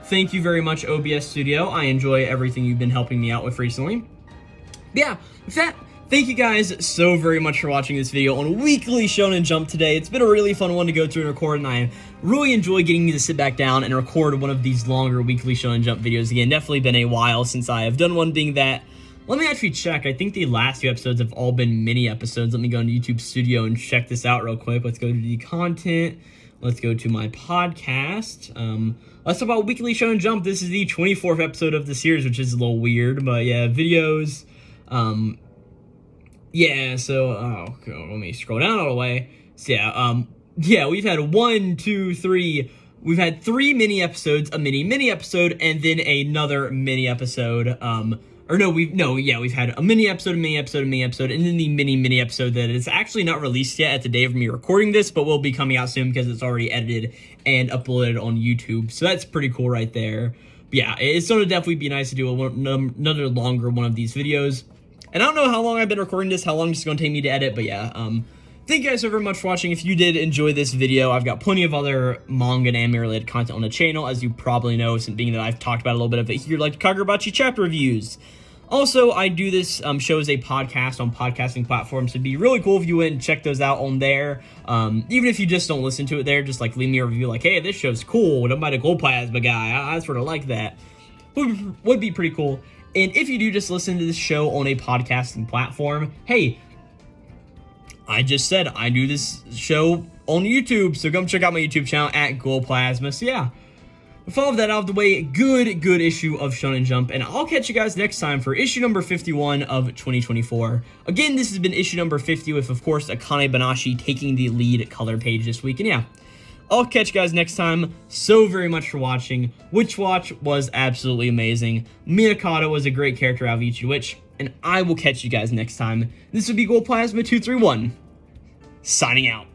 Thank you very much, OBS Studio. I enjoy everything you've been helping me out with recently. But yeah, with that, thank you guys so very much for watching this video on Weekly Shonen Jump today. It's been a really fun one to go through and record, and I really enjoy getting to sit back down and record one of these longer Weekly Shonen Jump videos again. Definitely been a while since I have done one, being that... Let me actually check. I think the last few episodes have all been mini episodes. Let me go into YouTube Studio and check this out real quick. Let's go to the content. Let's go to my podcast. Let's talk about Weekly Shonen Jump. This is the 24th episode of the series, which is a little weird, but yeah, videos. Yeah, so, let me scroll down all the way. So yeah, we've had 1, 2, 3. We've had 3 mini episodes, a mini episode, and then another mini episode. We've had a mini episode, and then the mini episode that is actually not released yet at the day of me recording this, but will be coming out soon because it's already edited and uploaded on YouTube. So that's pretty cool right there. But yeah, it's going to definitely be nice to do another longer one of these videos. And I don't know how long I've been recording this, how long it's going to take me to edit, but yeah, thank you guys so very much for watching. If you did enjoy this video, I've got plenty of other manga and anime related content on the channel, as you probably know, since being that I've talked about a little bit of it here, like Kagurabachi chapter reviews. Also, I do this show as a podcast on podcasting platforms, so it'd be really cool if you went and check those out on there. Even if you just don't listen to it there, just like leave me a review like, hey, this show's cool, I'm about a Glowplasma guy, I sort of like that. Would be pretty cool. And if you do just listen to this show on a podcasting platform, hey, I just said I do this show on YouTube, so come check out my YouTube channel at Glowplasma. So yeah, with all of that out of the way, good issue of Shonen Jump, and I'll catch you guys next time for issue number 51 of 2024. Again, this has been issue number 50 with, of course, Akane-banashi taking the lead color page this week, and yeah, I'll catch you guys next time. So very much for watching. Witch Watch was absolutely amazing. Minakata was a great character out of Ichi the Witch, and I will catch you guys next time. This would be Glowplasma 231, signing out.